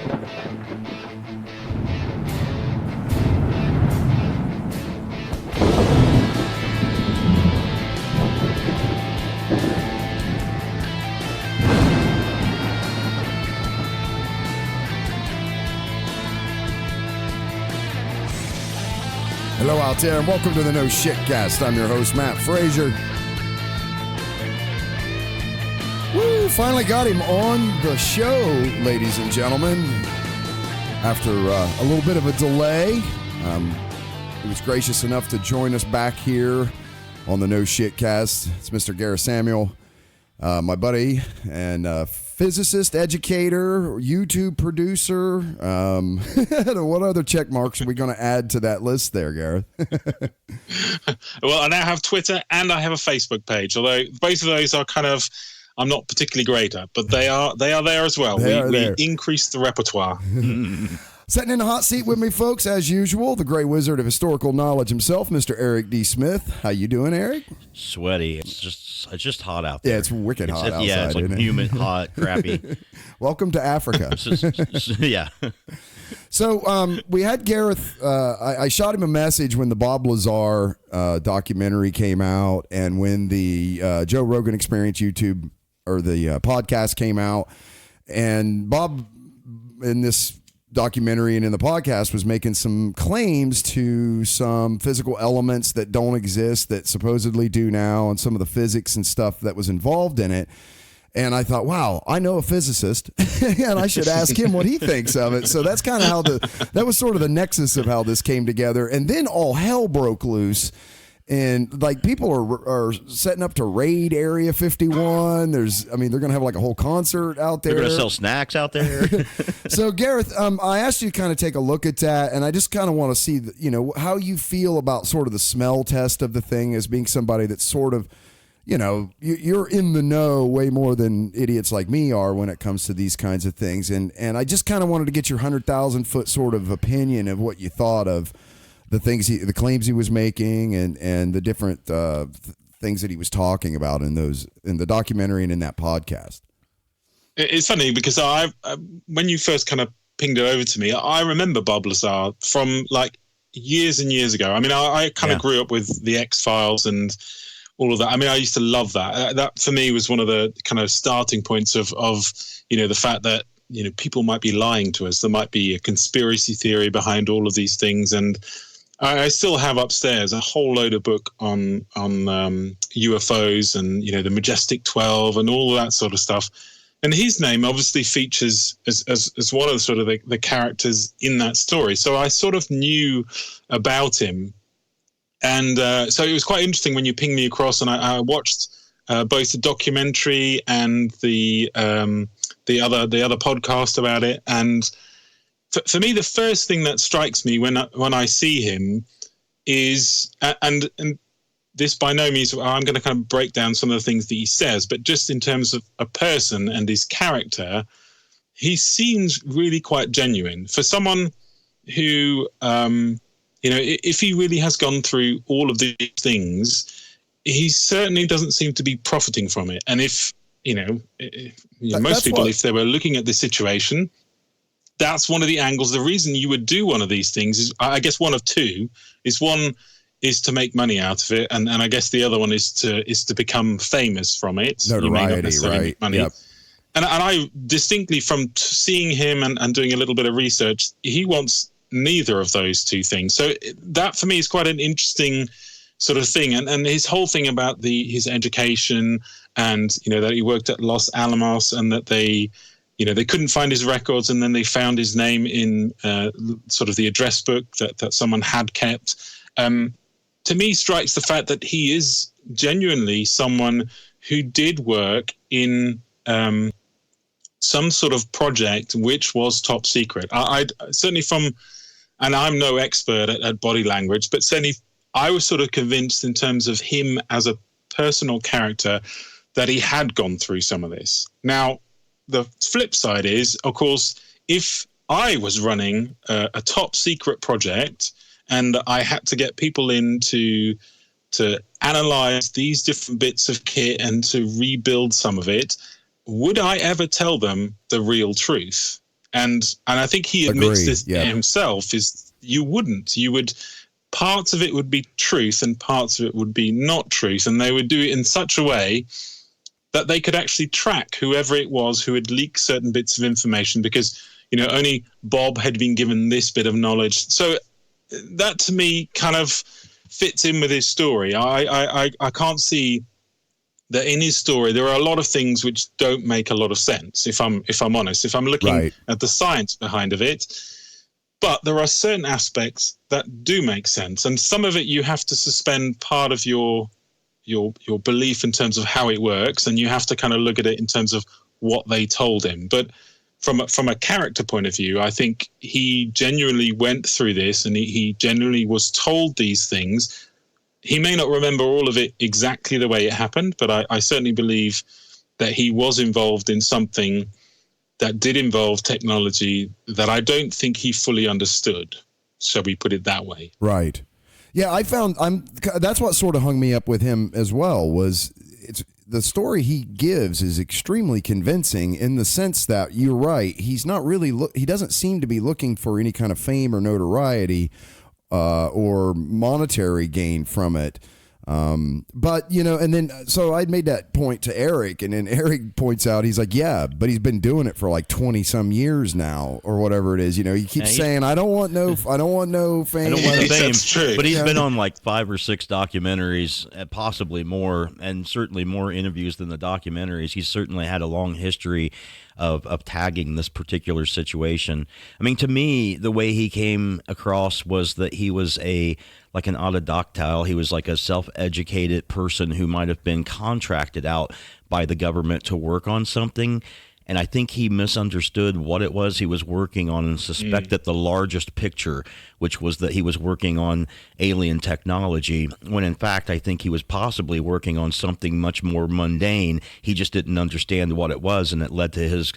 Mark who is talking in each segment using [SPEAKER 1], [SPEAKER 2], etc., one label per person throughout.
[SPEAKER 1] Hello out there, and welcome to the No Shit Cast. I'm your host, Matt Frazier. Woo! Finally got him on the show, ladies and gentlemen. After a little bit of a delay, he was gracious enough to join us back here on the No Shit Cast. It's Mr. Gareth Samuel, my buddy and physicist, educator, YouTube producer. What other check marks are we going to add to that list there, Gareth?
[SPEAKER 2] Well, I now have Twitter and I have a Facebook page, although both of those are kind of, I'm not particularly great at, but they are there as well. We increased the repertoire.
[SPEAKER 1] Sitting in the hot seat with me, folks, as usual, the Grey Wizard of historical knowledge himself, Mr. Eric D. Smith. How you doing, Eric?
[SPEAKER 3] Sweaty. It's just hot out there.
[SPEAKER 1] Yeah, it's wicked hot outside.
[SPEAKER 3] Yeah, it's like humid, hot, crappy.
[SPEAKER 1] Welcome to Africa.
[SPEAKER 3] Yeah.
[SPEAKER 1] So we had Gareth. I shot him a message when the Bob Lazar documentary came out, and when the Joe Rogan Experience YouTube or the podcast came out, and Bob in this documentary and in the podcast was making some claims to some physical elements that don't exist that supposedly do now, and some of the physics and stuff that was involved in it. And I thought, wow, I know a physicist and I should ask him what he thinks of it. So that's kind of how that was sort of the nexus of how this came together. And then all hell broke loose. And like people are setting up to raid Area 51. They're going to have like a whole concert out there.
[SPEAKER 3] They're going to sell snacks out there.
[SPEAKER 1] So Gareth, I asked you to kind of take a look at that, and I just kind of want to see, how you feel about sort of the smell test of the thing as being somebody that's sort of, you're in the know way more than idiots like me are when it comes to these kinds of things. And I just kind of wanted to get your 100,000 foot sort of opinion of what you thought of the things the claims he was making and the different things that he was talking about in the documentary and in that podcast.
[SPEAKER 2] It's funny because I when you first kind of pinged it over to me, I remember Bob Lazar from like years and years ago. I mean, I kind of grew up with the X-Files and all of that. I mean, I used to love that. That for me was one of the kind of starting points of the fact that people might be lying to us. There might be a conspiracy theory behind all of these things. And I still have upstairs a whole load of book on UFOs and the Majestic 12 and all of that sort of stuff. And his name obviously features as one of the sort of the characters in that story. So I sort of knew about him. And so it was quite interesting when you pinged me across, and I watched both the documentary and the other podcast about it. And for me, the first thing that strikes me when I see him is, and this by no means, I'm going to kind of break down some of the things that he says, but just in terms of a person and his character, he seems really quite genuine. For someone who, if he really has gone through all of these things, he certainly doesn't seem to be profiting from it. And if, most people, if they were looking at this situation, that's one of the angles. The reason you would do one of these things is, I guess, one of two. One is to make money out of it, and I guess the other one is to become famous from it.
[SPEAKER 1] Notoriety,
[SPEAKER 2] you may not necessarily make money.
[SPEAKER 1] Yep.
[SPEAKER 2] And I distinctly, from seeing him and doing a little bit of research, he wants neither of those two things. So that for me is quite an interesting sort of thing. And his whole thing about his education, and that he worked at Los Alamos, and that they couldn't find his records, and then they found his name in sort of the address book that someone had kept. To me, strikes the fact that he is genuinely someone who did work in some sort of project which was top secret. I certainly and I'm no expert at body language, but certainly I was sort of convinced in terms of him as a personal character that he had gone through some of this. Now, the flip side is, of course, if I was running a top secret project and I had to get people in to analyze these different bits of kit and to rebuild some of it, would I ever tell them the real truth? And I think he admits
[SPEAKER 1] Agree,
[SPEAKER 2] this
[SPEAKER 1] yeah.
[SPEAKER 2] himself, is you would, parts of it would be truth and parts of it would be not truth. And they would do it in such a way that they could actually track whoever it was who had leaked certain bits of information, because, only Bob had been given this bit of knowledge. So that to me kind of fits in with his story. I can't see that in his story there are a lot of things which don't make a lot of sense, if I'm honest, if I'm looking at the science behind of it. But there are certain aspects that do make sense, and some of it you have to suspend part of your belief in terms of how it works, and you have to kind of look at it in terms of what they told him. But from a character point of view, I think he genuinely went through this, and he genuinely was told these things. He may not remember all of it exactly the way it happened, but I certainly believe that he was involved in something that did involve technology that I don't think he fully understood. Shall we put it that way?
[SPEAKER 1] Right. Yeah, that's what sort of hung me up with him as well, was the story he gives is extremely convincing in the sense that you're right. He's not really, he doesn't seem to be looking for any kind of fame or notoriety or monetary gain from it. But, and then, so I made that point to Eric, and then Eric points out, he's like, yeah, but he's been doing it for like 20 some years now, or whatever it is. He keeps saying, I don't want no fame.
[SPEAKER 3] I don't want the fame.
[SPEAKER 2] That's true.
[SPEAKER 3] But he's been on like 5 or 6 documentaries, possibly more, and certainly more interviews than the documentaries. He's certainly had a long history of tagging this particular situation. I mean, to me, the way he came across was that he was like an autodactyl. He was like a self-educated person who might have been contracted out by the government to work on something. And I think he misunderstood what it was he was working on and suspected the largest picture, which was that he was working on alien technology, when in fact I think he was possibly working on something much more mundane. He just didn't understand what it was, and it led to his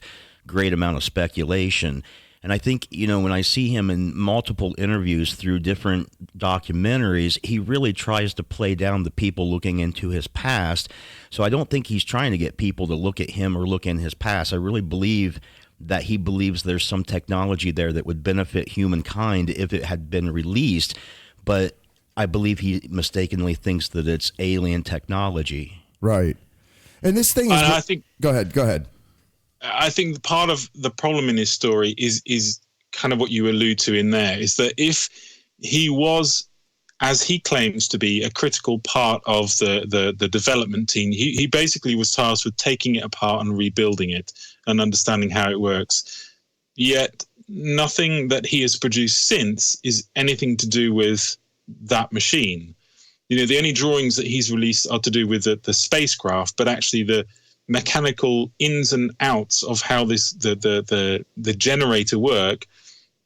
[SPEAKER 3] great amount of speculation. And I think, when I see him in multiple interviews through different documentaries, he really tries to play down the people looking into his past. So I don't think he's trying to get people to look at him or look in his past. I really believe that he believes there's some technology there that would benefit humankind if it had been released. But I believe he mistakenly thinks that it's alien technology.
[SPEAKER 1] Right. And this thing is...
[SPEAKER 2] I think...
[SPEAKER 1] Go ahead.
[SPEAKER 2] I think part of the problem in his story is kind of what you allude to in there, is that if he was, as he claims to be, a critical part of the development team, he basically was tasked with taking it apart and rebuilding it and understanding how it works. Yet nothing that he has produced since is anything to do with that machine. The only drawings that he's released are to do with the spacecraft, but actually the mechanical ins and outs of how the generator work,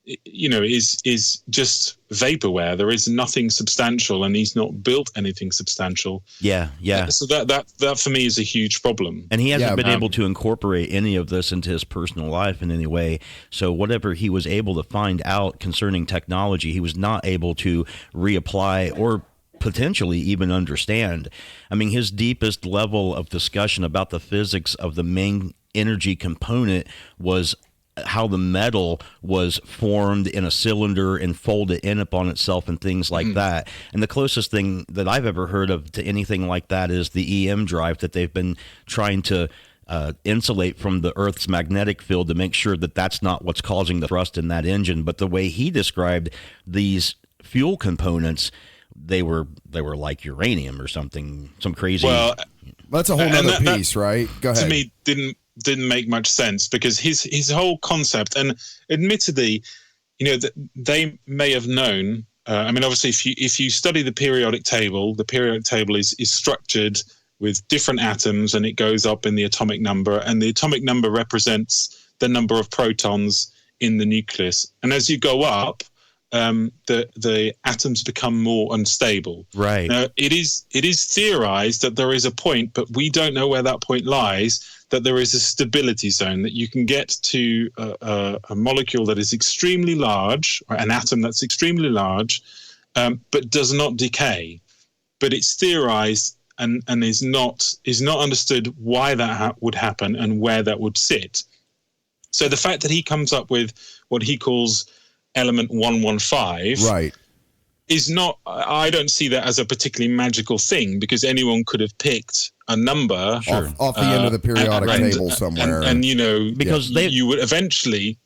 [SPEAKER 2] is just vaporware. There is nothing substantial, and he's not built anything substantial.
[SPEAKER 3] Yeah.
[SPEAKER 2] So that for me is a huge problem.
[SPEAKER 3] And he hasn't been able to incorporate any of this into his personal life in any way. So whatever he was able to find out concerning technology, he was not able to reapply or potentially even understand. I mean, his deepest level of discussion about the physics of the main energy component was how the metal was formed in a cylinder and folded in upon itself and things like that. And the closest thing that I've ever heard of to anything like that is the EM drive that they've been trying to insulate from the Earth's magnetic field to make sure that that's not what's causing the thrust in that engine. But the way he described these fuel components, they were like uranium or something, some crazy.
[SPEAKER 2] Well,
[SPEAKER 1] that's a whole other piece, right? Go ahead.
[SPEAKER 2] To me, didn't make much sense, because his whole concept, and admittedly, they may have known. Obviously, if you study the periodic table is structured with different atoms, and it goes up in the atomic number, and the atomic number represents the number of protons in the nucleus. And as you go up, the atoms become more unstable.
[SPEAKER 3] Right.
[SPEAKER 2] Now, it is theorized that there is a point, but we don't know where that point lies, that there is a stability zone, that you can get to a molecule that is extremely large, or an atom that's extremely large, but does not decay. But it's theorized and is not understood why that would happen and where that would sit. So the fact that he comes up with what he calls element 115,
[SPEAKER 1] right,
[SPEAKER 2] is not, I don't see that as a particularly magical thing, because anyone could have picked a number
[SPEAKER 1] off the end of the periodic table somewhere.
[SPEAKER 2] And you know,
[SPEAKER 3] because
[SPEAKER 2] you would eventually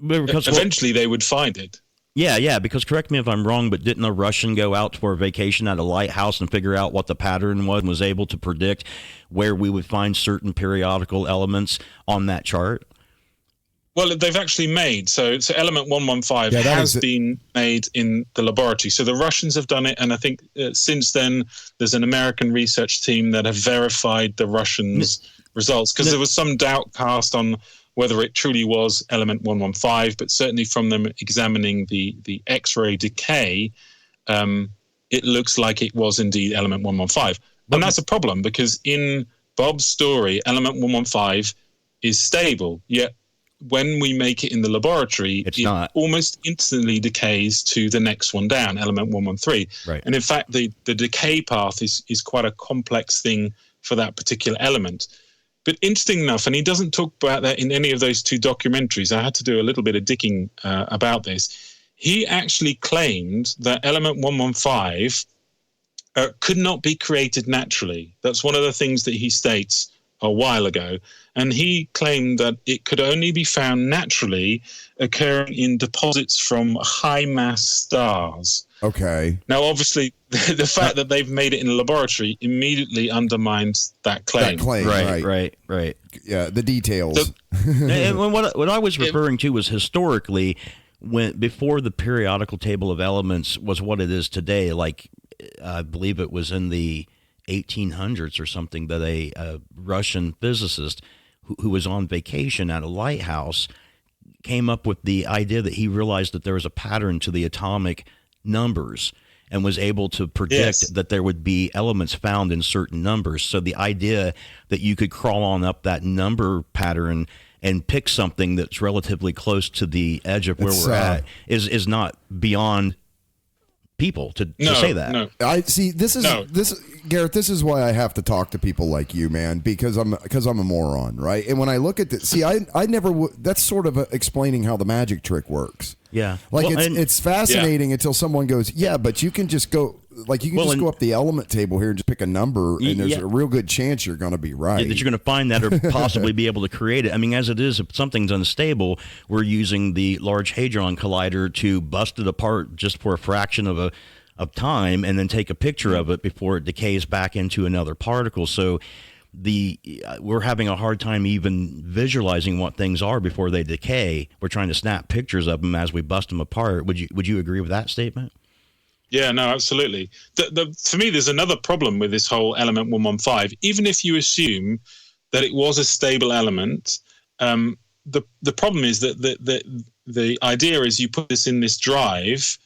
[SPEAKER 2] they would find it.
[SPEAKER 3] Yeah, because correct me if I'm wrong, but didn't a Russian go out for a vacation at a lighthouse and figure out what the pattern was and was able to predict where we would find certain periodical elements on that chart?
[SPEAKER 2] Well, they've actually made, so element 115 has been made in the laboratory. So the Russians have done it, and I think since then there's an American research team that have verified the Russians' results, because there was some doubt cast on whether it truly was element 115, but certainly from them examining the X-ray decay, it looks like it was indeed element 115. And that's a problem, because in Bob's story, element 115 is stable, yet when we make it in the laboratory, it almost instantly decays to the next one down, element 113.
[SPEAKER 3] Right.
[SPEAKER 2] And in fact, the decay path is quite a complex thing for that particular element. But interesting enough, and he doesn't talk about that in any of those two documentaries, I had to do a little bit of digging about this. He actually claimed that element 115 could not be created naturally. That's one of the things that he states a while ago. And he claimed that it could only be found naturally occurring in deposits from high-mass stars.
[SPEAKER 1] Okay.
[SPEAKER 2] Now, obviously, the fact that they've made it in a laboratory immediately undermines that claim.
[SPEAKER 3] Right.
[SPEAKER 1] Yeah, the details.
[SPEAKER 3] And what I was referring to was historically, before the periodical table of elements was what it is today, like I believe it was in the 1800s or something, that a Russian physicist who was on vacation at a lighthouse came up with the idea that he realized that there was a pattern to the atomic numbers and was able to predict that there would be elements found in certain numbers. So the idea that you could crawl on up that number pattern and pick something that's relatively close to the edge of where we're at is not beyond people to say that.
[SPEAKER 2] No.
[SPEAKER 1] I see. This Gareth. This is why I have to talk to people like you, man, because I'm a moron, right? And when I look at this, see, I never. That's sort of explaining how the magic trick works.
[SPEAKER 3] Yeah,
[SPEAKER 1] like it's fascinating until someone goes, but you can just go. Like you can just go up the element table here and just pick a number, and there's a real good chance you're going to be right.
[SPEAKER 3] That you're going to find that or possibly be able to create it. I mean, as it is, if something's unstable, we're using the Large Hadron Collider to bust it apart just for a fraction of time, and then take a picture of it before it decays back into another particle. So we're having a hard time even visualizing what things are before they decay. We're trying to snap pictures of them as we bust them apart. Would you agree with that statement?
[SPEAKER 2] Yeah, no, absolutely. For me, there's another problem with this whole element 115. Even if you assume that it was a stable element, the problem is that the idea is you put this in this drive,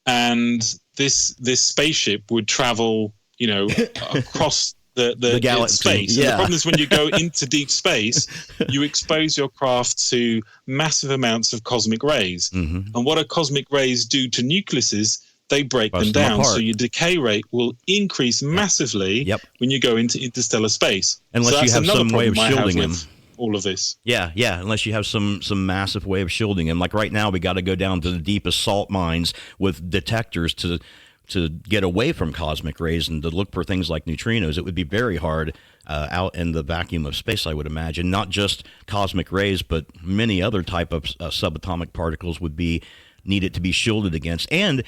[SPEAKER 2] and this spaceship would travel, across the
[SPEAKER 3] galaxy.
[SPEAKER 2] Space. And the problem is when you go into deep space, you expose your craft to massive amounts of cosmic rays. Mm-hmm. And what do cosmic rays do to nucleuses? They break them down, so your decay rate will increase massively when you go into interstellar space.
[SPEAKER 3] Unless you have some way of shielding them.
[SPEAKER 2] All of this.
[SPEAKER 3] Yeah, unless you have some massive way of shielding them. Like right now, we got to go down to the deepest salt mines with detectors to get away from cosmic rays and to look for things like neutrinos. It would be very hard out in the vacuum of space, I would imagine. Not just cosmic rays, but many other type of subatomic particles would be needed to be shielded against. And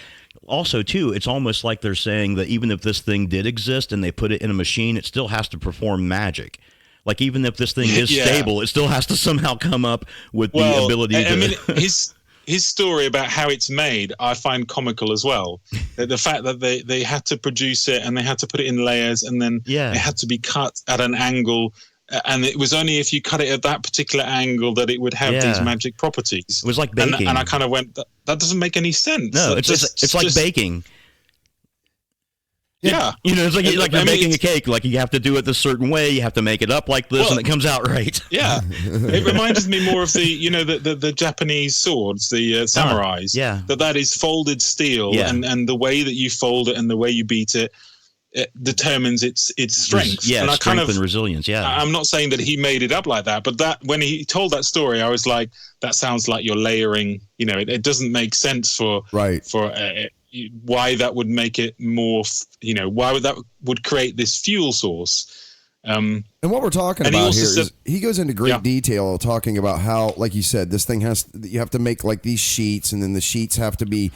[SPEAKER 3] also, too, it's almost like they're saying that even if this thing did exist and they put it in a machine, it still has to perform magic. Like, even if this thing is stable, it still has to somehow come up with the ability to...
[SPEAKER 2] I mean, his story about how it's made, I find comical as well. The fact that they had to produce it and they had to put it in layers, and then it had to be cut at an angle, and it was only if you cut it at that particular angle that it would have these magic properties.
[SPEAKER 3] It was like baking.
[SPEAKER 2] And I kind of went, that doesn't make any sense.
[SPEAKER 3] No, it's like baking.
[SPEAKER 2] Yeah.
[SPEAKER 3] It's like you're baking a cake. Like, you have to do it this certain way. You have to make it up like this, and it comes out right.
[SPEAKER 2] Yeah. It reminded me more of the Japanese swords, the samurais.
[SPEAKER 3] Yeah.
[SPEAKER 2] That is folded steel, and the way that you fold it and the way you beat it. determines its strength.
[SPEAKER 3] Yeah,
[SPEAKER 2] and
[SPEAKER 3] strength and resilience. Yeah,
[SPEAKER 2] I'm not saying that he made it up like that, but that when he told that story, I was like, that sounds like you're layering. It doesn't make sense for why that would make it more. Why that would create this fuel source.
[SPEAKER 1] And what we're talking about here is he goes into great detail talking about how, like you said, this thing you have to make like these sheets, and then the sheets have to be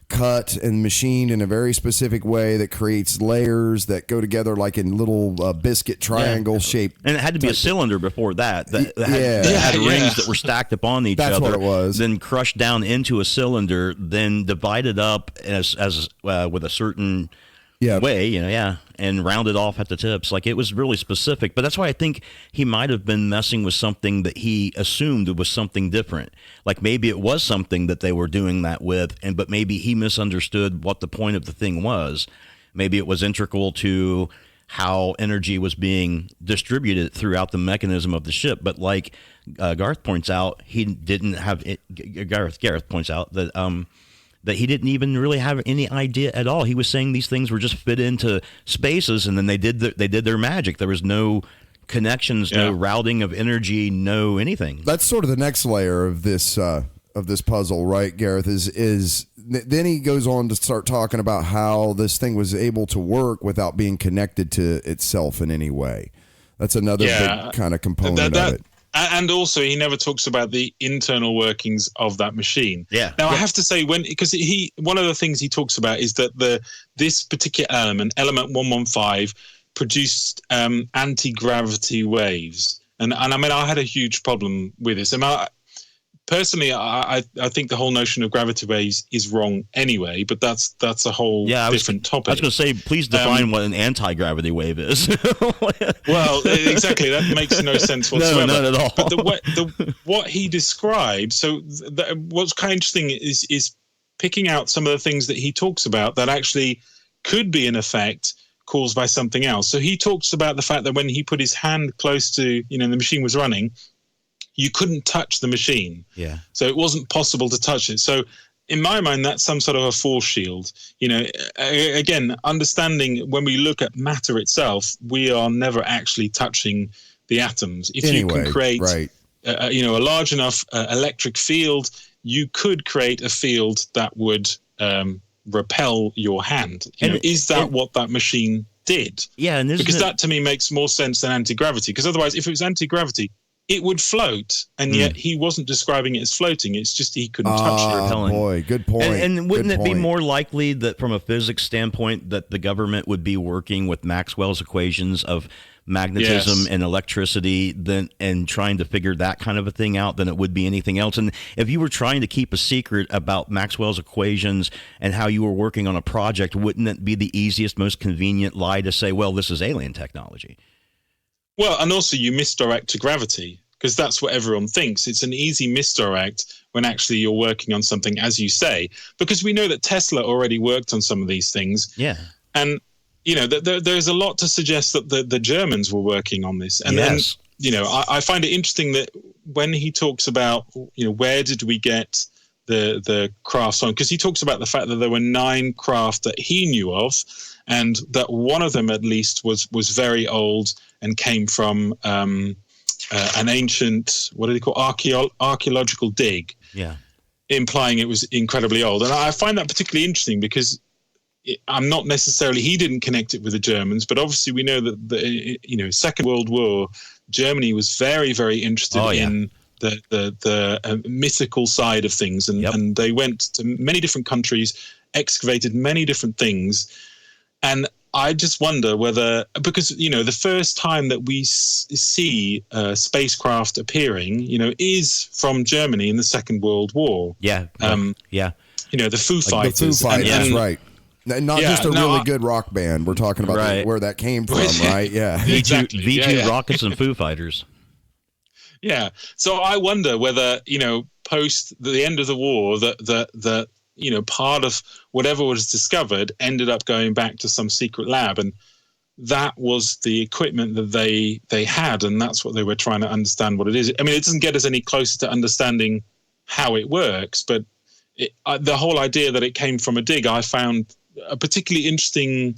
[SPEAKER 1] cut and machined in a very specific way that creates layers that go together like in little biscuit triangle shape.
[SPEAKER 3] And it had to be a cylinder before that. That had rings that were stacked upon each other.
[SPEAKER 1] That's what it was.
[SPEAKER 3] Then crushed down into a cylinder, then divided up as with a certain way, and rounded off at the tips. Like, it was really specific. But that's why I think he might have been messing with something that he assumed was something different. Like, maybe it was something that they were doing that with, but maybe he misunderstood what the point of the thing was. Maybe it was integral to how energy was being distributed throughout the mechanism of the ship. But like Gareth points out, he didn't have it. Gareth points out that he didn't even really have any idea at all. He was saying these things were just fit into spaces, and then they did their magic. There was no connections, no routing of energy, no anything.
[SPEAKER 1] That's sort of the next layer of this puzzle, right, Gareth? Is then he goes on to start talking about how this thing was able to work without being connected to itself in any way. That's another big kind of component of it.
[SPEAKER 2] And also, he never talks about the internal workings of that machine.
[SPEAKER 1] Yeah.
[SPEAKER 2] Now, I have to say, because one of the things he talks about is that this particular element 115, produced anti-gravity waves, and I mean, I had a huge problem with this. Personally, I think the whole notion of gravity waves is wrong anyway, but that's a whole different topic.
[SPEAKER 3] I was going to say, please define what an anti-gravity wave is.
[SPEAKER 2] Well, exactly. That makes no sense whatsoever.
[SPEAKER 3] No, not at all.
[SPEAKER 2] But what he described, so what's kind of interesting is picking out some of the things that he talks about that actually could be an effect caused by something else. So he talks about the fact that when he put his hand close to, the machine was running, you couldn't touch the machine.
[SPEAKER 3] Yeah.
[SPEAKER 2] So it wasn't possible to touch it. So in my mind, that's some sort of a force shield. Again, understanding when we look at matter itself, we are never actually touching the atoms. If you can create, a large enough electric field, you could create a field that would repel your hand. Is that what that machine did?
[SPEAKER 3] Yeah, and
[SPEAKER 2] because that to me makes more sense than anti-gravity. Because otherwise, if it was anti-gravity, it would float, and yet he wasn't describing it as floating. It's just he couldn't touch it.
[SPEAKER 1] Oh, boy, good point.
[SPEAKER 3] And wouldn't it be more likely that from a physics standpoint that the government would be working with Maxwell's equations of magnetism and electricity and trying to figure that kind of a thing out than it would be anything else? And if you were trying to keep a secret about Maxwell's equations and how you were working on a project, wouldn't it be the easiest, most convenient lie to say, well, this is alien technology?
[SPEAKER 2] Well, and also you misdirect to gravity, because that's what everyone thinks. It's an easy misdirect when actually you're working on something, as you say, because we know that Tesla already worked on some of these things.
[SPEAKER 3] Yeah.
[SPEAKER 2] And, there's a lot to suggest that the Germans were working on this. And then, I find it interesting that when he talks about, where did we get the crafts on? Because he talks about the fact that there were 9 craft that he knew of, and that one of them at least was very old and came from an ancient, what do they call, archaeological dig, implying it was incredibly old. And I find that particularly interesting because I'm not necessarily, he didn't connect it with the Germans, but obviously we know that the Second World War, Germany was very, very interested in the mythical side of things, and they went to many different countries, excavated many different things. And I just wonder whether, because, the first time that we see spacecraft appearing, is from Germany in the Second World War.
[SPEAKER 3] Yeah.
[SPEAKER 2] The Foo Fighters.
[SPEAKER 1] The Foo Fighters, right. Not just a really good rock band. We're talking about where that came from, right? Yeah.
[SPEAKER 2] Exactly.
[SPEAKER 3] V2 Rockets and Foo Fighters.
[SPEAKER 2] Yeah. So I wonder whether, post the end of the war, that part of whatever was discovered ended up going back to some secret lab, and that was the equipment that they had, and that's what they were trying to understand what it is. I mean, it doesn't get us any closer to understanding how it works, but the whole idea that it came from a dig, I found a particularly interesting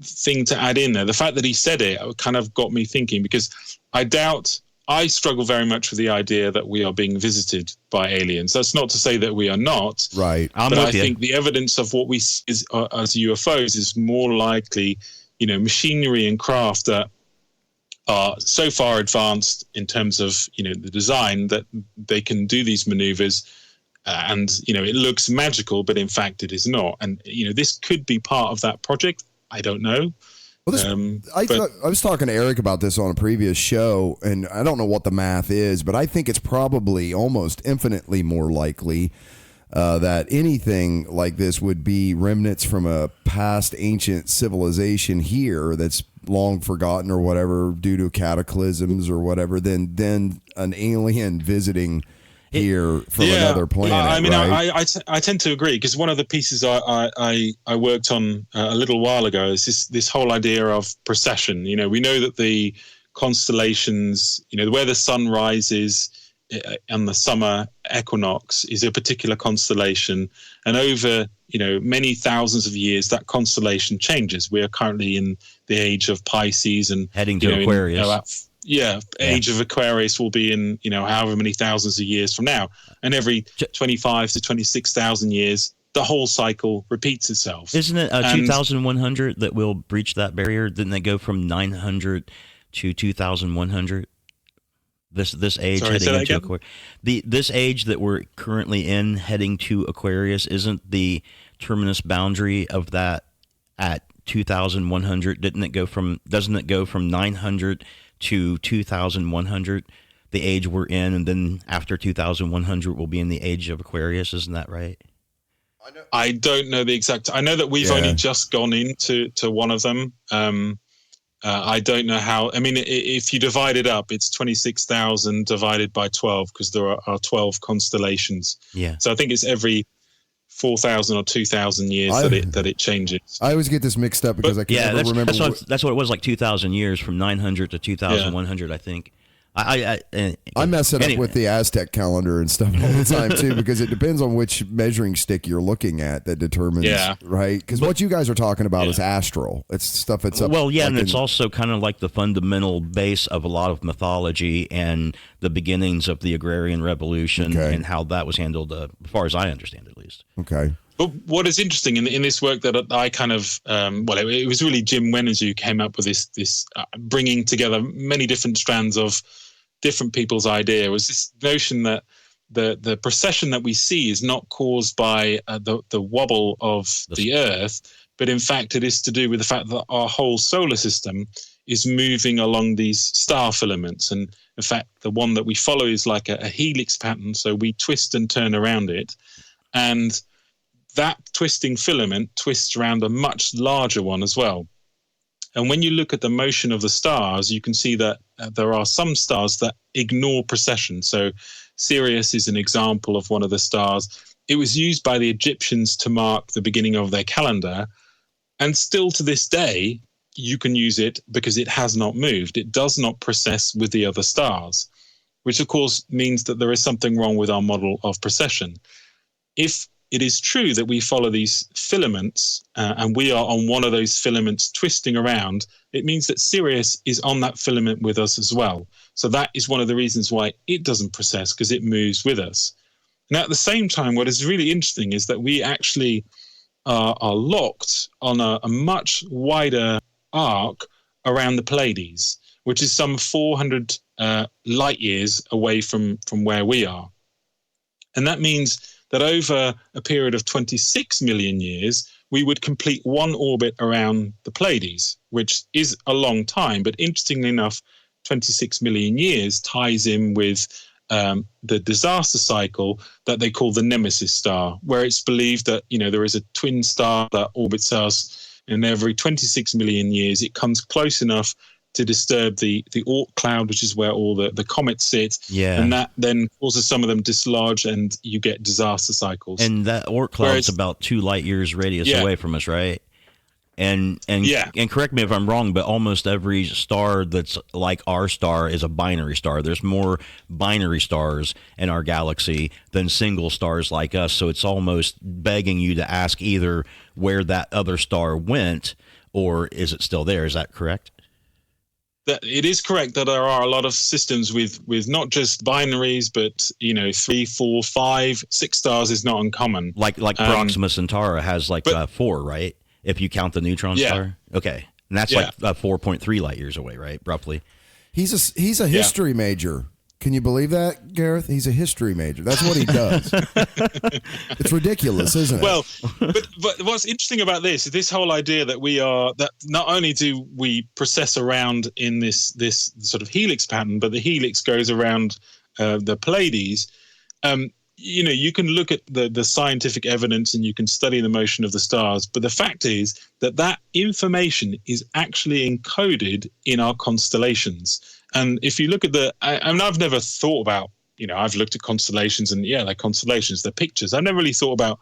[SPEAKER 2] thing to add in there. The fact that he said it kind of got me thinking, because I struggle very much with the idea that we are being visited by aliens. That's not to say that we are not.
[SPEAKER 1] Right.
[SPEAKER 2] But I think the evidence of what we see as UFOs is more likely, machinery and craft that are so far advanced in terms of, the design that they can do these maneuvers. And, it looks magical, but in fact it is not. And, this could be part of that project. I don't know.
[SPEAKER 1] Well, I was talking to Eric about this on a previous show, and I don't know what the math is, but I think it's probably almost infinitely more likely that anything like this would be remnants from a past ancient civilization here that's long forgotten or whatever due to cataclysms or whatever than an alien visiting here from another planet.
[SPEAKER 2] I mean,
[SPEAKER 1] right?
[SPEAKER 2] I tend to agree, because one of the pieces I worked on a little while ago is this whole idea of precession. We know that the constellations, where the sun rises on the summer equinox is a particular constellation, and over many thousands of years that constellation changes. We are currently in the age of Pisces and
[SPEAKER 3] heading to Aquarius.
[SPEAKER 2] Age of Aquarius will be in, however many thousands of years from now. And every 25 to 26,000 years, the whole cycle repeats itself.
[SPEAKER 3] Isn't it 2,100 that will breach that barrier? Didn't they go from 900 to 2,100? This age heading into Aquarius. This age that we're currently in heading to Aquarius, isn't the terminus boundary of that at 2,100? Doesn't it go from 900 to 2,100, the age we're in, and then after 2,100 we'll be in the age of Aquarius? Isn't that right?
[SPEAKER 2] I don't know the exact. I know that we've only just gone into one of them. I don't know how. I mean, if you divide it up, it's 26,000 divided by 12, because there are 12 constellations.
[SPEAKER 3] Yeah.
[SPEAKER 2] So I think it's every 4,000 or 2,000 years that it changes.
[SPEAKER 1] I always get this mixed up because I can't remember.
[SPEAKER 3] That's what it was, like 2,000 years, from 900 to 2,100, I think. I
[SPEAKER 1] mess it up with the Aztec calendar and stuff all the time too, because it depends on which measuring stick you're looking at that determines, right? Because what you guys are talking about is astral. It's stuff that's up.
[SPEAKER 3] Well, yeah, and it's also kind of like the fundamental base of a lot of mythology and the beginnings of the agrarian revolution and how that was handled, as far as I understand, at least.
[SPEAKER 1] Okay.
[SPEAKER 2] But what is interesting in this work that I kind of, it was really Jim Wenners who came up with this bringing together many different strands of different people's idea, was this notion that the precession that we see is not caused by the wobble of the Earth, but in fact it is to do with the fact that our whole solar system is moving along these star filaments. And in fact, the one that we follow is like a helix pattern, so we twist and turn around it. And that twisting filament twists around a much larger one as well. And when you look at the motion of the stars, you can see that there are some stars that ignore precession. So Sirius is an example of one of the stars. It was used by the Egyptians to mark the beginning of their calendar. And still to this day, you can use it because it has not moved. It does not precess with the other stars, which of course means that there is something wrong with our model of precession. If it is true that we follow these filaments and we are on one of those filaments twisting around, it means that Sirius is on that filament with us as well. So that is one of the reasons why it doesn't precess, because it moves with us. Now, at the same time, what is really interesting is that we actually are locked on a much wider arc around the Pleiades, which is some 400 light years away from where we are. And that means that over a period of 26 million years, we would complete one orbit around the Pleiades, which is a long time. But interestingly enough, 26 million years ties in with the disaster cycle that they call the Nemesis Star, where it's believed that, there is a twin star that orbits us, and every 26 million years, it comes close enough to disturb the Oort cloud, which is where all the comets sit.
[SPEAKER 3] Yeah.
[SPEAKER 2] And that then causes some of them dislodge, and you get disaster cycles.
[SPEAKER 3] And that Oort cloud's about 2 light years radius away from us, right? And correct me if I'm wrong, but almost every star that's like our star is a binary star. There's more binary stars in our galaxy than single stars like us. So it's almost begging you to ask either where that other star went, or is it still there? Is that correct?
[SPEAKER 2] That it is correct that there are a lot of systems with not just binaries, but 3, 4, 5, 6 stars is not uncommon.
[SPEAKER 3] Like Proxima Centauri has 4, right? If you count the neutron star. Okay. And that's 4.3 light years away, right? Roughly.
[SPEAKER 1] He's a history major. Can you believe that, Gareth? He's a history major. That's what he does. It's ridiculous, isn't it?
[SPEAKER 2] Well, but what's interesting about this is this whole idea that not only do we process around in this sort of helix pattern, but the helix goes around the Pleiades. You can look at the scientific evidence and you can study the motion of the stars, but the fact is that information is actually encoded in our constellations. And if you look at I've never thought about, I've looked at constellations and they're constellations, they're pictures. I've never really thought about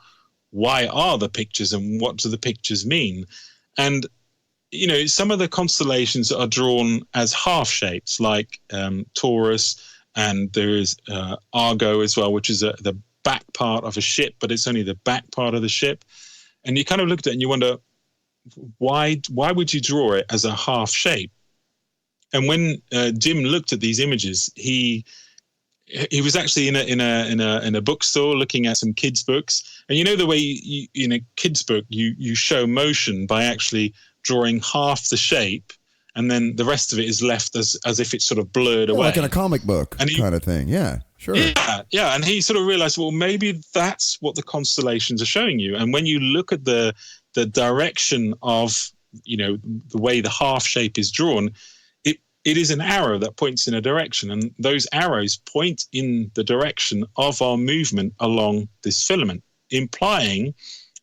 [SPEAKER 2] why are the pictures and what do the pictures mean? And, some of the constellations are drawn as half shapes like Taurus, and there is Argo as well, which is the back part of a ship, but it's only the back part of the ship. And you kind of look at it and you wonder, why would you draw it as a half shape? And when Jim looked at these images, he was actually in a bookstore looking at some kids' books. And the way in a kids' book you show motion by actually drawing half the shape, and then the rest of it is left as if it's sort of blurred away,
[SPEAKER 1] like in a comic book kind of thing. Yeah, sure.
[SPEAKER 2] Yeah. And he sort of realized, well, maybe that's what the constellations are showing you. And when you look at the direction of the way the half shape is drawn, it is an arrow that points in a direction, and those arrows point in the direction of our movement along this filament, implying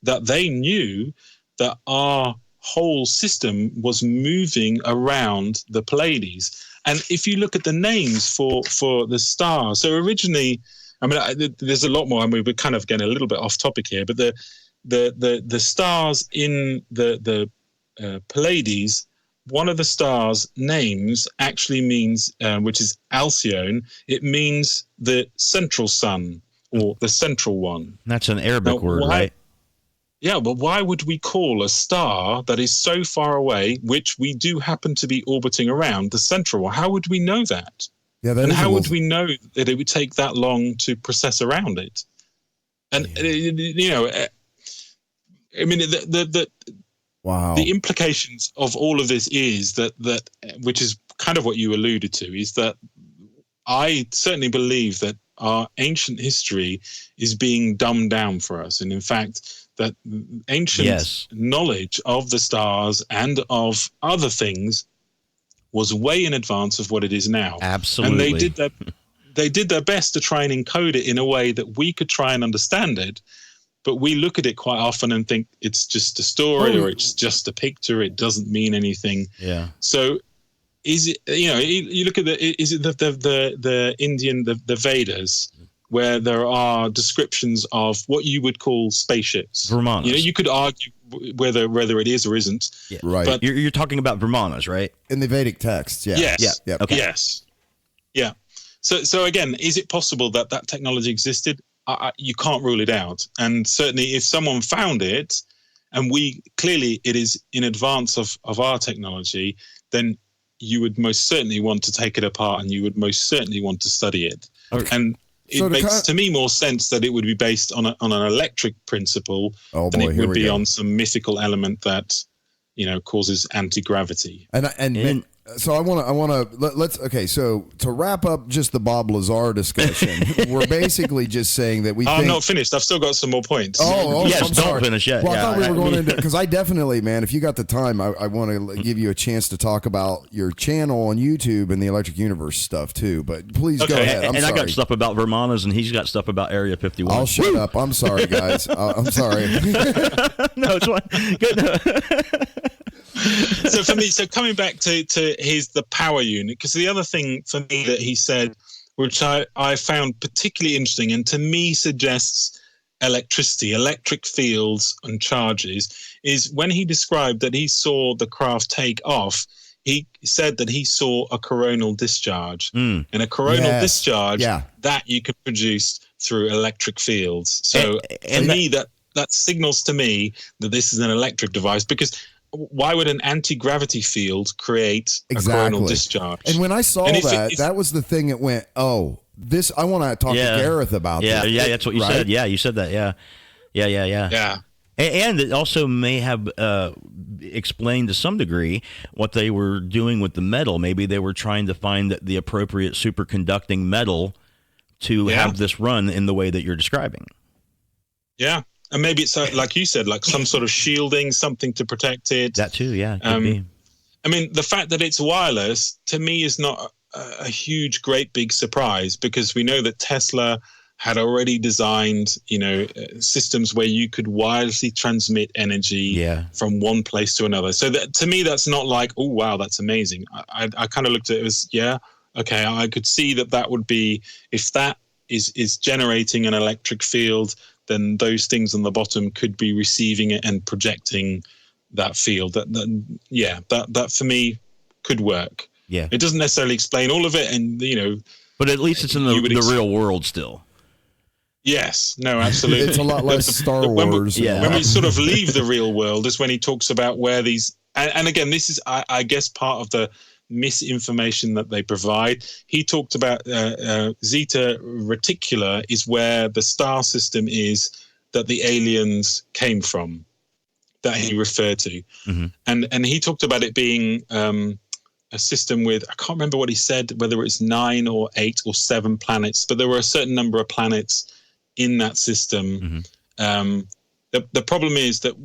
[SPEAKER 2] that they knew that our whole system was moving around the Pleiades. And if you look at the names for the stars, so originally, there's a lot more. We're kind of getting a little bit off topic here, but the stars in the Pleiades, one of the stars' names actually means, which is Alcyone, it means the central sun or the central one.
[SPEAKER 3] That's an Arabic word, right?
[SPEAKER 2] Yeah, but why would we call a star that is so far away, which we do happen to be orbiting around, the central one? How would we know that?
[SPEAKER 1] Yeah,
[SPEAKER 2] and how would we know that it would take that long to process around it? And,
[SPEAKER 1] wow.
[SPEAKER 2] The implications of all of this is that which is kind of what you alluded to, is that I certainly believe that our ancient history is being dumbed down for us. And in fact, that ancient knowledge of the stars and of other things was way in advance of what it is now.
[SPEAKER 3] Absolutely.
[SPEAKER 2] And they did their best to try and encode it in a way that we could try and understand it. But we look at it quite often and think it's just a story or it's just a picture. It doesn't mean anything.
[SPEAKER 3] Yeah.
[SPEAKER 2] So is it, you look at is it the Indian, the Vedas, where there are descriptions of what you would call spaceships.
[SPEAKER 3] Brahmanas.
[SPEAKER 2] You could argue whether it is or isn't.
[SPEAKER 3] Yeah.
[SPEAKER 1] Right.
[SPEAKER 3] But you're talking about Brahmanas, right?
[SPEAKER 1] In the Vedic texts, yeah.
[SPEAKER 2] Yes.
[SPEAKER 1] Yeah. Yep.
[SPEAKER 3] Okay.
[SPEAKER 2] Yes. Yeah. So again, is it possible that technology existed? You can't rule it out. And certainly if someone found it, and it is in advance of our technology, then you would most certainly want to take it apart and you would most certainly want to study it. Okay. And it makes to me more sense that it would be based on an electric principle than it would be on some mythical element that causes anti-gravity.
[SPEAKER 1] And so I want to let's so to wrap up just the Bob Lazar discussion, we're basically just saying that
[SPEAKER 2] I'm not finished. I've still got some more points.
[SPEAKER 3] Yes,
[SPEAKER 1] I'm sorry.
[SPEAKER 3] Don't finish yet.
[SPEAKER 1] Well, I thought we were going into, because I definitely, man, if you got the time, I want to give you a chance to talk about your channel on YouTube and the Electric Universe stuff too. But please go ahead. I'm sorry.
[SPEAKER 3] I got stuff about Vermonas, and he's got stuff about Area 51.
[SPEAKER 1] I'll shut up. I'm sorry, guys. I'm sorry.
[SPEAKER 3] No, it's fine. Good.
[SPEAKER 2] So for me, coming back to the power unit, because the other thing for me that he said, which I found particularly interesting and to me suggests electricity, electric fields and charges, is when he described that he saw the craft take off, he said that he saw a coronal discharge. And a coronal discharge, that you can produce through electric fields. So for me, that signals to me that this is an electric device, because why would an anti-gravity field create a coronal discharge?
[SPEAKER 1] And when I saw that was the thing that went, oh, this, I want to talk to Gareth about this.
[SPEAKER 3] Yeah, that's what you said. Yeah, you said that. Yeah. And it also may have explained to some degree what they were doing with the metal. Maybe they were trying to find the appropriate superconducting metal to have this run in the way that you're describing.
[SPEAKER 2] Yeah. And maybe it's like you said, like some sort of shielding, something to protect it.
[SPEAKER 3] That too, yeah. Could be.
[SPEAKER 2] I mean, the fact that it's wireless, to me, is not a huge, great big surprise, because we know that Tesla had already designed, systems where you could wirelessly transmit energy from one place to another. So that, to me, that's not like, oh, wow, that's amazing. I kind of looked at it as, okay, I could see that would be, if that is generating an electric field, then those things on the bottom could be receiving it and projecting that field. That for me could work.
[SPEAKER 3] Yeah.
[SPEAKER 2] It doesn't necessarily explain all of it, and
[SPEAKER 3] but at least it's in the real world still.
[SPEAKER 2] Yes, no, absolutely.
[SPEAKER 1] It's a lot less Star Wars.
[SPEAKER 2] When we sort of leave the real world is when he talks about where these, and again, this is, I guess, part of the misinformation that they provide. He talked about Zeta Reticula is where the star system is that the aliens came from, that he referred to. Mm-hmm. And he talked about it being a system with, I can't remember what he said, whether it's 9 or 8 or 7 planets, but there were a certain number of planets in that system. Mm-hmm. The problem is that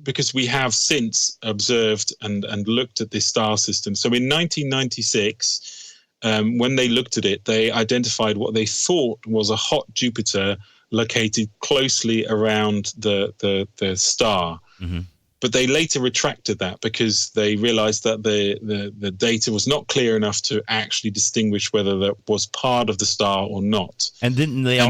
[SPEAKER 2] because we have since observed and looked at this star system. So in 1996, when they looked at it, they identified what they thought was a hot Jupiter located closely around the star. Mm-hmm. But they later retracted that because they realized that the data was not clear enough to actually distinguish whether that was part of the star or not.
[SPEAKER 3] And didn't they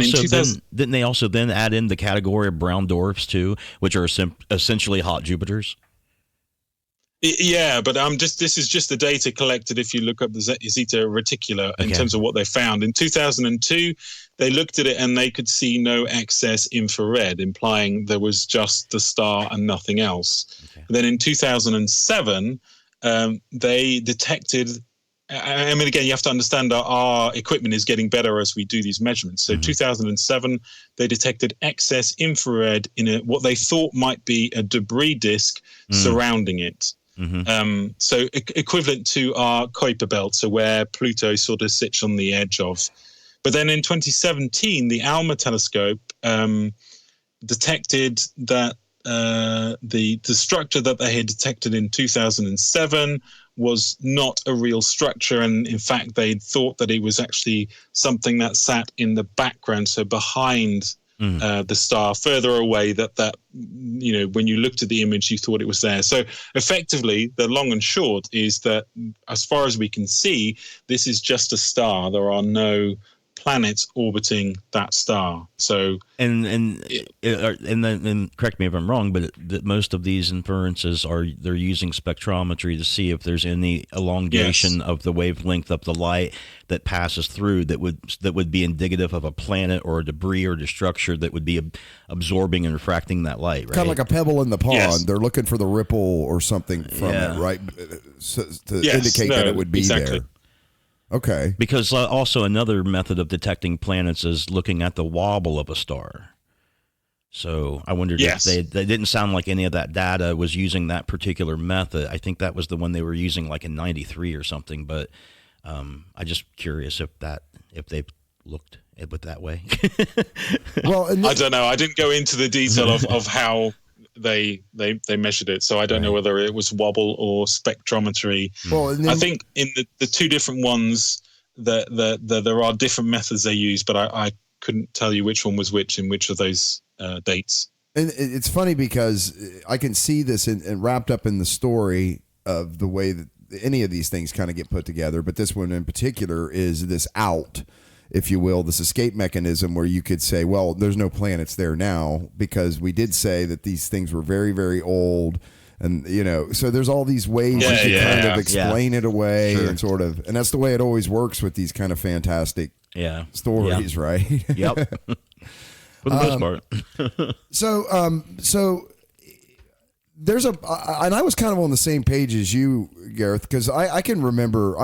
[SPEAKER 3] also then add in the category of brown dwarfs too, which are essentially hot Jupiters?
[SPEAKER 2] Yeah, but this is just the data collected if you look up the Zeta Reticula in terms of what they found. In 2002, they looked at it and they could see no excess infrared, implying there was just the star and nothing else. Okay. Then in 2007, they detected, I mean, again, you have to understand our equipment is getting better as we do these measurements. So 2007, they detected excess infrared in what they thought might be a debris disk surrounding it. Mm-hmm. So equivalent to our Kuiper belt, so where Pluto sort of sits on the edge of. But then in 2017, the ALMA telescope detected that the structure that they had detected in 2007 was not a real structure, and in fact, they thought that it was actually something that sat in the background, so behind the star, further away. That when you looked at the image, you thought it was there. So effectively, the long and short is that, as far as we can see, this is just a star. There are no planets orbiting that star. So
[SPEAKER 3] and correct me if I'm wrong, but that most of these inferences they're using spectrometry to see if there's any elongation of the wavelength of the light that passes through that would be indicative of a planet or a debris or a structure that would be absorbing and refracting that light, right?
[SPEAKER 1] Kind of like a pebble in the pond. Yes. They're looking for the ripple or something from it, right? To indicate that it would be there. Okay.
[SPEAKER 3] Because also another method of detecting planets is looking at the wobble of a star. So I wondered if they didn't sound like any of that data was using that particular method. I think that was the one they were using like in 93 or something, but I'm just curious if they looked at it that way.
[SPEAKER 1] Well,
[SPEAKER 2] I don't know. I didn't go into the detail of how they measured it, so I don't know whether it was wobble or spectrometry. Well, I think in the two different ones that there are different methods they use, but I couldn't tell you which one was which in which of those dates.
[SPEAKER 1] And it's funny because I can see this and wrapped up in the story of the way that any of these things kind of get put together, but this one in particular is this out, if you will, this escape mechanism where you could say, well, there's no planets there now because we did say that these things were very, very old. And, so there's all these ways you can kind of explain it away and sort of, and that's the way it always works with these kind of fantastic stories, right?
[SPEAKER 3] Yep. For the most part.
[SPEAKER 1] So and I was kind of on the same page as you, Gareth, because I can remember,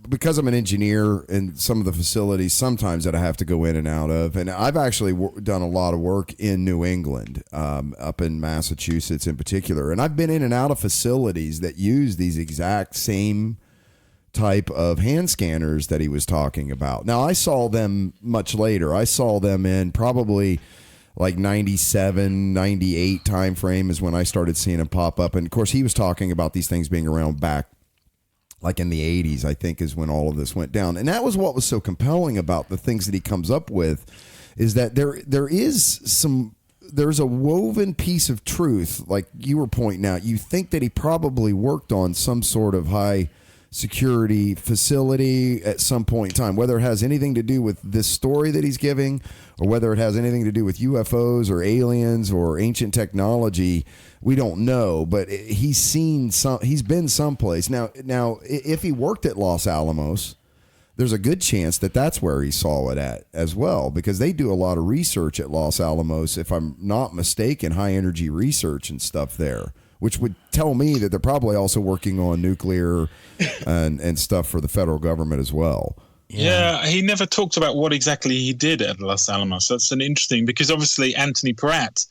[SPEAKER 1] because I'm an engineer in some of the facilities sometimes that I have to go in and out of, and I've actually done a lot of work in New England, up in Massachusetts in particular, and I've been in and out of facilities that use these exact same type of hand scanners that he was talking about. Now, I saw them much later. I saw them in probably like 97, 98 time frame is when I started seeing him pop up. And of course, he was talking about these things being around back like in the 80s, I think, is when all of this went down. And that was what was so compelling about the things that he comes up with, is that there's a woven piece of truth, like you were pointing out. You think that he probably worked on some sort of high security facility at some point in time, whether it has anything to do with this story that he's giving or whether it has anything to do with UFOs or aliens or ancient technology, we don't know, but he's been someplace. Now if he worked at Los Alamos, there's a good chance that that's where he saw it at as well, because they do a lot of research at Los Alamos, if I'm not mistaken, high energy research and stuff there, which would tell me that they're probably also working on nuclear and stuff for the federal government as well.
[SPEAKER 2] Yeah, he never talked about what exactly he did at Los Alamos. That's an interesting, because obviously Anthony Peratt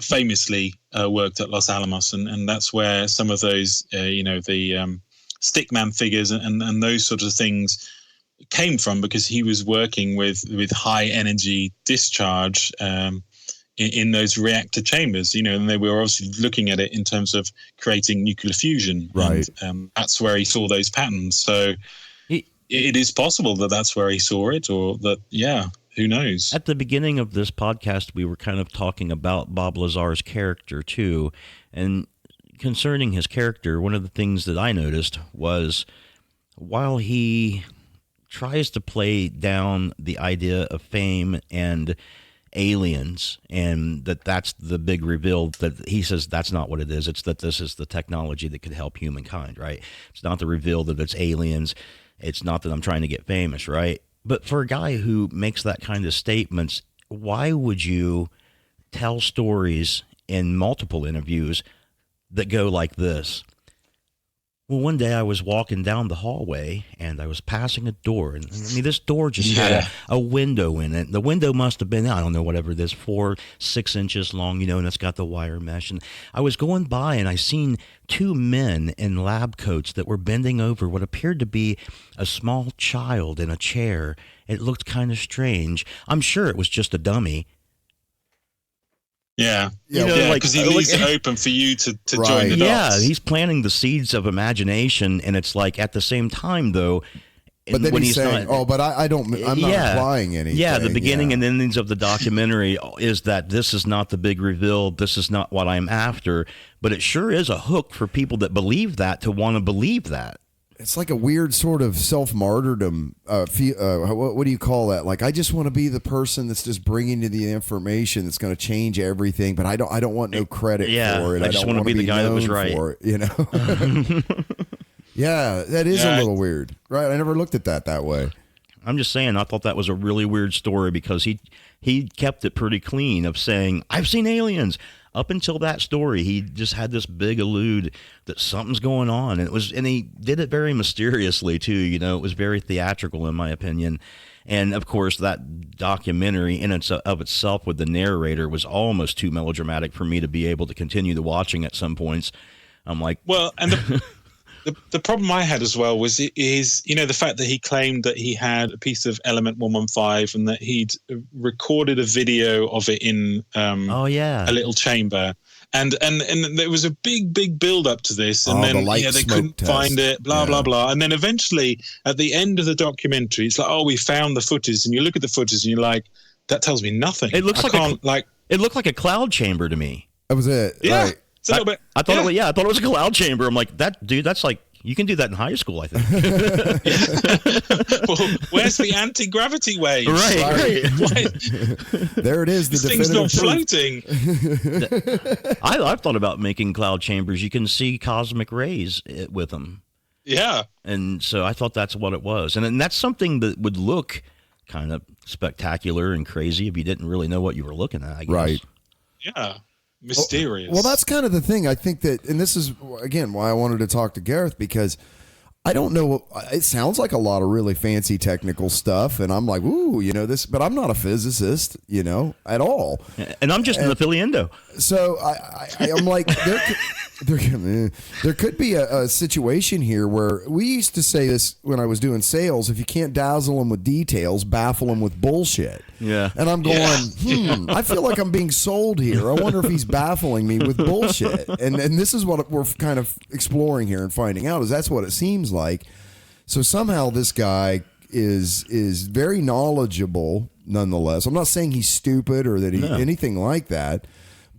[SPEAKER 2] famously worked at Los Alamos, and that's where some of those, the stickman figures and those sorts of things came from, because he was working with high energy discharge in those reactor chambers, and they were obviously looking at it in terms of creating nuclear fusion.
[SPEAKER 1] Right.
[SPEAKER 2] And that's where he saw those patterns. So it is possible that that's where he saw it, or that, who knows?
[SPEAKER 3] At the beginning of this podcast, we were kind of talking about Bob Lazar's character too. And concerning his character, one of the things that I noticed was, while he tries to play down the idea of fame and aliens, and that's the big reveal, that he says that's not what it is. It's that this is the technology that could help humankind, right? It's not the reveal that it's aliens. It's not that I'm trying to get famous, right? But for a guy who makes that kind of statements, why would you tell stories in multiple interviews that go like this? Well, one day I was walking down the hallway and I was passing a door. And I mean, this door just had a window in it. The window must have been, I don't know, whatever it is, 4-6 inches long, and it's got the wire mesh. And I was going by and I seen two men in lab coats that were bending over what appeared to be a small child in a chair. It looked kind of strange. I'm sure it was just a dummy.
[SPEAKER 2] Yeah, because he leaves it open for you to join the dots.
[SPEAKER 3] Yeah, he's planting the seeds of imagination, and it's like at the same time, though.
[SPEAKER 1] But then he's saying, but I'm not implying anything.
[SPEAKER 3] Yeah, the beginning and endings of the documentary is that this is not the big reveal. This is not what I'm after. But it sure is a hook for people that believe that to want to believe that.
[SPEAKER 1] It's like a weird sort of self-martyrdom. What do you call that? Like, I just want to be the person that's just bringing you the information that's going to change everything, but I don't want no credit for it.
[SPEAKER 3] I just want to be the guy that was right.
[SPEAKER 1] Yeah, that is a little weird. Right, I never looked at that way.
[SPEAKER 3] I'm just saying, I thought that was a really weird story, because he kept it pretty clean of saying, I've seen aliens. Up until that story, he just had this big allude that something's going on, and he did it very mysteriously too. It was very theatrical in my opinion, and of course that documentary in of itself with the narrator was almost too melodramatic for me to be able to continue the watching at some points. I'm like,
[SPEAKER 2] well, and the problem I had as well was the fact that he claimed that he had a piece of Element 115 and that he'd recorded a video of it in a little chamber. And there was a big build up to this, and then they couldn't find it, blah blah, and then eventually at the end of the documentary, it's like, we found the footage, and you look at the footage and you're like, that tells me nothing.
[SPEAKER 3] It looks it looked like a cloud chamber to me.
[SPEAKER 1] That was it.
[SPEAKER 2] Yeah.
[SPEAKER 1] Right.
[SPEAKER 2] It's a little bit.
[SPEAKER 3] I thought I thought it was a cloud chamber. I'm like, that's like, you can do that in high school, I think.
[SPEAKER 2] Well, where's the anti-gravity waves?
[SPEAKER 3] Right.
[SPEAKER 1] There it is.
[SPEAKER 2] This thing's not floating.
[SPEAKER 3] I've thought about making cloud chambers. You can see cosmic rays with them.
[SPEAKER 2] Yeah.
[SPEAKER 3] And so I thought that's what it was. And that's something that would look kind of spectacular and crazy if you didn't really know what you were looking at, I guess.
[SPEAKER 1] Right.
[SPEAKER 2] Yeah. mysterious.
[SPEAKER 1] Well, that's kind of the thing. I think that, and this is, again, why I wanted to talk to Gareth, because I don't know. It sounds like a lot of really fancy technical stuff, and I'm like, ooh, this, but I'm not a physicist, at all.
[SPEAKER 3] And I'm just an affiliando.
[SPEAKER 1] So I'm like, there could be a situation here where we used to say this when I was doing sales: if you can't dazzle them with details, baffle them with bullshit.
[SPEAKER 3] Yeah.
[SPEAKER 1] And I'm going, I feel like I'm being sold here. I wonder if he's baffling me with bullshit. And this is what we're kind of exploring here and finding out, is that's what it seems like. So somehow this guy is very knowledgeable nonetheless. I'm not saying he's stupid or that anything like that,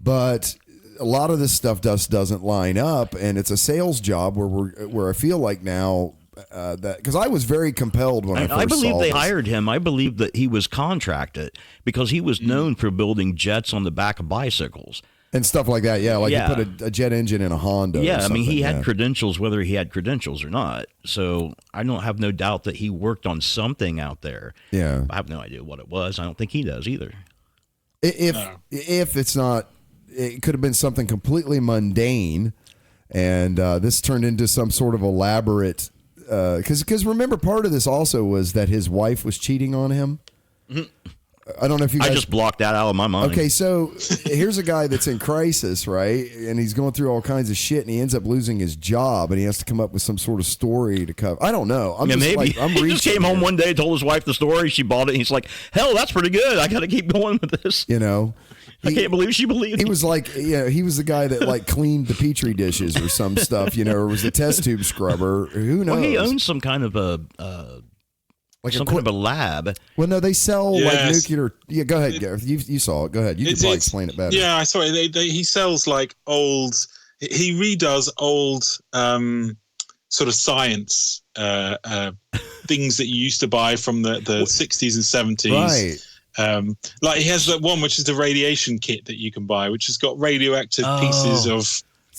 [SPEAKER 1] but a lot of this stuff just doesn't line up, and it's a sales job where I feel like now that, because I was very compelled when I first
[SPEAKER 3] I believe
[SPEAKER 1] saw
[SPEAKER 3] they
[SPEAKER 1] this.
[SPEAKER 3] hired him. I believe that he was contracted because he was known for building jets on the back of bicycles
[SPEAKER 1] and stuff like that. Yeah, like you put a jet engine in a Honda.
[SPEAKER 3] Yeah,
[SPEAKER 1] or
[SPEAKER 3] I mean, he
[SPEAKER 1] something,
[SPEAKER 3] had credentials, whether he had credentials or not. So I don't have no doubt that he worked on something out there.
[SPEAKER 1] Yeah,
[SPEAKER 3] I have no idea what it was. I don't think he does either.
[SPEAKER 1] If it's not, it could have been something completely mundane, and this turned into some sort of elaborate. Because remember, part of this also was that his wife was cheating on him. Mm-hmm. I don't know if you guys...
[SPEAKER 3] I just blocked that out of my mind.
[SPEAKER 1] Okay, so here's a guy that's in crisis, right? And he's going through all kinds of shit, and he ends up losing his job, and he has to come up with some sort of story to cover. I don't know. I'm just
[SPEAKER 3] maybe.
[SPEAKER 1] Like, I'm
[SPEAKER 3] he just came home one day, told his wife the story, she bought it, and he's like, hell, that's pretty good. I got to keep going with this. I can't believe she believed
[SPEAKER 1] he was like, he was the guy that like cleaned the Petri dishes or some stuff, or was a test tube scrubber. Who knows?
[SPEAKER 3] Well, he owns some kind of a kind of a lab.
[SPEAKER 1] Well, no, they sell like nuclear. Yeah, go ahead, Gareth. You saw it. Go ahead. You can probably explain it better.
[SPEAKER 2] Yeah, I saw it. He sells like old. He redoes old sort of science things that you used to buy from the 60s and 70s.
[SPEAKER 1] Right.
[SPEAKER 2] Like he has that one which is the radiation kit that you can buy, which has got radioactive pieces of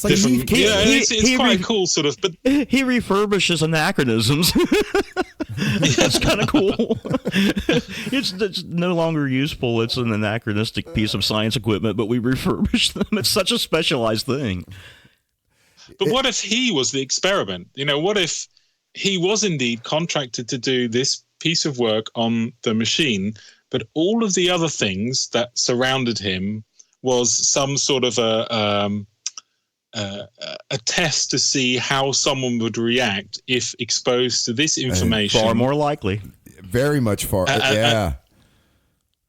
[SPEAKER 1] like
[SPEAKER 2] different. It's quite cool, sort of. But
[SPEAKER 3] he refurbishes anachronisms. That's kind of cool. It's no longer useful. It's an anachronistic piece of science equipment, but we refurbish them. It's such a specialized thing.
[SPEAKER 2] But what if he was the experiment? What if he was indeed contracted to do this piece of work on the machine, but all of the other things that surrounded him was some sort of a test to see how someone would react if exposed to this information.
[SPEAKER 3] Far more likely.
[SPEAKER 1] Very much far. Yeah.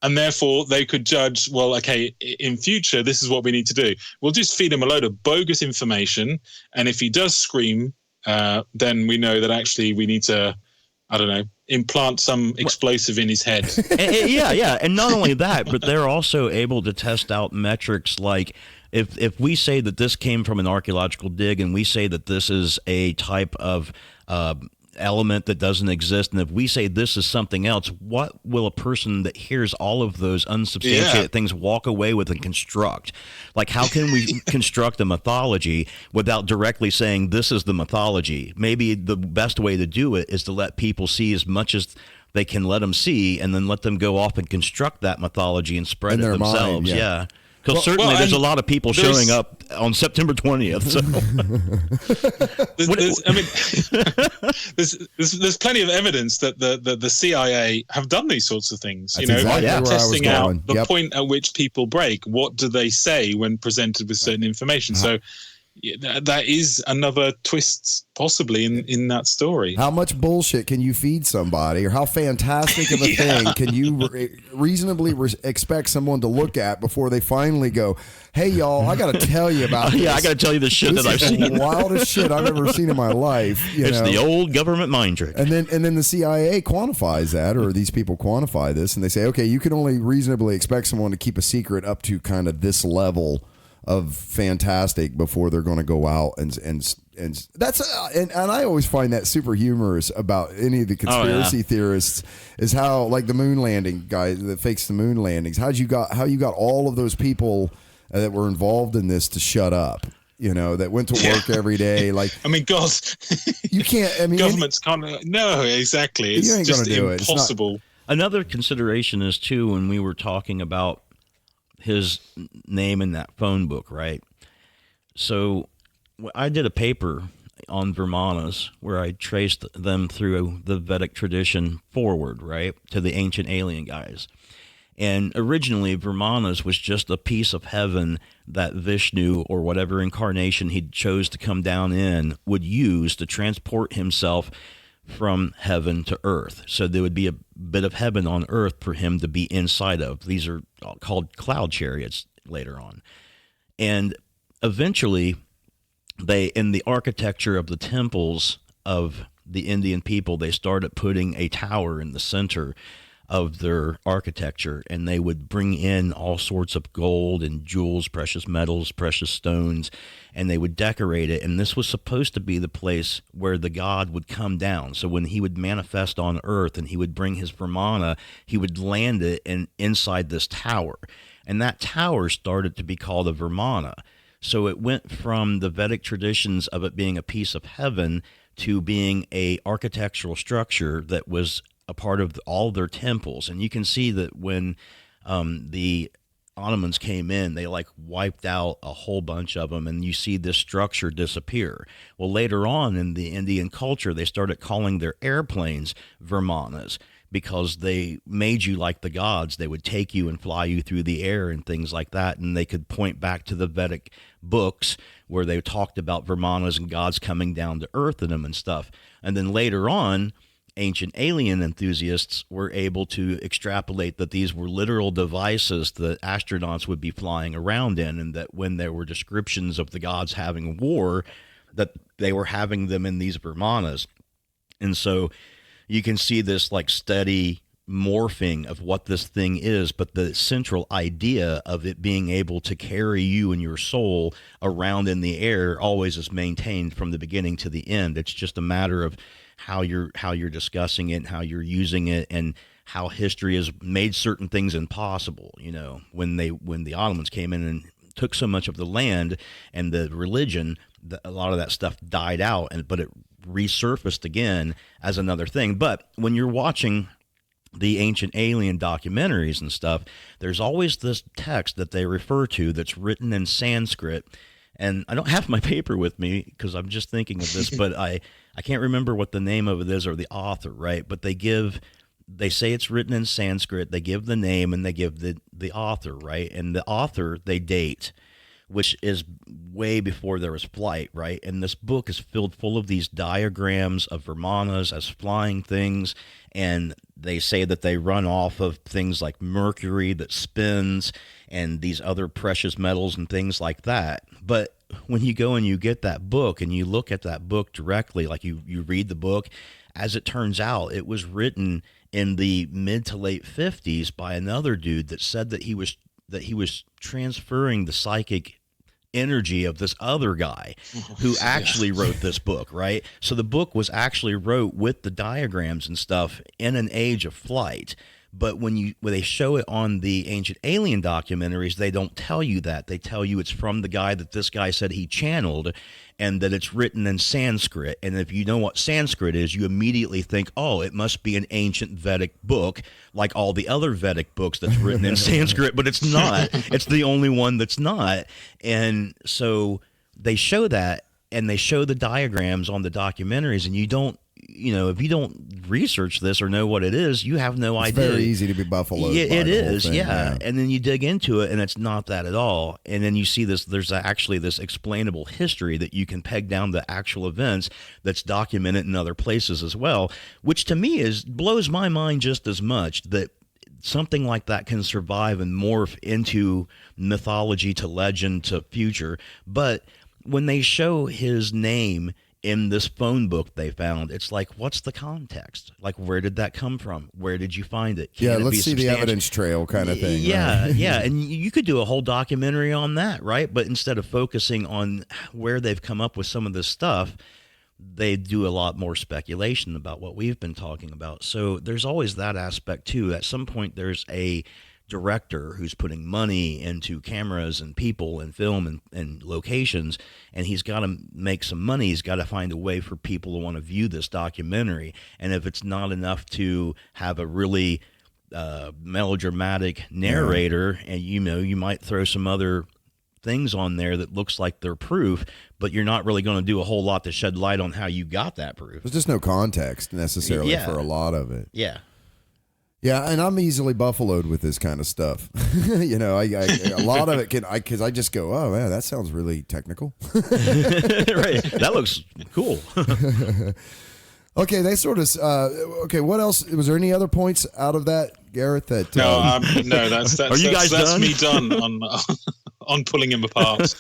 [SPEAKER 2] And therefore they could judge, well, okay, in future, this is what we need to do. We'll just feed him a load of bogus information. And if he does scream, then we know that actually we need to, I don't know, implant some explosive in his head.
[SPEAKER 3] Yeah. And not only that, but they're also able to test out metrics like if we say that this came from an archaeological dig and we say that this is a type of element that doesn't exist, and if we say this is something else, what will a person that hears all of those unsubstantiated things walk away with and construct? Like, how can we construct a mythology without directly saying this is the mythology? Maybe the best way to do it is to let people see as much as they can let them see, and then let them go off and construct that mythology and spread it themselves.
[SPEAKER 1] Mind,
[SPEAKER 3] Because certainly there's a lot of people showing up on September 20th. So.
[SPEAKER 2] There's plenty of evidence that the CIA have done these sorts of things.
[SPEAKER 1] That's exactly where I was
[SPEAKER 2] testing
[SPEAKER 1] going.
[SPEAKER 2] out the point at which people break. What do they say when presented with certain information? So that is another twist possibly in that story.
[SPEAKER 1] How much bullshit can you feed somebody, or how fantastic of a thing can you reasonably expect someone to look at before they finally go, hey, y'all, I got to tell you about this.
[SPEAKER 3] Yeah, I got to tell you the shit that I've seen.
[SPEAKER 1] The wildest shit I've ever seen in my life.
[SPEAKER 3] It's the old government mind trick.
[SPEAKER 1] And then the CIA quantifies that, or these people quantify this, and they say, okay, you can only reasonably expect someone to keep a secret up to kind of this level of fantastic before they're going to go out and that's and I always find that super humorous about any of the conspiracy theorists is how, like, the moon landing guy that fakes the moon landings, how you got all of those people that were involved in this to shut up, that went to work every day. Like,
[SPEAKER 2] I mean, God,
[SPEAKER 1] you can't. I mean,
[SPEAKER 2] governments can't. No, exactly. It's
[SPEAKER 1] you ain't
[SPEAKER 2] just
[SPEAKER 1] gonna do it.
[SPEAKER 2] impossible.
[SPEAKER 3] Another consideration is too when we were talking about his name in that phone book, right? So I did a paper on Vermanas where I traced them through the Vedic tradition forward, right, to the ancient alien guys. And originally, Vermanas was just a piece of heaven that Vishnu, or whatever incarnation he chose to come down in, would use to transport himself from heaven to earth. So there would be a bit of heaven on earth for him to be inside of. These are called cloud chariots later on. And eventually, they, in the architecture of the temples of the Indian people, they started putting a tower in the center of their architecture, and they would bring in all sorts of gold and jewels, precious metals, precious stones, and they would decorate it. And this was supposed to be the place where the god would come down. So when he would manifest on earth and he would bring his Vimana, he would land it inside this tower. And that tower started to be called a Vimana. So it went from the Vedic traditions of it being a piece of heaven to being a architectural structure that was a part of all their temples. And you can see that when the Ottomans came in, they like wiped out a whole bunch of them, and you see this structure disappear. Well, later on in the Indian culture, they started calling their airplanes Vimanas because they made you like the gods. They would take you and fly you through the air and things like that, and they could point back to the Vedic books where they talked about Vimanas and gods coming down to earth in them and stuff. And then later on, ancient alien enthusiasts were able to extrapolate that these were literal devices that astronauts would be flying around in, and that when there were descriptions of the gods having war, that they were having them in these Vimanas. And so you can see this like steady morphing of what this thing is, but the central idea of it being able to carry you and your soul around in the air always is maintained from the beginning to the end. It's just a matter of how you're discussing it, how you're using it, and how history has made certain things impossible. You know, when the Ottomans came in and took so much of the land and the religion, a lot of that stuff died out, but it resurfaced again as another thing. But when you're watching the ancient alien documentaries and stuff, there's always this text that they refer to that's written in Sanskrit. And I don't have my paper with me because I'm just thinking of this, but I can't remember what the name of it is or the author, right? But they say it's written in Sanskrit, they give the name, and they give the author, right? And the author they date, which is way before there was flight, right? And this book is filled full of these diagrams of Vimanas as flying things, and they say that they run off of things like mercury that spins and these other precious metals and things like that. But when you go and you get that book and you look at that book directly, like you read the book, as it turns out, it was written in the mid to late 50s by another dude that said that he was transferring the psychic energy of this other guy who actually wrote this book, right? So the book was actually wrote with the diagrams and stuff in an age of flight. But when they show it on the ancient alien documentaries, they don't tell you that. They tell you it's from the guy that this guy said he channeled, and that it's written in Sanskrit. And if you know what Sanskrit is, you immediately think, oh, it must be an ancient Vedic book, like all the other Vedic books that's written in Sanskrit, but it's not. It's the only one that's not. And so they show that, and they show the diagrams on the documentaries, and if you don't research this or know what it is, you have no idea.
[SPEAKER 1] It's very easy to be buffaloed.
[SPEAKER 3] Yeah, it is, yeah. And then you dig into it, and it's not that at all. And then you see this. There's actually this explainable history that you can peg down the actual events that's documented in other places as well, which to me blows my mind just as much that something like that can survive and morph into mythology to legend to future. But when they show his name in this phone book they found, it's like, what's the context? Like, where did that come from? Where did you find it?
[SPEAKER 1] Let's see the evidence trail kind of thing.
[SPEAKER 3] Yeah,
[SPEAKER 1] right?
[SPEAKER 3] yeah. And you could do a whole documentary on that, right? But instead of focusing on where they've come up with some of this stuff, they do a lot more speculation about what we've been talking about. So there's always that aspect too. At some point, there's a director who's putting money into cameras and people and film and locations, and he's got to make some money. He's got to find a way for people to want to view this documentary. And if it's not enough to have a really melodramatic narrator, and you might throw some other things on there that looks like they're proof, but you're not really going to do a whole lot to shed light on how you got that proof.
[SPEAKER 1] There's just no context necessarily for a lot of it.
[SPEAKER 3] Yeah.
[SPEAKER 1] Yeah, and I'm easily buffaloed with this kind of stuff. I a lot of it because I just go, oh man, that sounds really technical.
[SPEAKER 3] Right, that looks cool.
[SPEAKER 1] Okay, they sort of. Okay, what else? Was there any other points out of that, Gareth? That
[SPEAKER 2] no, that's
[SPEAKER 3] Are you guys
[SPEAKER 2] that's
[SPEAKER 3] done?
[SPEAKER 2] me done on pulling him apart.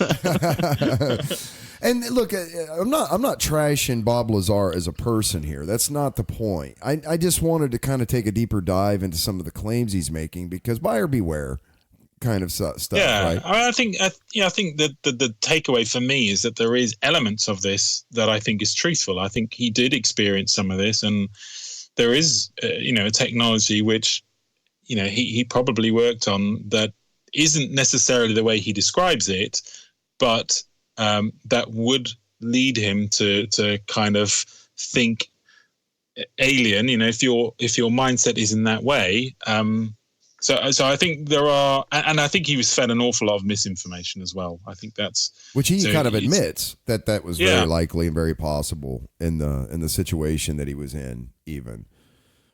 [SPEAKER 1] And look, I'm not trashing Bob Lazar as a person here. That's not the point. I just wanted to kind of take a deeper dive into some of the claims he's making, because buyer beware kind of stuff.
[SPEAKER 2] Yeah,
[SPEAKER 1] right?
[SPEAKER 2] I think that the takeaway for me is that there is elements of this that I think is truthful. I think he did experience some of this, and there is a technology which he probably worked on that isn't necessarily the way he describes it, but that would lead him to kind of think alien. If your mindset is in that way. So I think there are, and I think he was fed an awful lot of misinformation as well. I think that's
[SPEAKER 1] which he kind of admits that was very likely and very possible in the situation that he was in, even.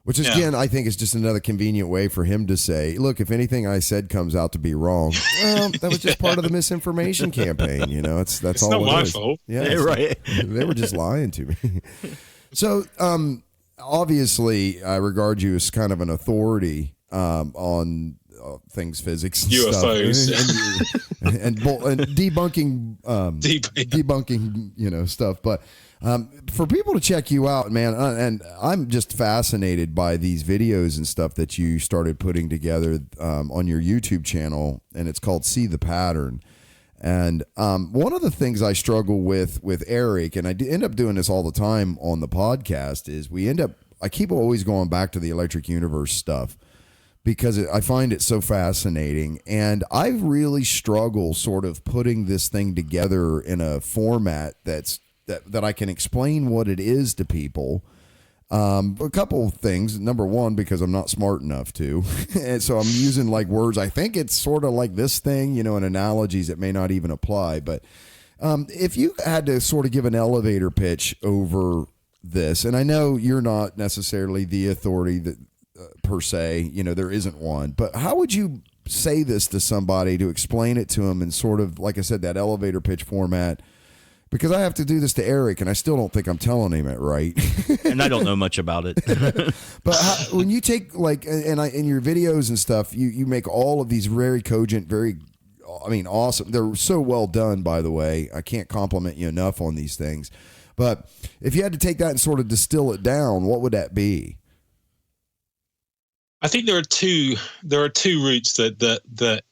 [SPEAKER 1] Which is, again, I think is just another convenient way for him to say, look, if anything I said comes out to be wrong, well, that was just part of the misinformation campaign. That's all.
[SPEAKER 2] Not
[SPEAKER 1] it
[SPEAKER 2] my
[SPEAKER 1] is.
[SPEAKER 2] fault.
[SPEAKER 1] Yeah,
[SPEAKER 3] right.
[SPEAKER 1] They were just lying to me. So, obviously, I regard you as kind of an authority on things physics, and
[SPEAKER 2] UFOs,
[SPEAKER 1] stuff, and debunking, debunking, stuff, but. For people to check you out, man, and I'm just fascinated by these videos and stuff that you started putting together on your YouTube channel, and it's called See the Pattern. And one of the things I struggle with Eric, and I end up doing this all the time on the podcast, is I keep always going back to the Electric Universe stuff because I find it so fascinating. And I really struggle sort of putting this thing together in a format that I can explain what it is to people. A couple of things. Number one, because I'm not smart enough to. And so I'm using like words. I think it's sort of like this thing, and analogies that may not even apply. But if you had to sort of give an elevator pitch over this, and I know you're not necessarily the authority that per se, there isn't one, but how would you say this to somebody to explain it to them in sort of, like I said, that elevator pitch format? Because I have to do this to Eric, and I still don't think I'm telling him it right.
[SPEAKER 3] And I don't know much about it.
[SPEAKER 1] But when you take in your videos and stuff, you make all of these very cogent, awesome. They're so well done, by the way. I can't compliment you enough on these things. But if you had to take that and sort of distill it down, what would that be?
[SPEAKER 2] I think there are two routes that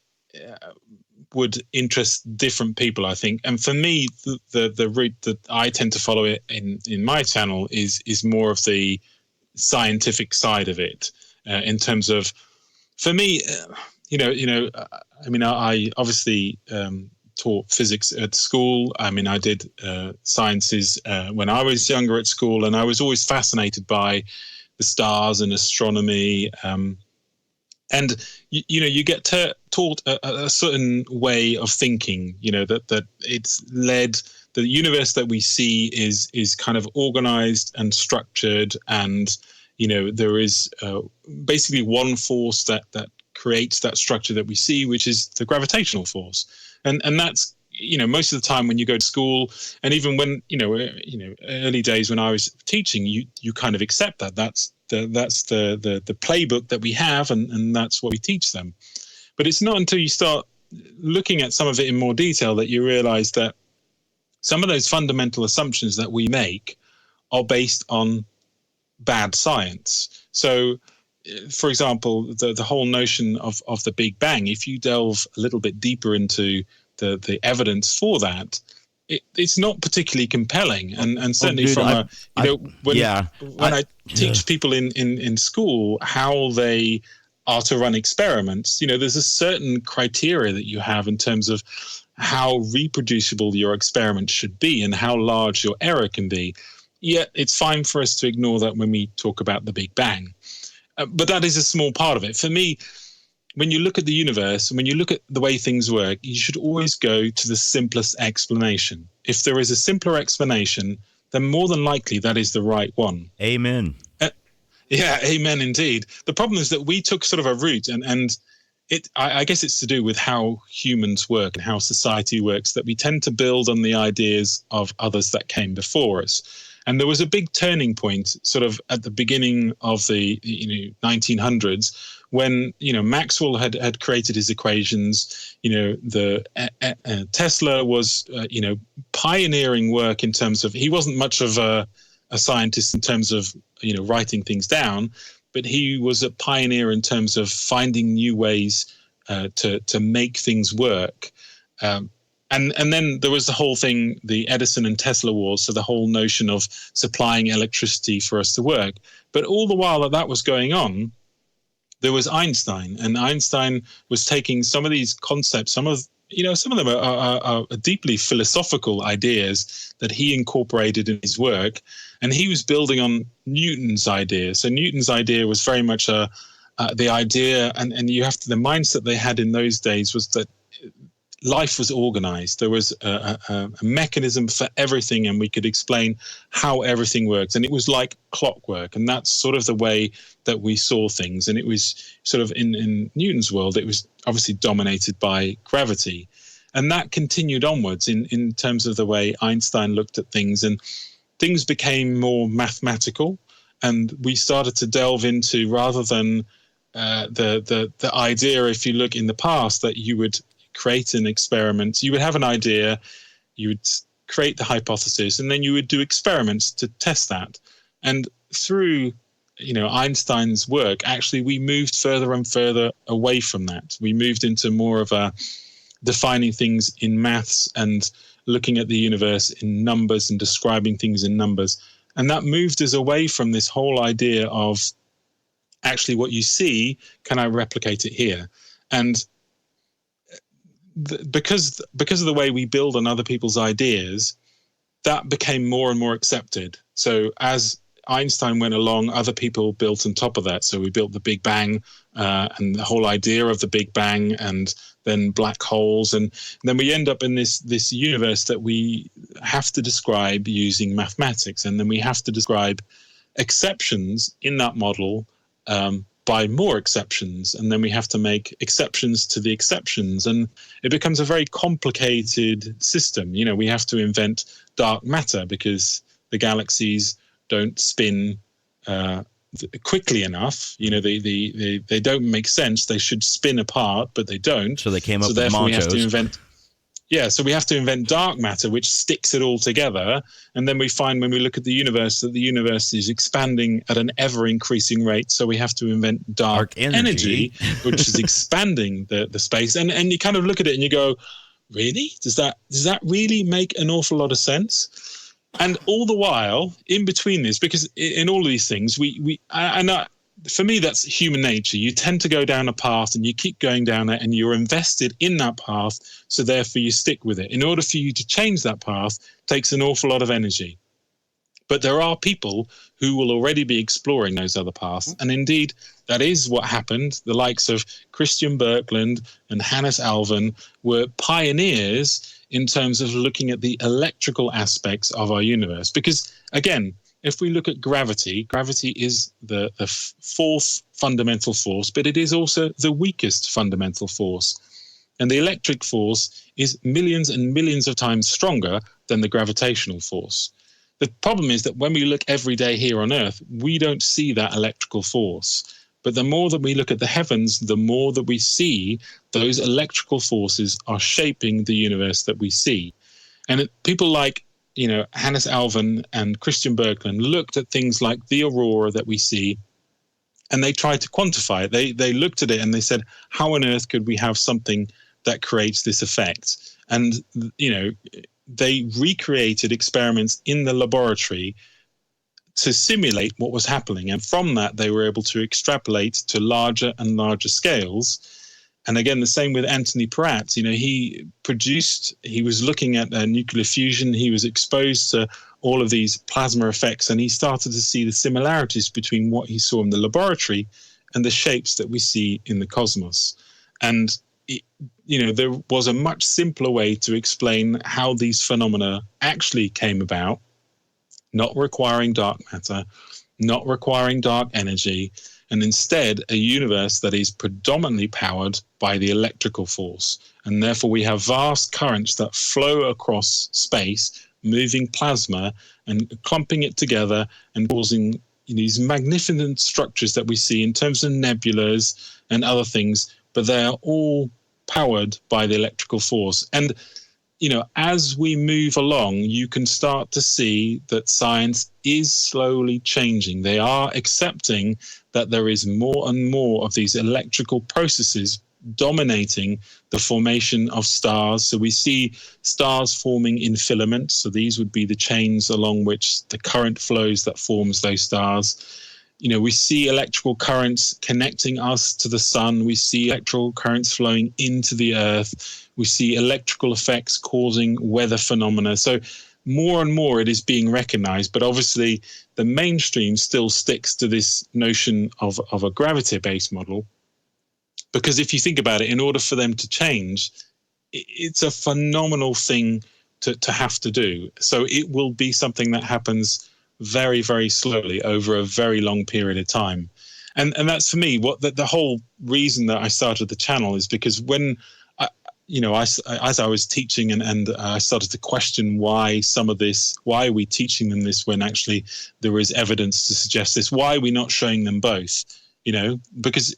[SPEAKER 2] would interest different people, I think. And for me, the route that I tend to follow it in my channel is more of the scientific side of it, in terms of, for me, I obviously taught physics at school. I did sciences when I was younger at school, and I was always fascinated by the stars and astronomy. And you get taught a certain way of thinking. That it's led. The universe that we see is kind of organized and structured, and there is basically one force that creates that structure that we see, which is the gravitational force. And that's most of the time when you go to school, and even when early days when I was teaching, you kind of accept that that's the playbook that we have, and that's what we teach them. But it's not until you start looking at some of it in more detail that you realize that some of those fundamental assumptions that we make are based on bad science. So, for example, the whole notion of the Big Bang, if you delve a little bit deeper into the evidence for that, it's not particularly compelling, and certainly when I teach people in school how they are to run experiments, there's a certain criteria that you have in terms of how reproducible your experiment should be and how large your error can be. Yet it's fine for us to ignore that when we talk about the Big Bang. But that is a small part of it. For me, when you look at the universe and when you look at the way things work, you should always go to the simplest explanation. If there is a simpler explanation, then more than likely that is the right one.
[SPEAKER 3] Amen.
[SPEAKER 2] Yeah, amen indeed. The problem is that we took sort of a route, and I guess it's to do with how humans work and how society works, that we tend to build on the ideas of others that came before us. And there was a big turning point sort of at the beginning of the 1900s when Maxwell had created his equations. Tesla was pioneering work in terms of, he wasn't much of a scientist in terms of writing things down, but he was a pioneer in terms of finding new ways to make things work. And then there was the whole thing, the Edison and Tesla wars, so the whole notion of supplying electricity for us to work. But all the while that was going on, there was Einstein, and Einstein was taking some of these concepts, some of them are deeply philosophical ideas that he incorporated in his work, and he was building on Newton's idea. So Newton's idea was very much the idea, and the mindset they had in those days was that life was organized. There was a mechanism for everything, and we could explain how everything works. And it was like clockwork, and that's sort of the way that we saw things. And it was sort of in Newton's world, it was obviously dominated by gravity. And that continued onwards in terms of the way Einstein looked at things, and things became more mathematical. And we started to delve into, rather than the idea, if you look in the past, that you would create an experiment, you would have an idea, you would create the hypothesis, and then you would do experiments to test that. And through Einstein's work, actually we moved further and further away from that. We moved into more of a defining things in maths and looking at the universe in numbers and describing things in numbers. And that moved us away from this whole idea of actually what you see, can I replicate it here? And because of the way we build on other people's ideas, that became more and more accepted. So as Einstein went along, other people built on top of that. So we built the Big Bang and the whole idea of the Big Bang, and then black holes, and then we end up in this universe that we have to describe using mathematics, and then we have to describe exceptions in that model by more exceptions, and then we have to make exceptions to the exceptions, and it becomes a very complicated system. We have to invent dark matter because the galaxies don't spin quickly enough. They don't make sense. They should spin apart, but they don't.
[SPEAKER 3] So they came up with
[SPEAKER 2] therefore we have to
[SPEAKER 3] Montos.
[SPEAKER 2] invent. Yeah, so we have to invent dark matter, which sticks it all together. And then we find when we look at the universe that the universe is expanding at an ever-increasing rate. So we have to invent dark energy, which is expanding the space. And you kind of look at it and you go, really? Does that really make an awful lot of sense? And all the while, in between this, because in all of these things, for me, that's human nature. You tend to go down a path and you keep going down it, and you're invested in that path, so therefore you stick with it. In order for you to change that path takes an awful lot of energy. But there are people who will already be exploring those other paths. And indeed, that is what happened. The likes of Christian Birkeland and Hannes Alvan were pioneers in terms of looking at the electrical aspects of our universe. Because, again, if we look at gravity is the fourth fundamental force, but it is also the weakest fundamental force. And the electric force is millions and millions of times stronger than the gravitational force. The problem is that when we look every day here on Earth, we don't see that electrical force. But the more that we look at the heavens, the more that we see those electrical forces are shaping the universe that we see. And people like Hannes Alvan and Christian Birkeland looked at things like the aurora that we see, and they tried to quantify it. They looked at it and they said, how on earth could we have something that creates this effect? And, they recreated experiments in the laboratory to simulate what was happening. And from that, they were able to extrapolate to larger and larger scales. And again, the same with Anthony Peratt. He was looking at nuclear fusion. He was exposed to all of these plasma effects, and he started to see the similarities between what he saw in the laboratory and the shapes that we see in the cosmos. And there was a much simpler way to explain how these phenomena actually came about, not requiring dark matter, not requiring dark energy, and instead a universe that is predominantly powered by the electrical force. And therefore we have vast currents that flow across space, moving plasma and clumping it together and causing these magnificent structures that we see in terms of nebulas and other things, but they are all powered by the electrical force. And as we move along, you can start to see that science is slowly changing. They are accepting that there is more and more of these electrical processes dominating the formation of stars. So we see stars forming in filaments. So these would be the chains along which the current flows that forms those stars. We see electrical currents connecting us to the sun. We see electrical currents flowing into the earth. We see electrical effects causing weather phenomena. So more and more it is being recognized, but obviously the mainstream still sticks to this notion of a gravity-based model. Because if you think about it, in order for them to change, it's a phenomenal thing to have to do. So it will be something that happens very, very slowly over a very long period of time. And that's for me, what the whole reason that I started the channel is because when as I was teaching and I started to question why are we teaching them this when actually there is evidence to suggest this? Why are we not showing them both? Because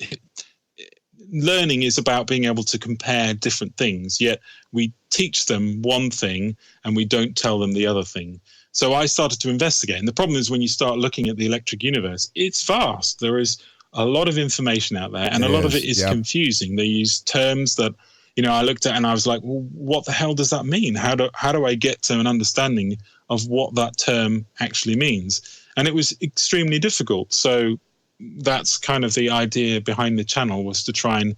[SPEAKER 2] learning is about being able to compare different things, yet we teach them one thing and we don't tell them the other thing. So I started to investigate. And the problem is when you start looking at the electric universe, it's vast. There is a lot of information out there, and a lot of it is confusing. They use terms that, I looked at and I was like, well, what the hell does that mean? How do I get to an understanding of what that term actually means? And it was extremely difficult. So that's kind of the idea behind the channel, was to try and,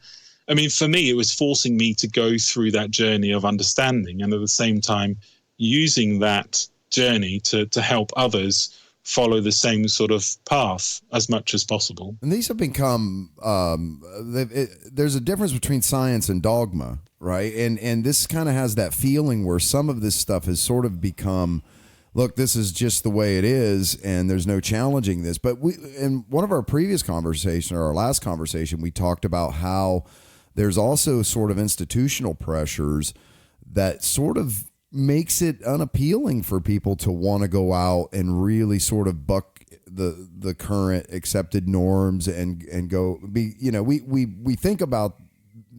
[SPEAKER 2] for me, it was forcing me to go through that journey of understanding, and at the same time using that journey to help others follow the same sort of path as much as possible.
[SPEAKER 1] And these have become there's a difference between science and dogma, right? And this kind of has that feeling where some of this stuff has sort of become, look, this is just the way it is and there's no challenging this. But in one of our previous conversation, or our last conversation, we talked about how there's also sort of institutional pressures that sort of makes it unappealing for people to want to go out and really sort of buck the current accepted norms and go be, we think about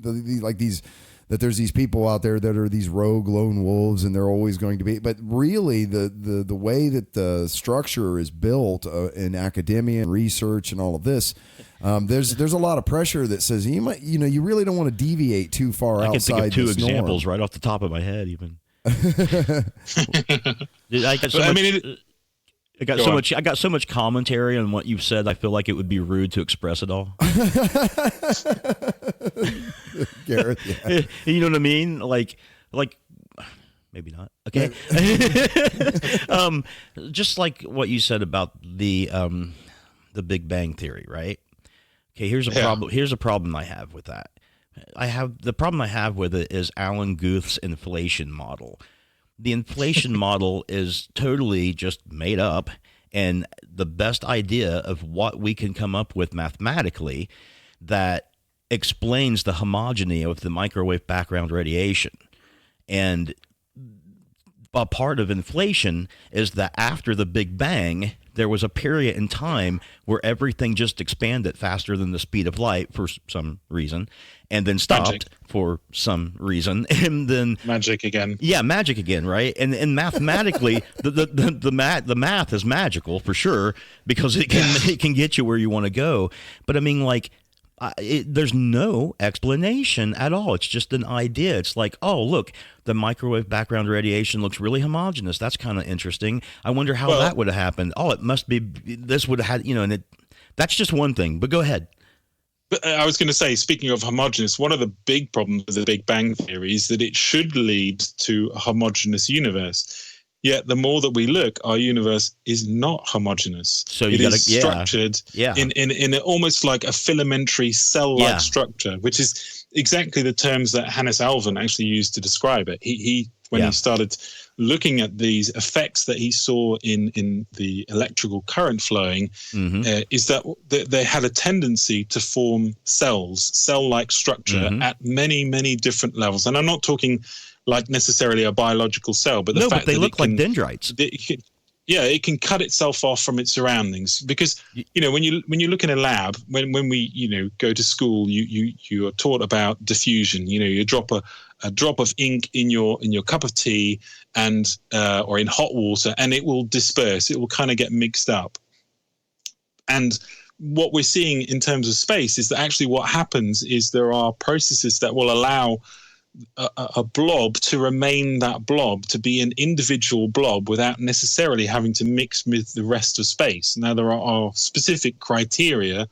[SPEAKER 1] that there's these people out there that are these rogue lone wolves, and they're always going to be, but really the way that the structure is built in academia and research and all of this, there's a lot of pressure that says you really don't want to deviate too far outside. I can think
[SPEAKER 3] of two examples right off the top of my head even. I got so much commentary on what you've said. I feel like it would be rude to express it all.
[SPEAKER 1] Gareth, yeah.
[SPEAKER 3] You know what I mean? Like maybe not. Okay. Just like what you said about the Big Bang Theory, right? Okay, here's a problem. Here's a problem I have with that. The problem I have with it is Alan Guth's inflation model. The inflation model is totally just made up, and the best idea of what we can come up with mathematically that explains the homogeny of the microwave background radiation. And a part of inflation is that after the Big Bang, there was a period in time where everything just expanded faster than the speed of light for some reason, and then stopped for some reason, and then
[SPEAKER 2] magic again.
[SPEAKER 3] Yeah, magic again, right? And mathematically, the math is magical for sure, because it can get you where you want to go. But there's no explanation at all. It's just an idea. It's like, oh, look, the microwave background radiation looks really homogeneous. That's kind of interesting. I wonder how that would have happened. Oh, it must be this would have had, that's just one thing. But go ahead.
[SPEAKER 2] But I was going to say, speaking of homogeneous, one of the big problems with the Big Bang Theory is that it should lead to a homogeneous universe. Yet the more that we look, our universe is not homogeneous.
[SPEAKER 3] So
[SPEAKER 2] it is structured
[SPEAKER 3] yeah.
[SPEAKER 2] in almost like a filamentary cell-like structure, which is exactly the terms that Hannes Alvin actually used to describe it. He when he started looking at these effects that he saw in the electrical current flowing, is that they had a tendency to form cells, cell-like structure at many, many different levels. And I'm not talking like necessarily a biological cell, but the fact
[SPEAKER 3] they
[SPEAKER 2] that
[SPEAKER 3] look like dendrites.
[SPEAKER 2] It can cut itself off from its surroundings, because when you look in a lab, when we go to school, you are taught about diffusion. You drop a drop of ink in your cup of tea and or in hot water, and it will disperse. It will kind of get mixed up. And what we're seeing in terms of space is that actually what happens is there are processes that will allow a blob to remain that blob, to be an individual blob without necessarily having to mix with the rest of space. Now, there are specific criteria,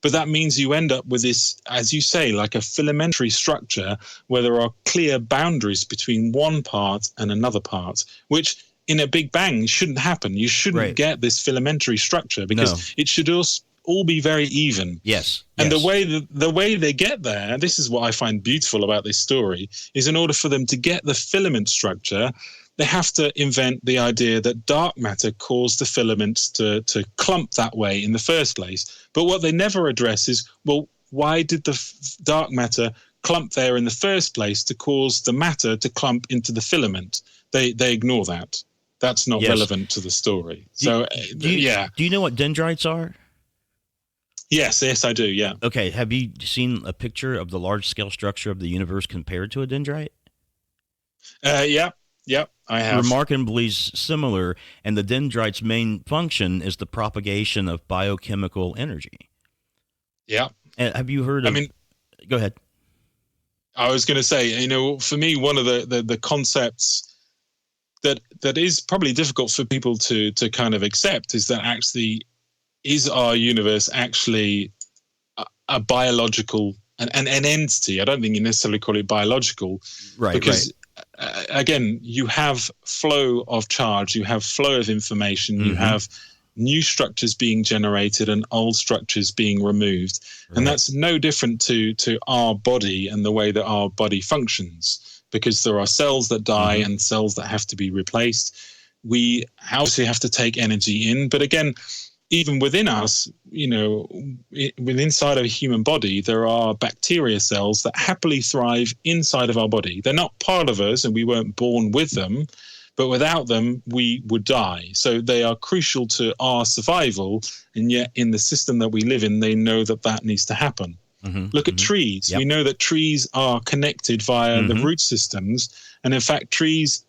[SPEAKER 2] but that means you end up with this, as you say, like a filamentary structure where there are clear boundaries between one part and another part, which in a Big Bang shouldn't happen. You shouldn't get this filamentary structure, because it should all be very even.
[SPEAKER 3] Yes.
[SPEAKER 2] And the way they get there, this is what I find beautiful about this story, is in order for them to get the filament structure, they have to invent the idea that dark matter caused the filaments to clump that way in the first place. But what they never address is, well, why did the dark matter clump there in the first place to cause the matter to clump into the filament? They ignore that. That's not relevant to the story. Do
[SPEAKER 3] you know what dendrites are?
[SPEAKER 2] Yes, I do, yeah.
[SPEAKER 3] Okay, have you seen a picture of the large-scale structure of the universe compared to a dendrite?
[SPEAKER 2] Yeah, I have.
[SPEAKER 3] Remarkably similar, and the dendrite's main function is the propagation of biochemical energy.
[SPEAKER 2] Yeah.
[SPEAKER 3] And have you heard of... go ahead.
[SPEAKER 2] I was going to say, for me, one of the concepts that is probably difficult for people to kind of accept is that actually... is our universe actually a biological, an entity? I don't think you necessarily call it biological.
[SPEAKER 3] Right.
[SPEAKER 2] Because, again, you have flow of charge, you have flow of information, you have new structures being generated and old structures being removed. Right. And that's no different to our body and the way that our body functions, because there are cells that die and cells that have to be replaced. We obviously have to take energy in, but again, even within us, within inside of a human body, there are bacteria cells that happily thrive inside of our body. They're not part of us and we weren't born with them, but without them, we would die. So they are crucial to our survival. And yet in the system that we live in, they know that needs to happen. Look at trees. Yep. We know that trees are connected via the root systems. And in fact, trees...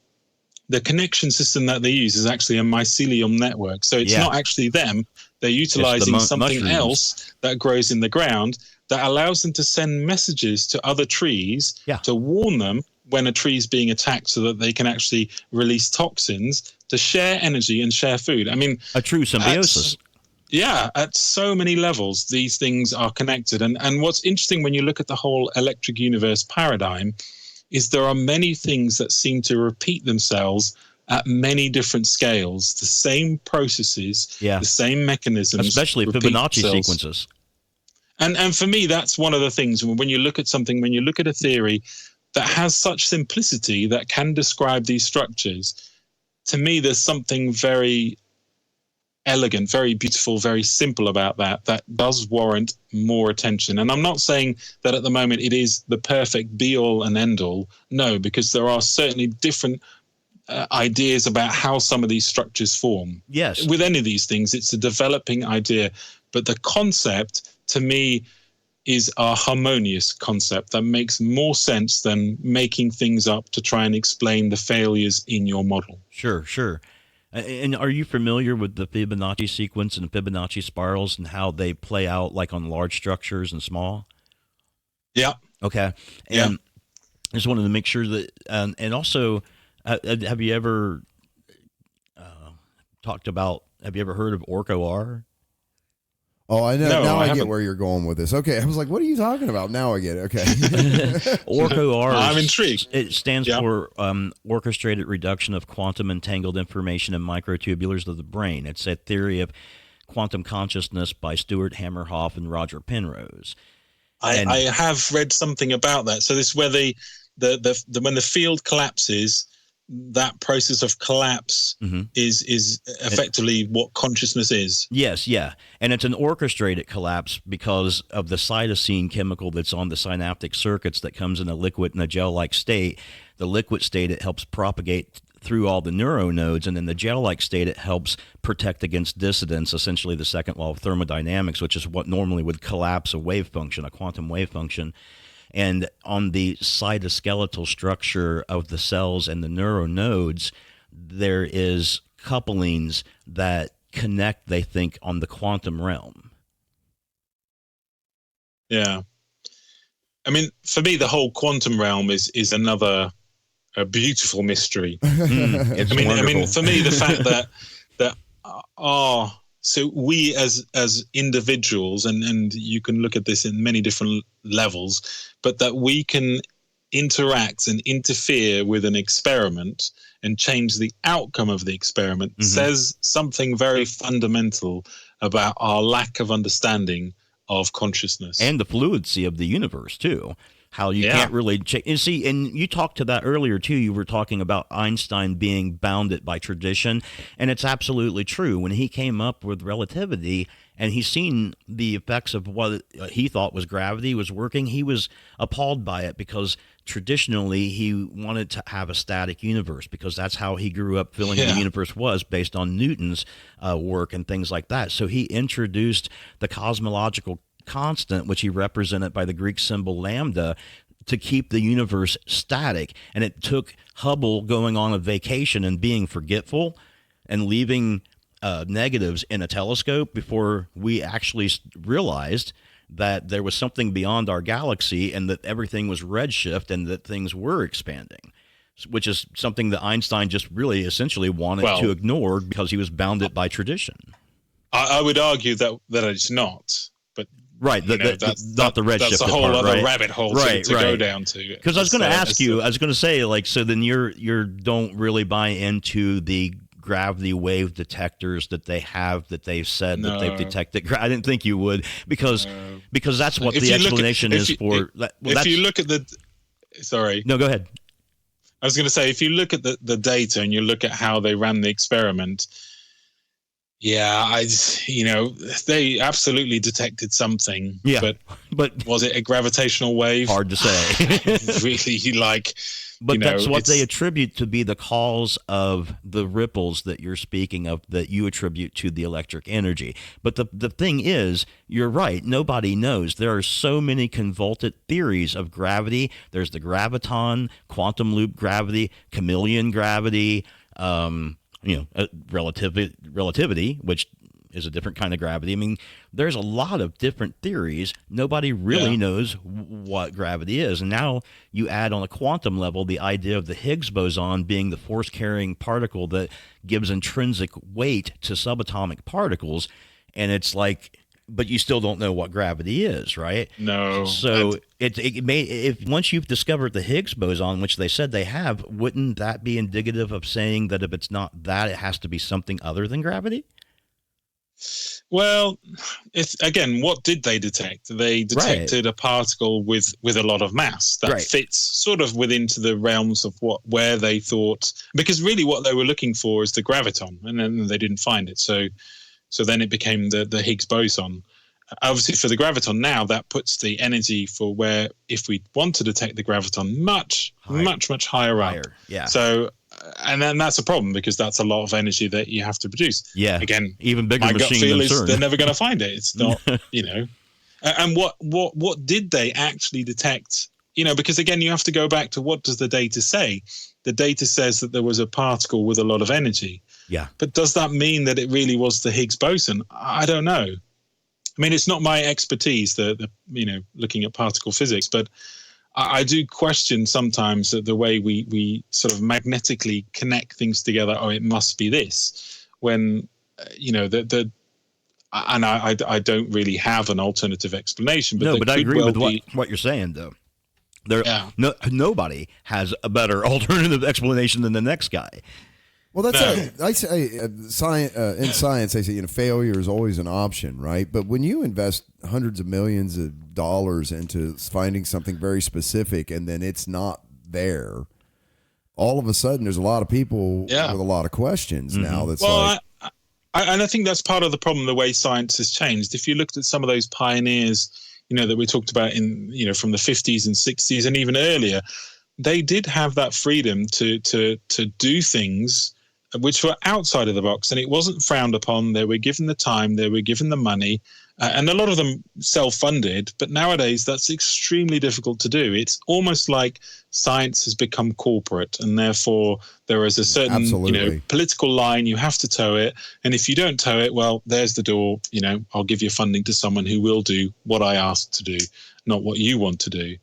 [SPEAKER 2] the connection system that they use is actually a mycelium network. So it's not actually them. They're utilizing something else that grows in the ground that allows them to send messages to other trees to warn them when a tree is being attacked, so that they can actually release toxins, to share energy and share food. I mean,
[SPEAKER 3] a true symbiosis.
[SPEAKER 2] At so many levels, these things are connected. And what's interesting when you look at the whole electric universe paradigm is there are many things that seem to repeat themselves at many different scales. The same processes, the same mechanisms.
[SPEAKER 3] Especially Fibonacci sequences.
[SPEAKER 2] And for me, that's one of the things, when you look at something, when you look at a theory that has such simplicity that can describe these structures, to me, there's something very elegant, very beautiful, very simple about that does warrant more attention. And I'm not saying that at the moment it is the perfect be-all and end-all. No, because there are certainly different ideas about how some of these structures form.
[SPEAKER 3] Yes.
[SPEAKER 2] With any of these things, it's a developing idea. But the concept, to me, is a harmonious concept that makes more sense than making things up to try and explain the failures in your model.
[SPEAKER 3] Sure. And are you familiar with the Fibonacci sequence and Fibonacci spirals and how they play out like on large structures and small?
[SPEAKER 2] Yeah.
[SPEAKER 3] Okay. And I just wanted to make sure that, and also, have you ever have you ever heard of OR?
[SPEAKER 1] Oh, I know.
[SPEAKER 2] No,
[SPEAKER 1] now
[SPEAKER 2] I
[SPEAKER 1] I get
[SPEAKER 2] haven't.
[SPEAKER 1] where you're going with this. Okay. I was like, what are you talking about? Now I get it. Okay.
[SPEAKER 3] ORCOR.
[SPEAKER 2] I'm intrigued.
[SPEAKER 3] It stands
[SPEAKER 2] Yeah.
[SPEAKER 3] for Orchestrated Reduction of Quantum Entangled Information in Microtubulars of the Brain. It's a theory of quantum consciousness by Stuart Hamerhoff and Roger Penrose.
[SPEAKER 2] I have read something about that. So this is where the when the field collapses, that process of collapse is effectively what consciousness is.
[SPEAKER 3] Yes, yeah. And it's an orchestrated collapse because of the cytosine chemical that's on the synaptic circuits that comes in a liquid and a gel-like state. The liquid state, it helps propagate through all the neuronodes, and in the gel-like state, it helps protect against dissidence, essentially the second law of thermodynamics, which is what normally would collapse a wave function, a quantum wave function. And on the cytoskeletal structure of the cells and the neuronodes, there is couplings that connect, they think, on the quantum realm.
[SPEAKER 2] Yeah. I mean, for me, the whole quantum realm is another a beautiful mystery.
[SPEAKER 3] It's
[SPEAKER 2] I mean,
[SPEAKER 3] wonderful.
[SPEAKER 2] for me, the fact that so we as individuals, and you can look at this in many different levels, but that we can interact and interfere with an experiment and change the outcome of the experiment says something very fundamental about our lack of understanding of consciousness
[SPEAKER 3] and the fluidity of the universe too. How you can't really check. And see, and you talked to that earlier too. You were talking about Einstein being bounded by tradition, and it's absolutely true. When he came up with relativity and he's seen the effects of what he thought was gravity was working, he was appalled by it because traditionally he wanted to have a static universe because that's how he grew up feeling the universe was based on Newton's work and things like that. So he introduced the cosmological constant, which he represented by the Greek symbol lambda, to keep the universe static. And it took Hubble going on a vacation and being forgetful and leaving negatives in a telescope before we actually realized that there was something beyond our galaxy and that everything was redshift and that things were expanding, which is something that Einstein just really essentially wanted to ignore because he was bounded by tradition.
[SPEAKER 2] I would argue that it's not, but
[SPEAKER 3] right, that's not the redshift.
[SPEAKER 2] That's a whole other
[SPEAKER 3] right?
[SPEAKER 2] rabbit hole to go down to.
[SPEAKER 3] Because I was going to ask you, I was going to say, like, so then you don't really buy into the gravity wave detectors that they have, that they've said that they've detected. I didn't think you would, because that's what the explanation is for.
[SPEAKER 2] If you look at the, sorry,
[SPEAKER 3] no, go ahead.
[SPEAKER 2] I was going to say, if you look at the data and you look at how they ran the experiment. Yeah, they absolutely detected something. Yeah, but was it a gravitational wave?
[SPEAKER 3] Hard to say.
[SPEAKER 2] Really,
[SPEAKER 3] But that's what they attribute to be the cause of the ripples that you're speaking of, that you attribute to the electric energy. But the thing is, you're right. Nobody knows. There are so many convoluted theories of gravity. There's the graviton, quantum loop gravity, chameleon gravity. Relativity, which is a different kind of gravity. I mean, there's a lot of different theories. Nobody really knows what gravity is. And now you add on a quantum level the idea of the Higgs boson being the force-carrying particle that gives intrinsic weight to subatomic particles. And it's like, but you still don't know what gravity is, right?
[SPEAKER 2] No.
[SPEAKER 3] So it may, if once you've discovered the Higgs boson, which they said they have, wouldn't that be indicative of saying that if it's not that, it has to be something other than gravity?
[SPEAKER 2] Well, it's again, what did they detect? They detected a particle with a lot of mass that fits sort of within the realms of where they thought, because really what they were looking for is the graviton, and then they didn't find it. So then it became the Higgs boson. Obviously, for the graviton now, that puts the energy for where, if we want to detect the graviton, much higher up.
[SPEAKER 3] Yeah.
[SPEAKER 2] So, and then that's a problem because that's a lot of energy that you have to produce.
[SPEAKER 3] Yeah.
[SPEAKER 2] Again,
[SPEAKER 3] even bigger
[SPEAKER 2] my
[SPEAKER 3] machine
[SPEAKER 2] gut feel
[SPEAKER 3] than
[SPEAKER 2] is
[SPEAKER 3] CERN.
[SPEAKER 2] they're never going to find it. It's not, And what did they actually detect? Because again, you have to go back to what does the data say? The data says that there was a particle with a lot of energy.
[SPEAKER 3] Yeah.
[SPEAKER 2] But does that mean that it really was the Higgs boson? I don't know. I mean, it's not my expertise, looking at particle physics, but I do question sometimes the way we sort of magnetically connect things together. Oh, it must be this. When, and I don't really have an alternative explanation. But
[SPEAKER 3] no, but I agree
[SPEAKER 2] well
[SPEAKER 3] with what you're saying, though.
[SPEAKER 2] Yeah.
[SPEAKER 3] Nobody has a better alternative explanation than the next guy.
[SPEAKER 1] Well, I say in science, they say failure is always an option, right? But when you invest hundreds of millions of dollars into finding something very specific and then it's not there, all of a sudden there's a lot of people with a lot of questions now. That's
[SPEAKER 2] and I think that's part of the problem, the way science has changed. If you looked at some of those pioneers, that we talked about in, from the 50s and 60s and even earlier, they did have that freedom to do things which were outside of the box, and it wasn't frowned upon. They were given the time, they were given the money, and a lot of them self-funded. But nowadays, that's extremely difficult to do. It's almost like science has become corporate, and therefore there is a certain political line. You have to toe it, and if you don't toe it, well, there's the door. I'll give your funding to someone who will do what I asked to do, not what you want to do,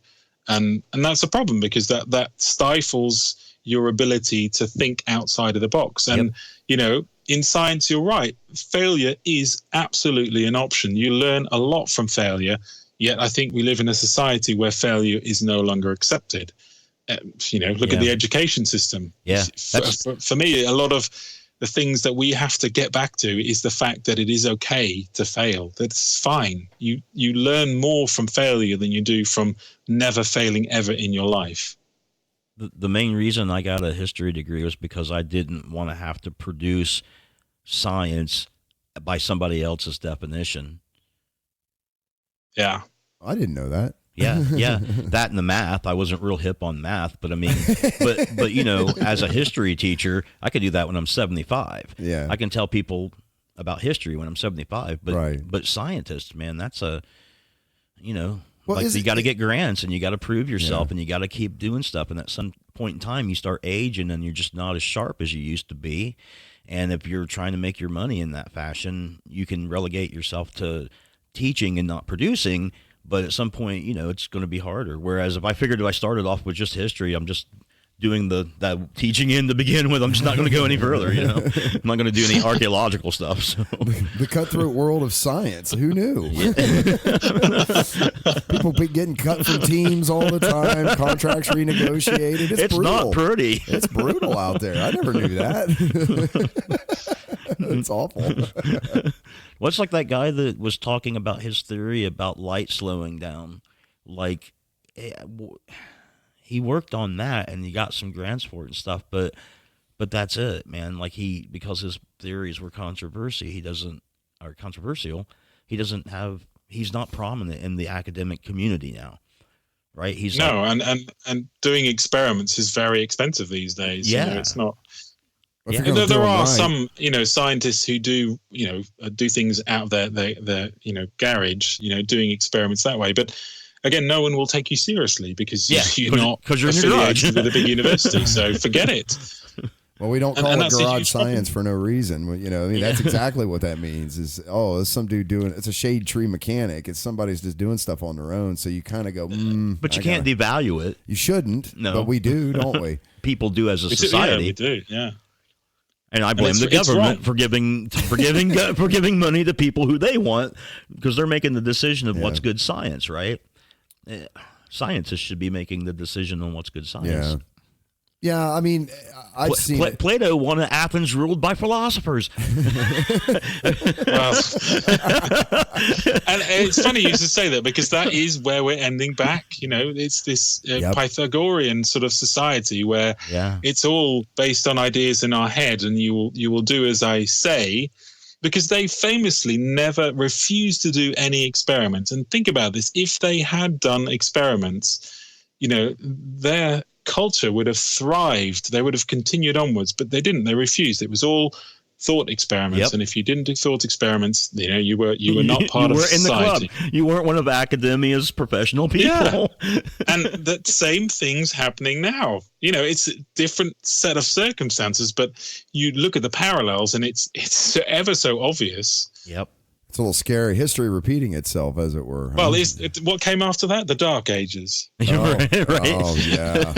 [SPEAKER 2] and that's a problem, because that stifles your ability to think outside of the box. And, in science, you're right. Failure is absolutely an option. You learn a lot from failure, yet I think we live in a society where failure is no longer accepted. Look at the education system.
[SPEAKER 3] Yeah.
[SPEAKER 2] For me, a lot of the things that we have to get back to is the fact that it is okay to fail. That's fine. You learn more from failure than you do from never failing ever in your life.
[SPEAKER 3] The main reason I got a history degree was because I didn't want to have to produce science by somebody else's definition.
[SPEAKER 2] Yeah.
[SPEAKER 1] I didn't know that.
[SPEAKER 3] Yeah. That and the math. I wasn't real hip on math, but I mean, but as a history teacher, I could do that when I'm 75.
[SPEAKER 1] Yeah.
[SPEAKER 3] I can tell people about history when I'm 75, but
[SPEAKER 1] right.
[SPEAKER 3] But scientists, man, that's a,
[SPEAKER 1] Well,
[SPEAKER 3] you got to get grants and you got to prove yourself and you got to keep doing stuff. And at some point in time, you start aging and you're just not as sharp as you used to be. And if you're trying to make your money in that fashion, you can relegate yourself to teaching and not producing. But at some point, it's going to be harder. Whereas if I started off with just history, I'm just doing that teaching in to begin with. I'm just not going to go any further. I'm not going to do any archaeological stuff. So.
[SPEAKER 1] The cutthroat world of science. Who knew? People be getting cut from teams all the time. Contracts renegotiated. It's brutal.
[SPEAKER 3] Not pretty.
[SPEAKER 1] It's brutal out there. I never knew that. It's awful.
[SPEAKER 3] What's like that guy that was talking about his theory about light slowing down? Like, he worked on that and he got some grants for it and stuff, but that's it, man. Like because his theories were controversial, he's not prominent in the academic community now, right?
[SPEAKER 2] And doing experiments is very expensive these days.
[SPEAKER 3] Yeah.
[SPEAKER 2] It's not.
[SPEAKER 1] Yeah.
[SPEAKER 2] There are some, scientists who do things out of their garage, doing experiments that way, but again, no one will take you seriously because you're not affiliated with a big university. So forget it.
[SPEAKER 1] Well, we don't call it garage science for no reason. That's exactly what that means. It's some dude doing. It's a shade tree mechanic. It's somebody's just doing stuff on their own. So you kind of go,
[SPEAKER 3] but you can't devalue it.
[SPEAKER 1] You shouldn't.
[SPEAKER 3] No,
[SPEAKER 1] but we do, don't we?
[SPEAKER 3] People do as a society.
[SPEAKER 2] Yeah, we do. Yeah.
[SPEAKER 3] And I blame the government for giving money to people who they want because they're making the decision of what's good science, right? Scientists should be making the decision on what's good science.
[SPEAKER 1] Yeah, I mean, I've seen
[SPEAKER 3] Plato wanted Athens ruled by philosophers.
[SPEAKER 2] And it's funny you should say that because that is where we're ending back. It's this Pythagorean sort of society where it's all based on ideas in our head, and you will do as I say. Because they famously never refused to do any experiments. And think about this. If they had done experiments, their culture would have thrived. They would have continued onwards, but they didn't. They refused. It was all thought experiments. Yep. And if you didn't do thought experiments, you were not part of society.
[SPEAKER 3] The club. You weren't one of academia's professional people.
[SPEAKER 2] Yeah. And the same thing's happening now. It's a different set of circumstances, but you look at the parallels and it's ever so obvious.
[SPEAKER 3] Yep.
[SPEAKER 1] It's a little scary. History repeating itself, as it were. Huh?
[SPEAKER 2] Well, what came after that? The Dark Ages.
[SPEAKER 3] Right.
[SPEAKER 1] Oh, yeah.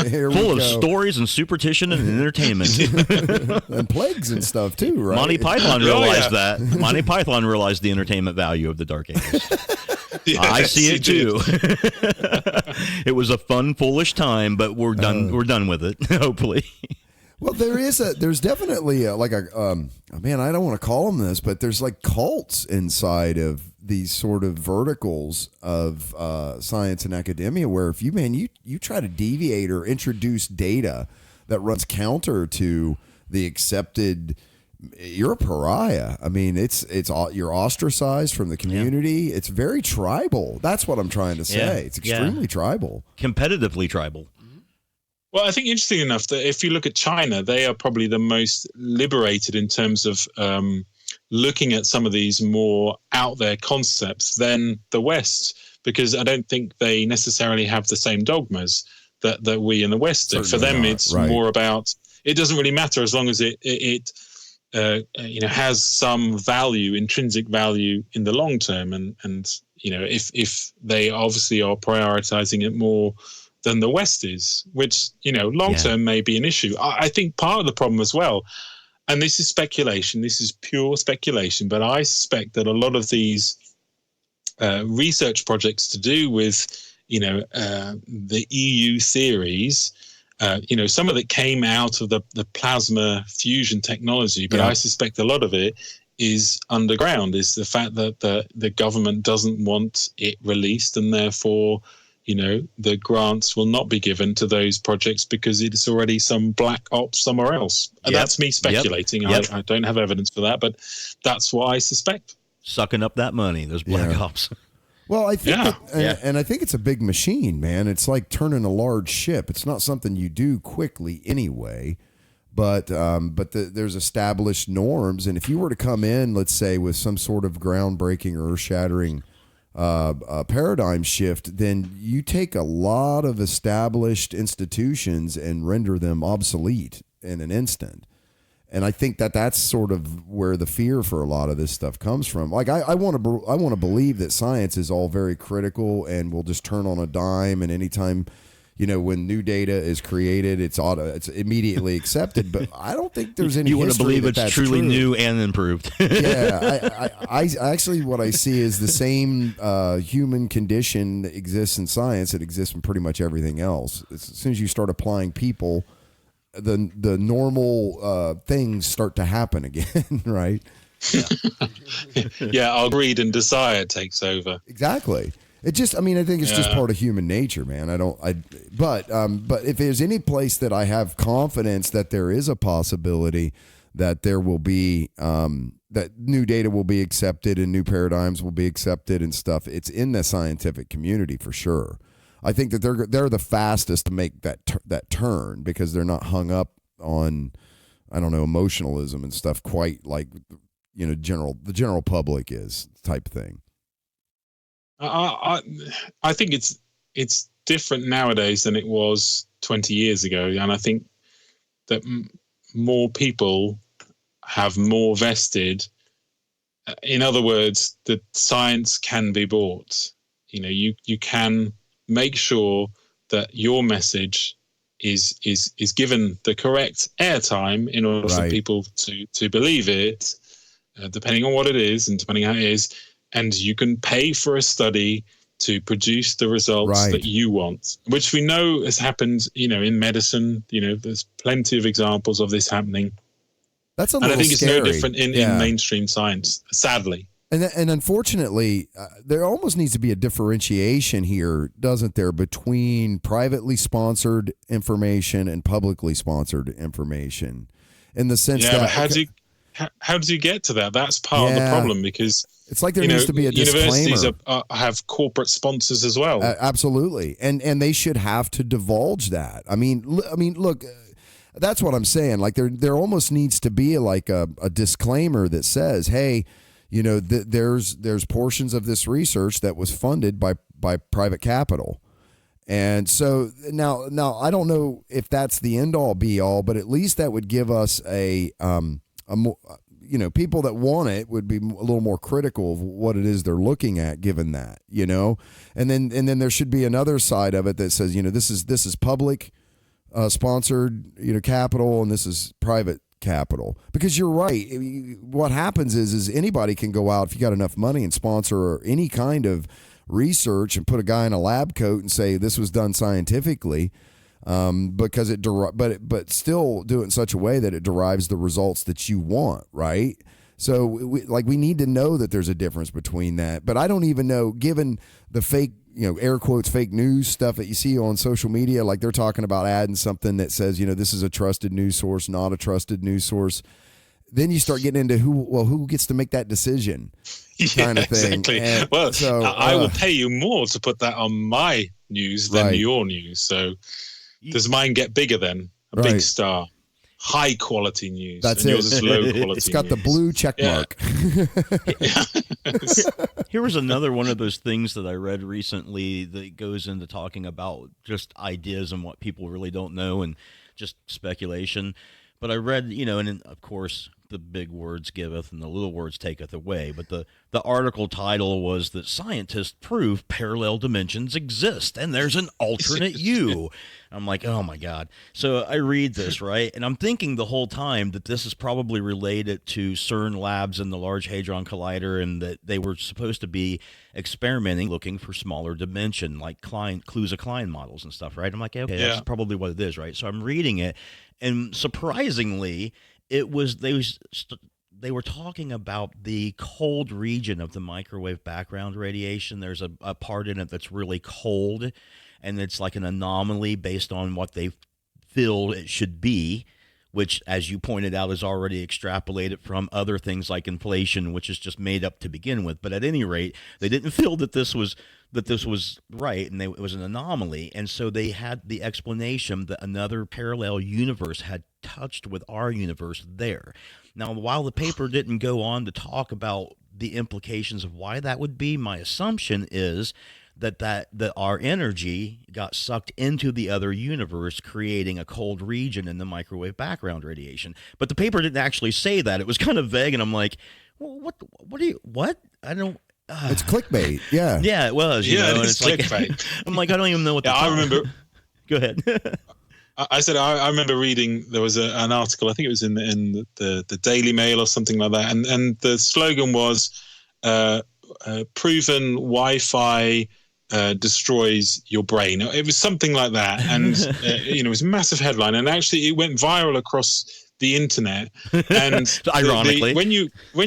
[SPEAKER 1] Here
[SPEAKER 3] Full
[SPEAKER 1] we
[SPEAKER 3] of
[SPEAKER 1] go.
[SPEAKER 3] stories and superstition and entertainment.
[SPEAKER 1] And plagues and stuff, too, right?
[SPEAKER 3] Monty Python realized that. Monty Python realized the entertainment value of the Dark Ages.
[SPEAKER 2] Yes,
[SPEAKER 3] I see it too. It was a fun, foolish time, but we're done. We're done with it. Hopefully.
[SPEAKER 1] Well, there's definitely like a man, I don't want to call them this, but there's like cults inside of these sort of verticals of science and academia where if you try to deviate or introduce data that runs counter to the accepted, you're a pariah. I mean, you're ostracized from the community. Yeah. It's very tribal. That's what I'm trying to say.
[SPEAKER 3] Yeah.
[SPEAKER 1] It's extremely tribal.
[SPEAKER 3] Competitively tribal.
[SPEAKER 2] Well, I think interesting enough that if you look at China, they are probably the most liberated in terms of looking at some of these more out there concepts than the West, because I don't think they necessarily have the same dogmas that we in the West do. For them, it's more about, it doesn't really matter as long as it has some value, intrinsic value in the long term, and if they obviously are prioritizing it more than the West is, which, long term may be an issue. I think part of the problem as well, and this is speculation, this is pure speculation, but I suspect that a lot of these research projects to do with, the EU theories, some of it came out of the plasma fusion technology, but I suspect a lot of it is underground, is the fact that the government doesn't want it released, and therefore the grants will not be given to those projects because it's already some black ops somewhere else. And that's me speculating.
[SPEAKER 3] Yep.
[SPEAKER 2] I don't have evidence for that, but that's what I suspect.
[SPEAKER 3] Sucking up that money, those black ops.
[SPEAKER 1] Well, I think, and I think it's a big machine, man. It's like turning a large ship. It's not something you do quickly anyway, but there's established norms. And if you were to come in, let's say, with some sort of groundbreaking or earth-shattering paradigm shift, then you take a lot of established institutions and render them obsolete in an instant. And I think that's sort of where the fear for a lot of this stuff comes from. Like I want to believe that science is all very critical and will just turn on a dime, and anytime when new data is created, it's immediately accepted. But I don't think there's any.
[SPEAKER 3] You want to believe it's truly
[SPEAKER 1] true.
[SPEAKER 3] New and improved.
[SPEAKER 1] I actually what I see is the same human condition that exists in science that exists in pretty much everything else. As soon as you start applying people, the normal things start to happen again, right?
[SPEAKER 2] Our greed and desire takes over.
[SPEAKER 1] Exactly. It just, I think it's just part of human nature, man. But if there's any place that I have confidence that there is a possibility that there will be, that new data will be accepted and new paradigms will be accepted and stuff, it's in the scientific community for sure. I think that they're the fastest to make that turn because they're not hung up on, emotionalism and stuff quite like, the general public is type thing.
[SPEAKER 2] I think it's different nowadays than it was 20 years ago, and I think that more people have more vested. In other words, that science can be bought. You can make sure that your message is given the correct airtime in order for people to believe it, depending on what it is and depending on how it is. And you can pay for a study to produce the results that you want, which we know has happened, in medicine. There's plenty of examples of this happening.
[SPEAKER 1] That's a little
[SPEAKER 2] And I think
[SPEAKER 1] scary.
[SPEAKER 2] it's no different in mainstream science, sadly.
[SPEAKER 1] And unfortunately, there almost needs to be a differentiation here, doesn't there, between privately sponsored information and publicly sponsored information, in the sense that.
[SPEAKER 2] But how do you get to that? That's part of the problem, because
[SPEAKER 1] it's like there needs to be a disclaimer.
[SPEAKER 2] Universities have corporate sponsors as well.
[SPEAKER 1] Absolutely, and they should have to divulge that. Look, that's what I'm saying. Like there almost needs to be like a disclaimer that says, hey, there's portions of this research that was funded by private capital. And so now I don't know if that's the end all be all, but at least that would give us a more, people that want it would be a little more critical of what it is they're looking at, given that, and then there should be another side of it that says, this is public sponsored, capital, and this is private capital. Because you're right. What happens is anybody can go out, if you got enough money, and sponsor any kind of research and put a guy in a lab coat and say this was done scientifically, because but still do it in such a way that it derives the results that you want, right? So we need to know that there's a difference between that. But I don't even know, given the fake, air quotes, fake news stuff that you see on social media, like they're talking about adding something that says, this is a trusted news source, not a trusted news source. Then you start getting into who gets to make that decision, kind of thing.
[SPEAKER 2] Exactly.
[SPEAKER 1] And
[SPEAKER 2] well,
[SPEAKER 1] so,
[SPEAKER 2] I will pay you more to put that on my news than your news. So does mine get bigger then? A big star. High quality news.
[SPEAKER 1] That's
[SPEAKER 2] and
[SPEAKER 1] it.
[SPEAKER 2] Yours is low quality.
[SPEAKER 1] It's got the blue check mark.
[SPEAKER 3] Here was another one of those things that I read recently that goes into talking about just ideas and what people really don't know and just speculation. But I read, and of course the big words giveth and the little words taketh away. But the article title was that scientists prove parallel dimensions exist and there's an alternate you. I'm like, oh my God. So I read this, right? And I'm thinking the whole time that this is probably related to CERN labs and the Large Hadron Collider, and that they were supposed to be experimenting, looking for smaller dimension, like Klusa-Klein models and stuff, right? I'm like, okay, that's probably what it is, right? So I'm reading it, and surprisingly, it was they were talking about the cold region of the microwave background radiation. There's a part in it that's really cold, and it's like an anomaly based on what they feel it should be, which, as you pointed out, is already extrapolated from other things like inflation, which is just made up to begin with. But at any rate, they didn't feel that this was right, and it was an anomaly. And so they had the explanation that another parallel universe had touched with our universe there. Now, while the paper didn't go on to talk about the implications of why that would be, my assumption is that our energy got sucked into the other universe, creating a cold region in the microwave background radiation. But the paper didn't actually say that. It was kind of vague, and I'm like, well, what? I don't...
[SPEAKER 1] It's clickbait, yeah.
[SPEAKER 3] Yeah, it was.
[SPEAKER 2] It's clickbait.
[SPEAKER 3] Like, I'm like, I don't even know what
[SPEAKER 2] I remember...
[SPEAKER 3] Go ahead.
[SPEAKER 2] I said I remember reading, there was an article, I think it was in the Daily Mail or something like that, and the slogan was proven Wi-Fi destroys your brain. It was something like that, and it was a massive headline, and actually it went viral across the internet. And
[SPEAKER 3] ironically,
[SPEAKER 2] when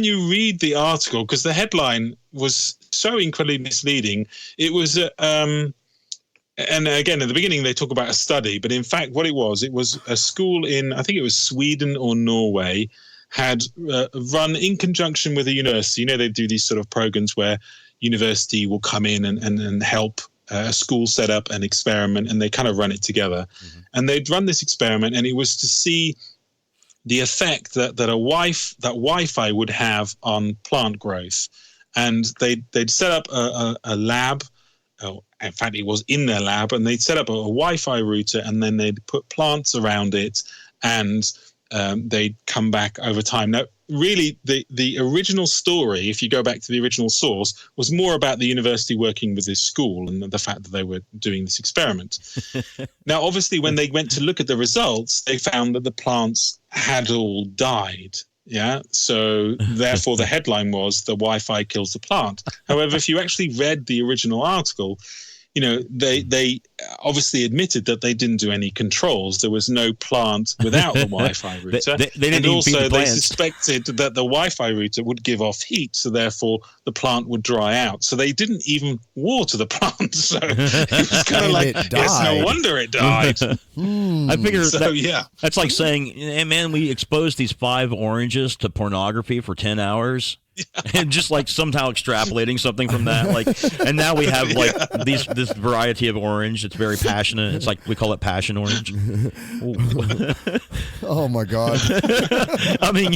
[SPEAKER 2] you read the article, because the headline was so incredibly misleading, it was and again, at the beginning, they talk about a study, but in fact, what it was a school in, I think it was Sweden or Norway, had run in conjunction with a university. They do these sort of programs where university will come in and help a school set up an experiment, and they kind of run it together. Mm-hmm. And they'd run this experiment, and it was to see the effect that Wi-Fi would have on plant growth. And they'd set up a lab. In fact, it was in their lab, and they'd set up a Wi-Fi router, and then they'd put plants around it, and they'd come back over time. Now, really, the original story, if you go back to the original source, was more about the university working with this school and the fact that they were doing this experiment. Now, obviously, when they went to look at the results, they found that the plants had all died. Yeah. So therefore, the headline was "The Wi-Fi kills the plant." However, if you actually read the original article, they obviously admitted that they didn't do any controls. There was no plant without the Wi-Fi router.
[SPEAKER 3] they didn't
[SPEAKER 2] and
[SPEAKER 3] even
[SPEAKER 2] also
[SPEAKER 3] feed the
[SPEAKER 2] they
[SPEAKER 3] plants.
[SPEAKER 2] suspected that the Wi-Fi router would give off heat, so therefore the plant would dry out. So they didn't even water the plant. So it was kind of like, yes, no wonder it died.
[SPEAKER 3] I figure
[SPEAKER 2] yeah.
[SPEAKER 3] That's like saying, hey, man, we exposed these 5 oranges to pornography for 10 hours. And just like somehow extrapolating something from that, and now we have this variety of orange. It's very passionate. It's like we call it passion orange.
[SPEAKER 1] Oh my God!
[SPEAKER 3] I mean,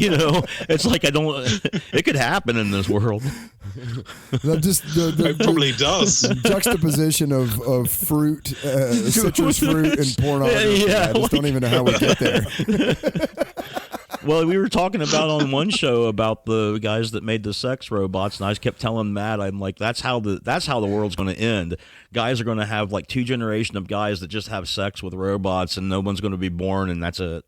[SPEAKER 3] it's like it could happen in this world.
[SPEAKER 2] It probably does.
[SPEAKER 1] Juxtaposition of fruit, citrus fruit, and pornography.
[SPEAKER 3] Yeah,
[SPEAKER 1] I just don't even know how we get there.
[SPEAKER 3] Well, we were talking about on one show about the guys that made the sex robots, and I just kept telling Matt, I'm like, that's how the world's going to end. Guys are going to have like 2 generations of guys that just have sex with robots, and no one's going to be born, and that's it.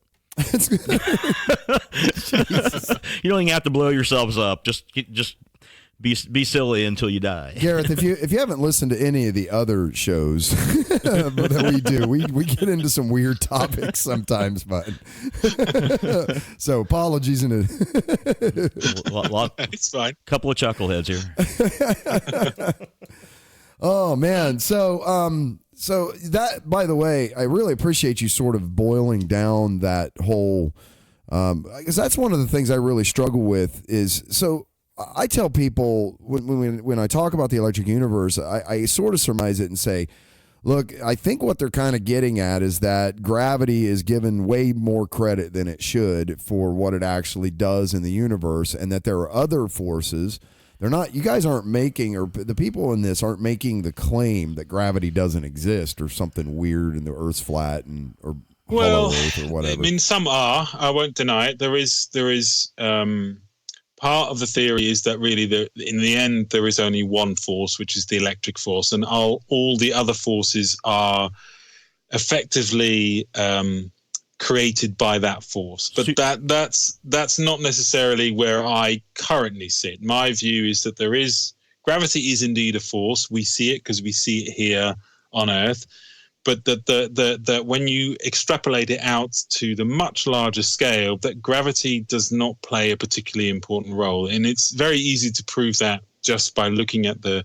[SPEAKER 3] You don't even have to blow yourselves up. Just be silly until you die.
[SPEAKER 1] Gareth, if you haven't listened to any of the other shows that we do, we get into some weird topics sometimes, but so apologies in it.
[SPEAKER 2] It's fine.
[SPEAKER 3] Couple of chuckleheads here.
[SPEAKER 1] Oh man, so that, by the way, I really appreciate you sort of boiling down that whole. Because that's one of the things I really struggle with is so. I tell people when I talk about the electric universe, I sort of surmise it and say, look, I think what they're kind of getting at is that gravity is given way more credit than it should for what it actually does in the universe, and that there are other forces. They're not, you guys aren't making, or the people in this aren't making the claim that gravity doesn't exist or something weird and the Earth's flat or hollow Earth or whatever.
[SPEAKER 2] I mean, some are. I won't deny it. There is. Part of the theory is that really, in the end, there is only one force, which is the electric force, and all the other forces are effectively created by that force. But that's not necessarily where I currently sit. My view is that gravity is indeed a force. We see it because we see it here on Earth. But that when you extrapolate it out to the much larger scale, that gravity does not play a particularly important role. And it's very easy to prove that just by looking at the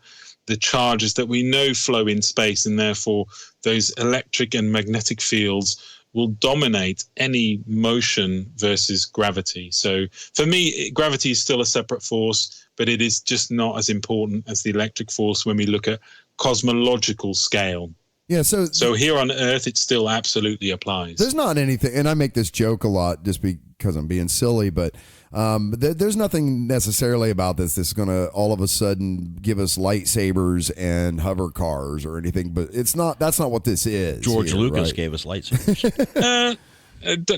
[SPEAKER 2] charges that we know flow in space, and therefore those electric and magnetic fields will dominate any motion versus gravity. So for me, gravity is still a separate force, but it is just not as important as the electric force when we look at cosmological scale.
[SPEAKER 1] Yeah, so
[SPEAKER 2] here on Earth, it still absolutely applies.
[SPEAKER 1] There's not anything, and I make this joke a lot just because I'm being silly, but there's nothing necessarily about this that's going to all of a sudden give us lightsabers and hover cars or anything. But that's not what this is.
[SPEAKER 3] George Lucas gave us lightsabers.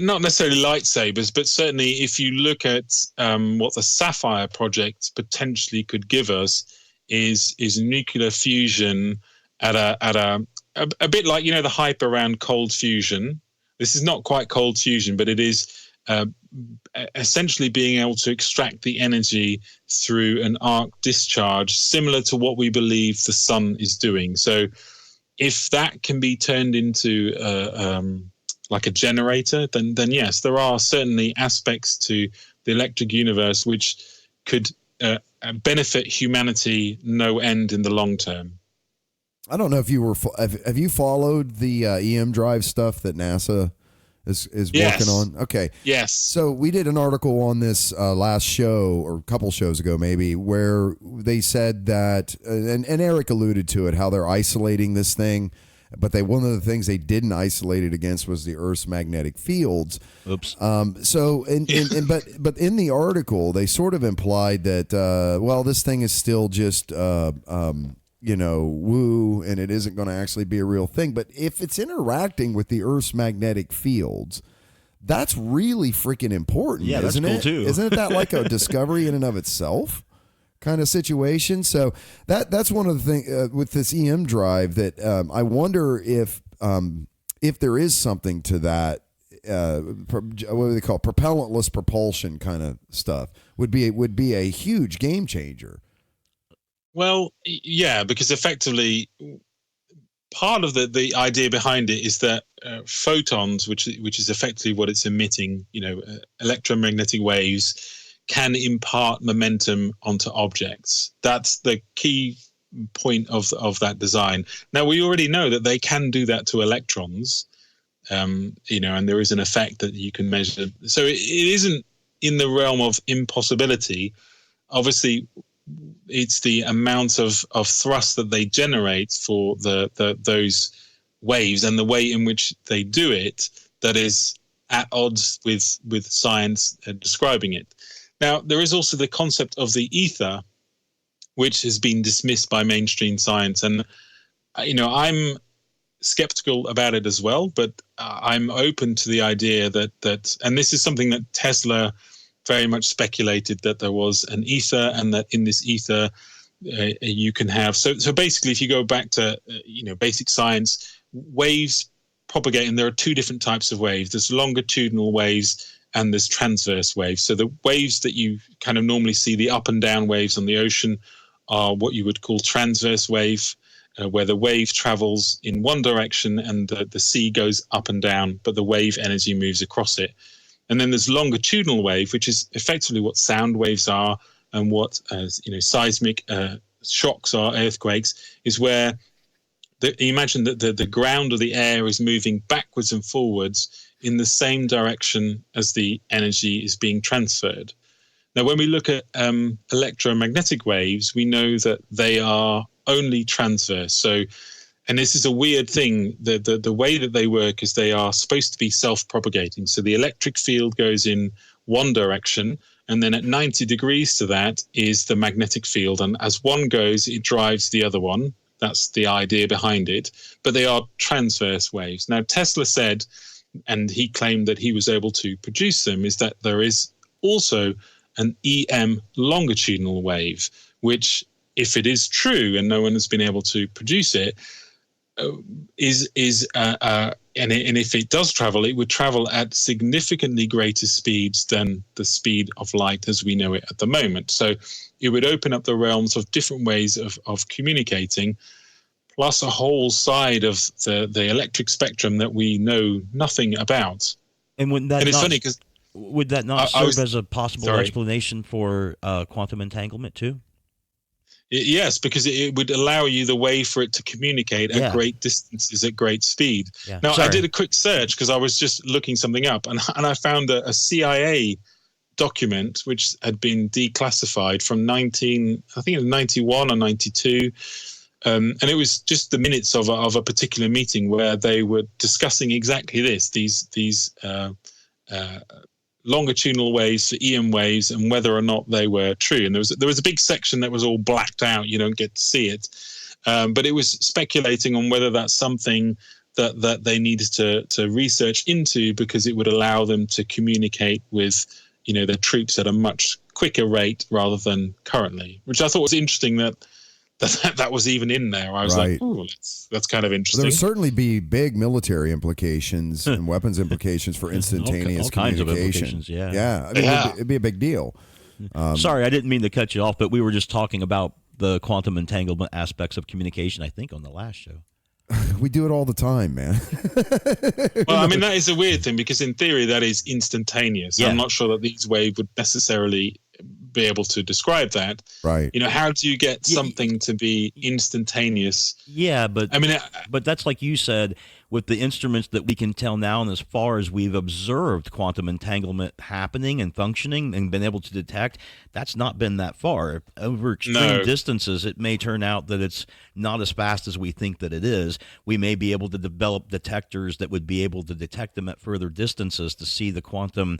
[SPEAKER 2] Not necessarily lightsabers, but certainly if you look at what the Sapphire Project potentially could give us is nuclear fusion at a bit like, the hype around cold fusion. This is not quite cold fusion, but it is essentially being able to extract the energy through an arc discharge, similar to what we believe the sun is doing. So if that can be turned into like a generator, then yes, there are certainly aspects to the electric universe which could benefit humanity no end in the long term.
[SPEAKER 1] I don't know if have you followed the EM drive stuff that NASA is working on? Okay.
[SPEAKER 2] Yes.
[SPEAKER 1] So we did an article on this last show, or a couple shows ago maybe, where they said that, and Eric alluded to it, how they're isolating this thing, but one of the things they didn't isolate it against was the Earth's magnetic fields.
[SPEAKER 3] Oops.
[SPEAKER 1] But in the article they sort of implied that this thing is still just woo, and it isn't going to actually be a real thing. But if it's interacting with the Earth's magnetic fields, that's really freaking important.
[SPEAKER 3] Yeah,
[SPEAKER 1] isn't
[SPEAKER 3] that's cool
[SPEAKER 1] it?
[SPEAKER 3] too.
[SPEAKER 1] Isn't it that like a discovery in and of itself kind of situation? So that's one of the things with this EM drive that I wonder if there is something to that. What do they call it? Propellantless propulsion kind of stuff would be a huge game changer.
[SPEAKER 2] Well, yeah, because effectively, part of the idea behind it is that photons, which is effectively what it's emitting, electromagnetic waves, can impart momentum onto objects. That's the key point of that design. Now, we already know that they can do that to electrons, and there is an effect that you can measure. So it isn't in the realm of impossibility. Obviously, it's the amount of thrust that they generate for those waves and the way in which they do it that is at odds with science describing it. Now, there is also the concept of the ether, which has been dismissed by mainstream science. And, I'm skeptical about it as well, but I'm open to the idea that, and this is something that Tesla very much speculated, that there was an ether, and that in this ether you can have. So basically, if you go back to basic science, waves propagate, and there are two different types of waves. There's longitudinal waves and there's transverse waves. So the waves that you kind of normally see, the up and down waves on the ocean, are what you would call transverse wave, where the wave travels in one direction and the sea goes up and down, but the wave energy moves across it. And then there's longitudinal wave, which is effectively what sound waves are, and what seismic shocks are, earthquakes, is where you imagine that the ground or the air is moving backwards and forwards in the same direction as the energy is being transferred. Now, when we look at electromagnetic waves, we know that they are only transverse. So, and this is a weird thing, the way that they work is they are supposed to be self-propagating. So the electric field goes in one direction, and then at 90 degrees to that is the magnetic field. And as one goes, it drives the other one. That's the idea behind it. But they are transverse waves. Now, Tesla said, and he claimed that he was able to produce them, is that there is also an EM longitudinal wave, which, if it is true and no one has been able to produce it, and if it does travel, it would travel at significantly greater speeds than the speed of light as we know it at the moment. So it would open up the realms of different ways of communicating, plus a whole side of the electric spectrum that we know nothing about.
[SPEAKER 3] And wouldn't that
[SPEAKER 2] it's funny because
[SPEAKER 3] would that not serve as a possible explanation for quantum entanglement too?
[SPEAKER 2] Yes, because it would allow you the way for it to communicate at great distances at great speed. Yeah. Now, I did a quick search because I was just looking something up, and I found a CIA document which had been declassified from 91 or 92. And it was just the minutes of a particular meeting where they were discussing exactly this, these longitudinal waves for EM waves, and whether or not they were true. And there was a big section that was all blacked out. You don't get to see it. But it was speculating on whether that's something that they needed to research into, because it would allow them to communicate with their troops at a much quicker rate rather than currently, which I thought was interesting that was even in there. I was like, ooh, that's kind of interesting.
[SPEAKER 1] There would certainly be big military implications and weapons implications for instantaneous
[SPEAKER 3] all kinds of
[SPEAKER 1] communication.
[SPEAKER 3] implications, yeah.
[SPEAKER 1] Yeah, I mean, it'd be a big deal.
[SPEAKER 3] Sorry, I didn't mean to cut you off, but we were just talking about the quantum entanglement aspects of communication, I think, on the last show.
[SPEAKER 1] We do it all the time, man.
[SPEAKER 2] Well, I mean, that is a weird thing, because in theory that is instantaneous. Yeah. I'm not sure that these waves would necessarily be able to describe that.
[SPEAKER 1] Right.
[SPEAKER 2] How do you get something to be instantaneous?
[SPEAKER 3] Yeah, but I mean, but that's like you said, with the instruments that we can tell now, and as far as we've observed quantum entanglement happening and functioning and been able to detect, that's not been that far. Over extreme distances, it may turn out that it's not as fast as we think that it is. We may be able to develop detectors that would be able to detect them at further distances to see the quantum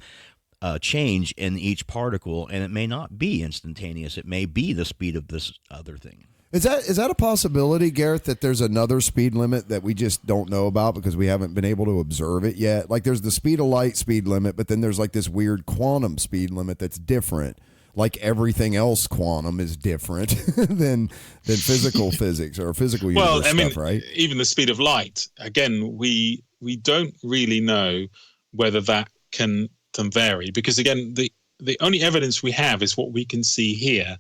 [SPEAKER 3] change in each particle, and it may not be instantaneous. It may be the speed of this other thing.
[SPEAKER 1] Is that a possibility, Gareth, that there's another speed limit that we just don't know about because we haven't been able to observe it yet? Like there's the speed of light speed limit, but then there's like this weird quantum speed limit that's different. Like everything else, quantum is different than physical physics or physical universe stuff, right?
[SPEAKER 2] Even the speed of light. Again, we don't really know whether that can vary, because again, the only evidence we have is what we can see here.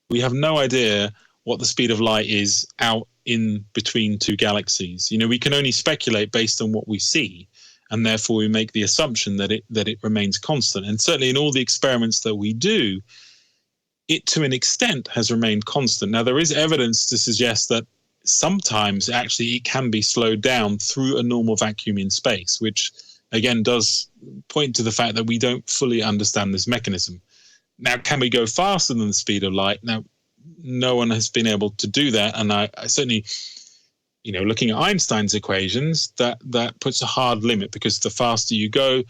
[SPEAKER 2] We have no idea what the speed of light is out in between two galaxies. We can only speculate based on what we see, and therefore we make the assumption that it remains constant. And certainly in all the experiments that we do, it to an extent has remained constant. Now, there is evidence to suggest that sometimes actually it can be slowed down through a normal vacuum in space, which again does point to the fact that we don't fully understand this mechanism. Now, can we go faster than the speed of light? Now, no one has been able to do that, and I certainly, looking at Einstein's equations, that puts a hard limit, because the faster you go,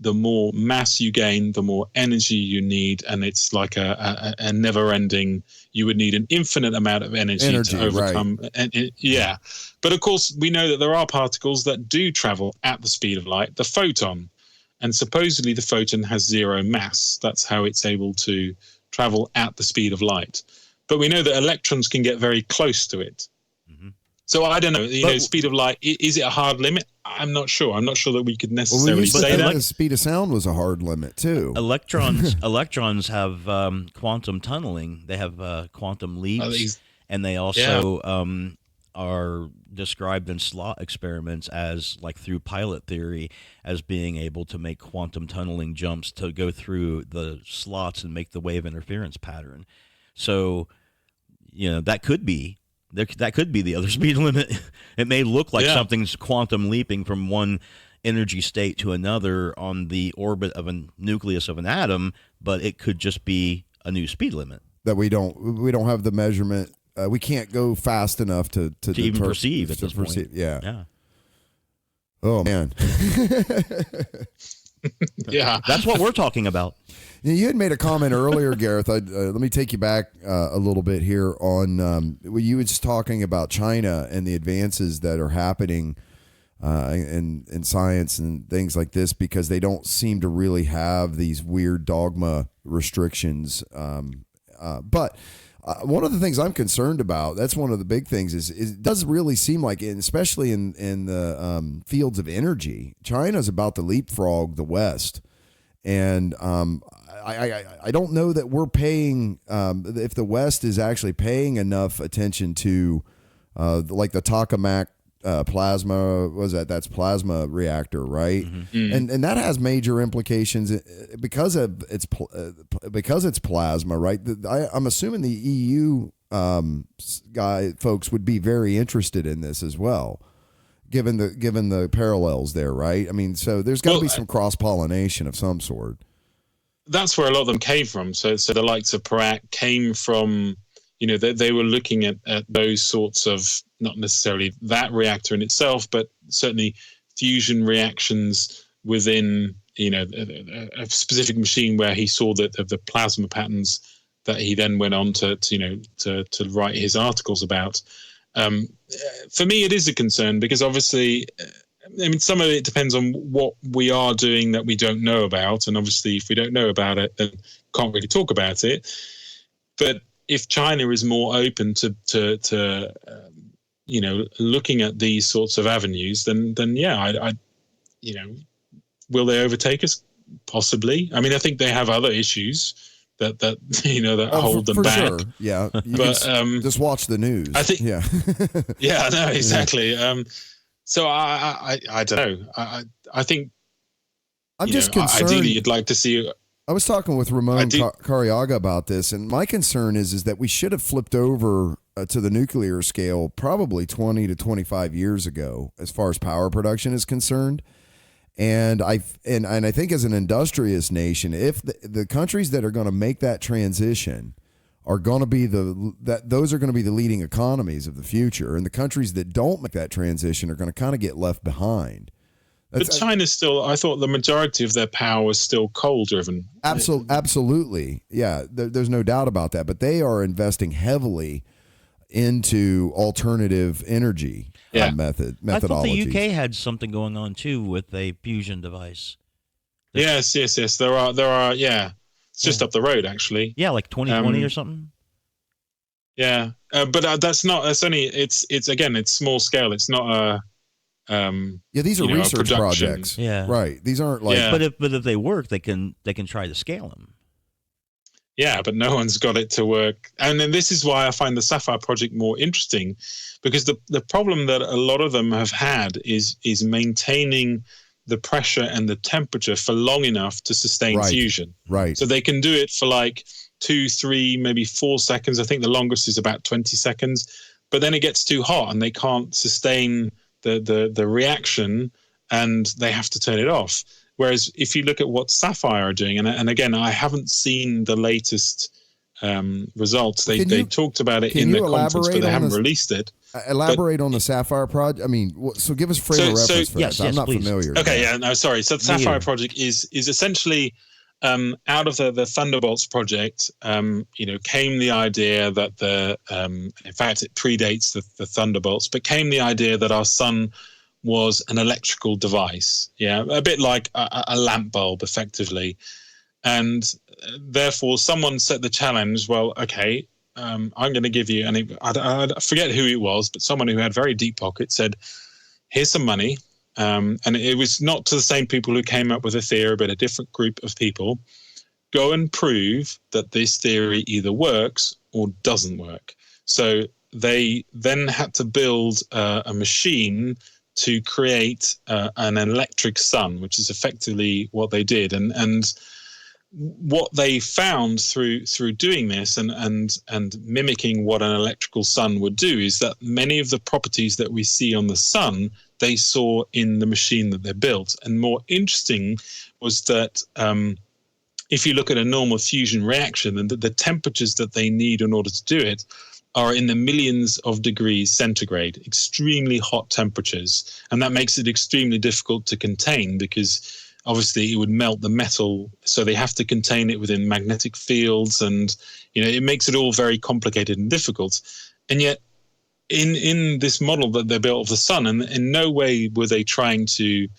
[SPEAKER 2] the more mass you gain, the more energy you need, and it's like a never-ending. You would need an infinite amount of energy to overcome. Right. And but of course, we know that there are particles that do travel at the speed of light, the photon, and supposedly the photon has zero mass. That's how it's able to travel at the speed of light. But we know that electrons can get very close to it. Mm-hmm. So I don't know. Speed of light, is it a hard limit? I'm not sure. I'm not sure that we could necessarily say that.
[SPEAKER 1] The speed of sound was a hard limit too.
[SPEAKER 3] Electrons have quantum tunneling. They have quantum leaps, and they also are described in slot experiments as, like through pilot theory, as being able to make quantum tunneling jumps to go through the slots and make the wave interference pattern. So, that could be. That could be the other speed limit. It may look like something's quantum leaping from one energy state to another on the orbit of a nucleus of an atom, but it could just be a new speed limit
[SPEAKER 1] that we don't have the measurement. We can't go fast enough to
[SPEAKER 3] even perceive at this point.
[SPEAKER 1] Yeah. Oh man.
[SPEAKER 2] Yeah,
[SPEAKER 3] that's what we're talking about.
[SPEAKER 1] You had made a comment earlier, Gareth. Let me take you back a little bit here on you were just talking about China and the advances that are happening in science and things like this, because they don't seem to really have these weird dogma restrictions. But one of the things I'm concerned about, that's one of the big things, is it does really seem like, especially in the fields of energy, China's about to leapfrog the West. And I don't know that we're paying, if the West is actually paying enough attention to like the tokamak plasma, that's plasma reactor, right? Mm-hmm. And that has major implications because it's plasma, right? I'm assuming the EU folks would be very interested in this as well, given the parallels there, right? I mean, so there's got to be some cross-pollination of some sort.
[SPEAKER 2] That's where a lot of them came from. So the likes of Parak came from, they were looking at those sorts of, not necessarily that reactor in itself, but certainly fusion reactions within, a specific machine where he saw that the plasma patterns that he then went on to write his articles about. For me, it is a concern because obviously, some of it depends on what we are doing that we don't know about. And obviously, if we don't know about it, then can't really talk about it. But if China is more open to looking at these sorts of avenues, then will they overtake us? Possibly. I mean, I think they have other issues that hold them back. Sure.
[SPEAKER 1] Yeah, but just watch the news.
[SPEAKER 2] I think. Yeah. Yeah. No. Exactly. So I don't know. I think
[SPEAKER 1] I'm just concerned.
[SPEAKER 2] Ideally, you'd like to see.
[SPEAKER 1] I was talking with Ramon Cariaga about this, and my concern is that we should have flipped over to the nuclear scale probably 20 to 25 years ago, as far as power production is concerned. And I think as an industrious nation, if the countries that are going to make that transition are going to be those are going to be the leading economies of the future, and the countries that don't make that transition are going to kind of get left behind.
[SPEAKER 2] But China's still, I thought the majority of their power was still coal driven.
[SPEAKER 1] Absolutely. Yeah, there's no doubt about that. But they are investing heavily into alternative energy methodologies.
[SPEAKER 3] I thought the UK had something going on too with a fusion device.
[SPEAKER 2] Yes. There are. Yeah, it's just up the road actually.
[SPEAKER 3] Yeah, like 2020 or something.
[SPEAKER 2] Yeah, but that's not. That's only. It's again. It's small scale. It's not a.
[SPEAKER 1] These are research projects.
[SPEAKER 3] Yeah,
[SPEAKER 1] right. These aren't like.
[SPEAKER 3] Yeah. But if they work, they can try to scale them.
[SPEAKER 2] Yeah, but no one's got it to work. And then this is why I find the Sapphire Project more interesting, because the problem that a lot of them have had is maintaining the pressure and the temperature for long enough to sustain fusion.
[SPEAKER 1] Right.
[SPEAKER 2] So they can do it for like 2, 3, maybe 4 seconds. I think the longest is about 20 seconds. But then it gets too hot and they can't sustain the reaction and they have to turn it off. Whereas if you look at what Sapphire are doing, and again, I haven't seen the latest results. They talked about it in the conference, but they haven't released it.
[SPEAKER 1] Elaborate on the Sapphire Project. I mean, so give us frame of reference for this. I'm not familiar.
[SPEAKER 2] Okay, yeah, no, sorry. So the Sapphire Project is essentially out of the Thunderbolts project. Came the idea that in fact it predates the Thunderbolts, but came the idea that our sun was an electrical device. Yeah, a bit like a lamp bulb, effectively. And therefore, someone set the challenge. Well, okay, I'm going to give you, and I forget who it was, but someone who had very deep pockets said, "Here's some money." And it was not to the same people who came up with the theory, but a different group of people. Go and prove that this theory either works or doesn't work. So they then had to build a machine to create an electric sun, which is effectively what they did. And what they found through doing this and mimicking what an electrical sun would do is that many of the properties that we see on the sun, they saw in the machine that they built. And more interesting was that if you look at a normal fusion reaction, and the temperatures that they need in order to do it are in the millions of degrees centigrade, extremely hot temperatures. And that makes it extremely difficult to contain because obviously it would melt the metal, so they have to contain it within magnetic fields, and it makes it all very complicated and difficult. And yet in this model that they built of the sun, and in no way were they trying to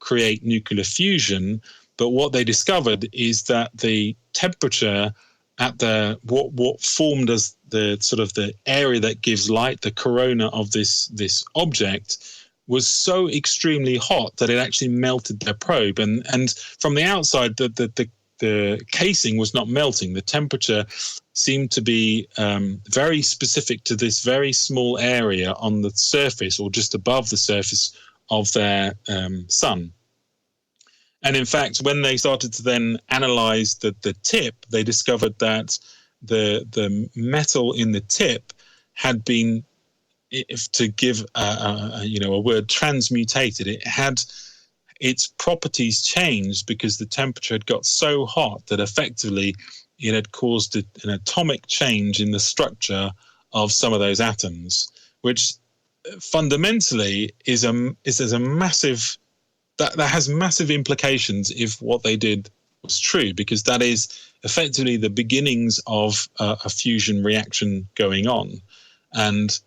[SPEAKER 2] create nuclear fusion, but what they discovered is that the temperature at the what formed as the sort of the area that gives light, the corona of this object, was so extremely hot that it actually melted their probe. And from the outside, the casing was not melting. The temperature seemed to be very specific to this very small area on the surface or just above the surface of their sun. And in fact, when they started to then analyze the tip, they discovered that the metal in the tip had been, if to give a word, transmutated. It had its properties changed because the temperature had got so hot that effectively it had caused an atomic change in the structure of some of those atoms, which fundamentally is a massive, that has massive implications if what they did was true, because that is effectively the beginnings of a fusion reaction going on. And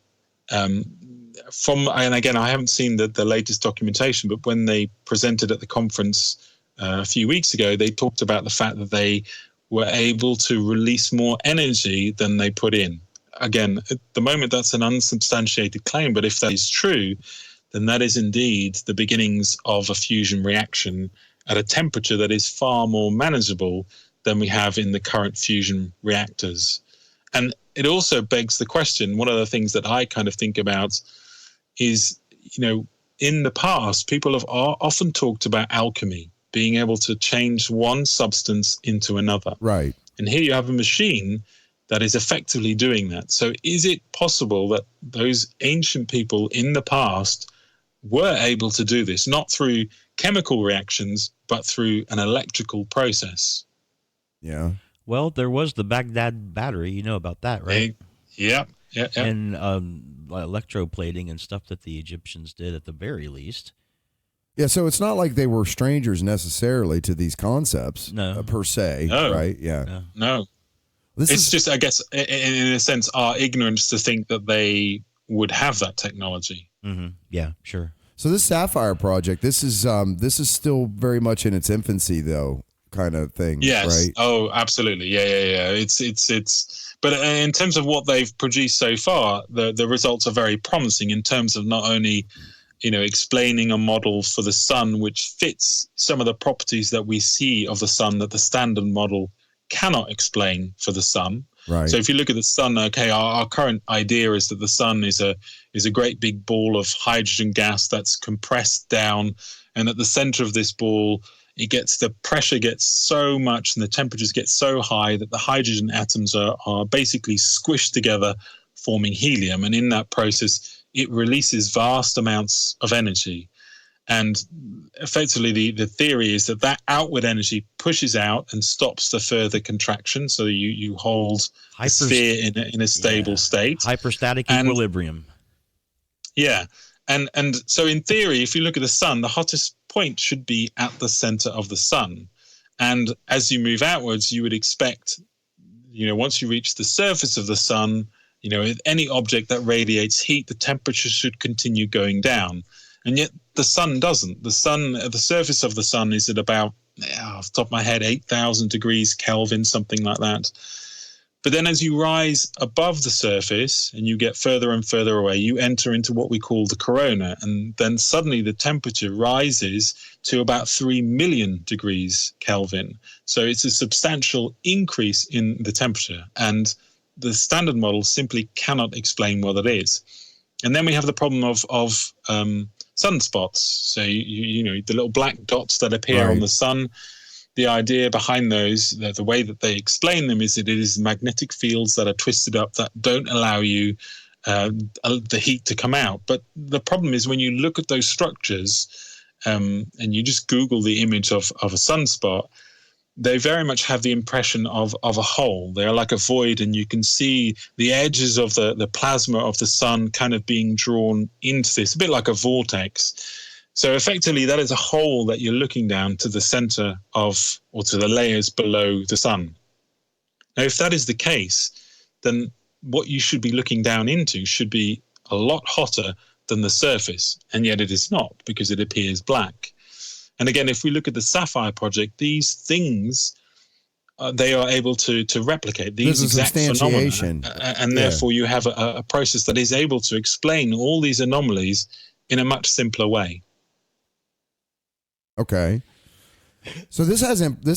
[SPEAKER 2] again, I haven't seen the latest documentation, but when they presented at the conference a few weeks ago, they talked about the fact that they were able to release more energy than they put in. Again, at the moment, that's an unsubstantiated claim, but if that is true, then that is indeed the beginnings of a fusion reaction at a temperature that is far more manageable than we have in the current fusion reactors. And it also begs the question, one of the things that I kind of think about is, in the past, people have often talked about alchemy, being able to change one substance into another.
[SPEAKER 1] Right.
[SPEAKER 2] And here you have a machine that is effectively doing that. So is it possible that those ancient people in the past were able to do this, not through chemical reactions, but through an electrical process?
[SPEAKER 1] Yeah.
[SPEAKER 3] Well, there was the Baghdad battery. You know about that, right?
[SPEAKER 2] Yeah.
[SPEAKER 3] And electroplating and stuff that the Egyptians did at the very least.
[SPEAKER 1] Yeah, so it's not like they were strangers necessarily to these concepts, per se, right? Yeah.
[SPEAKER 2] No. It's just, I guess, in a sense, our ignorance to think that they would have that technology.
[SPEAKER 3] Mm-hmm. Yeah, sure.
[SPEAKER 1] So this Sapphire Project, this is still very much in its infancy, though, kind of thing.
[SPEAKER 2] Yes.
[SPEAKER 1] Right?
[SPEAKER 2] Oh, absolutely. Yeah. It's. But in terms of what they've produced so far, the results are very promising in terms of not only, explaining a model for the sun which fits some of the properties that we see of the sun that the standard model cannot explain for the sun.
[SPEAKER 1] Right.
[SPEAKER 2] So if you look at the sun, okay, our current idea is that the sun is a great big ball of hydrogen gas that's compressed down, and at the center of this ball, the pressure gets so much and the temperatures get so high that the hydrogen atoms are basically squished together, forming helium. And in that process, it releases vast amounts of energy. And effectively, the theory is that that outward energy pushes out and stops the further contraction. So you hold the sphere in a stable state.
[SPEAKER 3] Hyperstatic equilibrium.
[SPEAKER 2] Yeah. And so in theory, if you look at the sun, the hottest point should be at the center of the sun. And as you move outwards, you would expect, once you reach the surface of the sun, any object that radiates heat, the temperature should continue going down. And yet the sun doesn't. The sun, the surface of the sun is at about, off the top of my head, 8,000 degrees Kelvin, something like that. But then as you rise above the surface and you get further and further away, you enter into what we call the corona. And then suddenly the temperature rises to about 3 million degrees Kelvin. So it's a substantial increase in the temperature. And the standard model simply cannot explain what it is. And then we have the problem of sunspots. So, the little black dots that appear on the sun. The idea behind those, the way that they explain them, is that it is magnetic fields that are twisted up that don't allow you the heat to come out. But the problem is when you look at those structures and you just Google the image of a sunspot, they very much have the impression of a hole. They're like a void, and you can see the edges of the plasma of the sun kind of being drawn into this, a bit like a vortex. So effectively, that is a hole that you're looking down to the center of, or to the layers below the sun. Now, if that is the case, then what you should be looking down into should be a lot hotter than the surface, and yet it is not, because it appears black. And again, if we look at the Sapphire Project, these things, they are able to replicate these exact phenomena. And therefore, you have a process that is able to explain all these anomalies in a much simpler way.
[SPEAKER 1] Okay. So this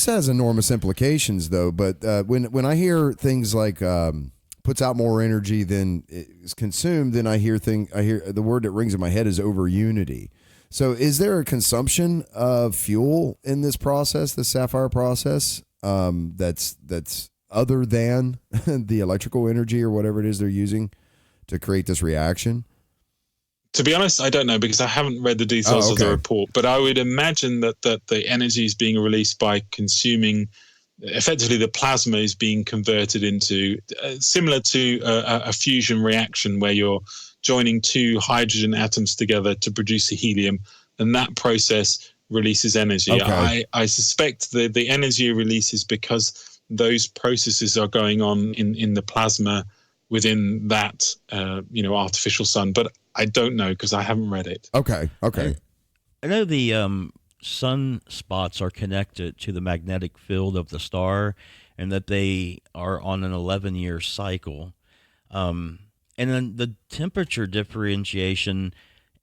[SPEAKER 1] has enormous implications, though. But when I hear things like puts out more energy than is consumed, then I hear the word that rings in my head is over unity. So is there a consumption of fuel in this process, the Sapphire process, that's other than the electrical energy or whatever it is they're using to create this reaction?
[SPEAKER 2] To be honest, I don't know, because I haven't read the details of the report, but I would imagine that the energy is being released by consuming, effectively the plasma is being converted into, similar to a fusion reaction where you're joining two hydrogen atoms together to produce a helium, and that process releases energy. Okay. I suspect the energy releases because those processes are going on in the plasma within that artificial sun, but I don't know because I haven't read it.
[SPEAKER 1] Okay.
[SPEAKER 3] I know the sunspots are connected to the magnetic field of the star, and that they are on an 11-year cycle. And then the temperature differentiation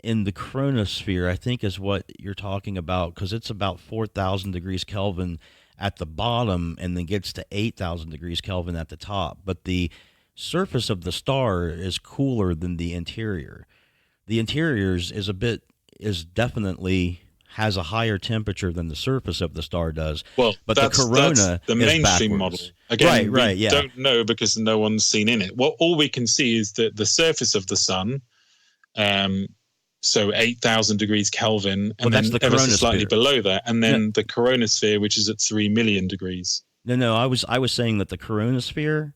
[SPEAKER 3] in the chronosphere, I think, is what you're talking about, because it's about 4,000 degrees Kelvin at the bottom and then gets to 8,000 degrees Kelvin at the top. But the surface of the star is cooler than the interior. The interior is definitely has a higher temperature than the surface of the star does.
[SPEAKER 2] Well,
[SPEAKER 3] but the corona
[SPEAKER 2] the mainstream model. Again, we don't know because no one's seen in it. Well, all we can see is that the surface of the sun, so 8,000 degrees Kelvin, and then ever so slightly below that, and then the coronasphere, which is at 3 million degrees.
[SPEAKER 3] No, I was saying that the coronasphere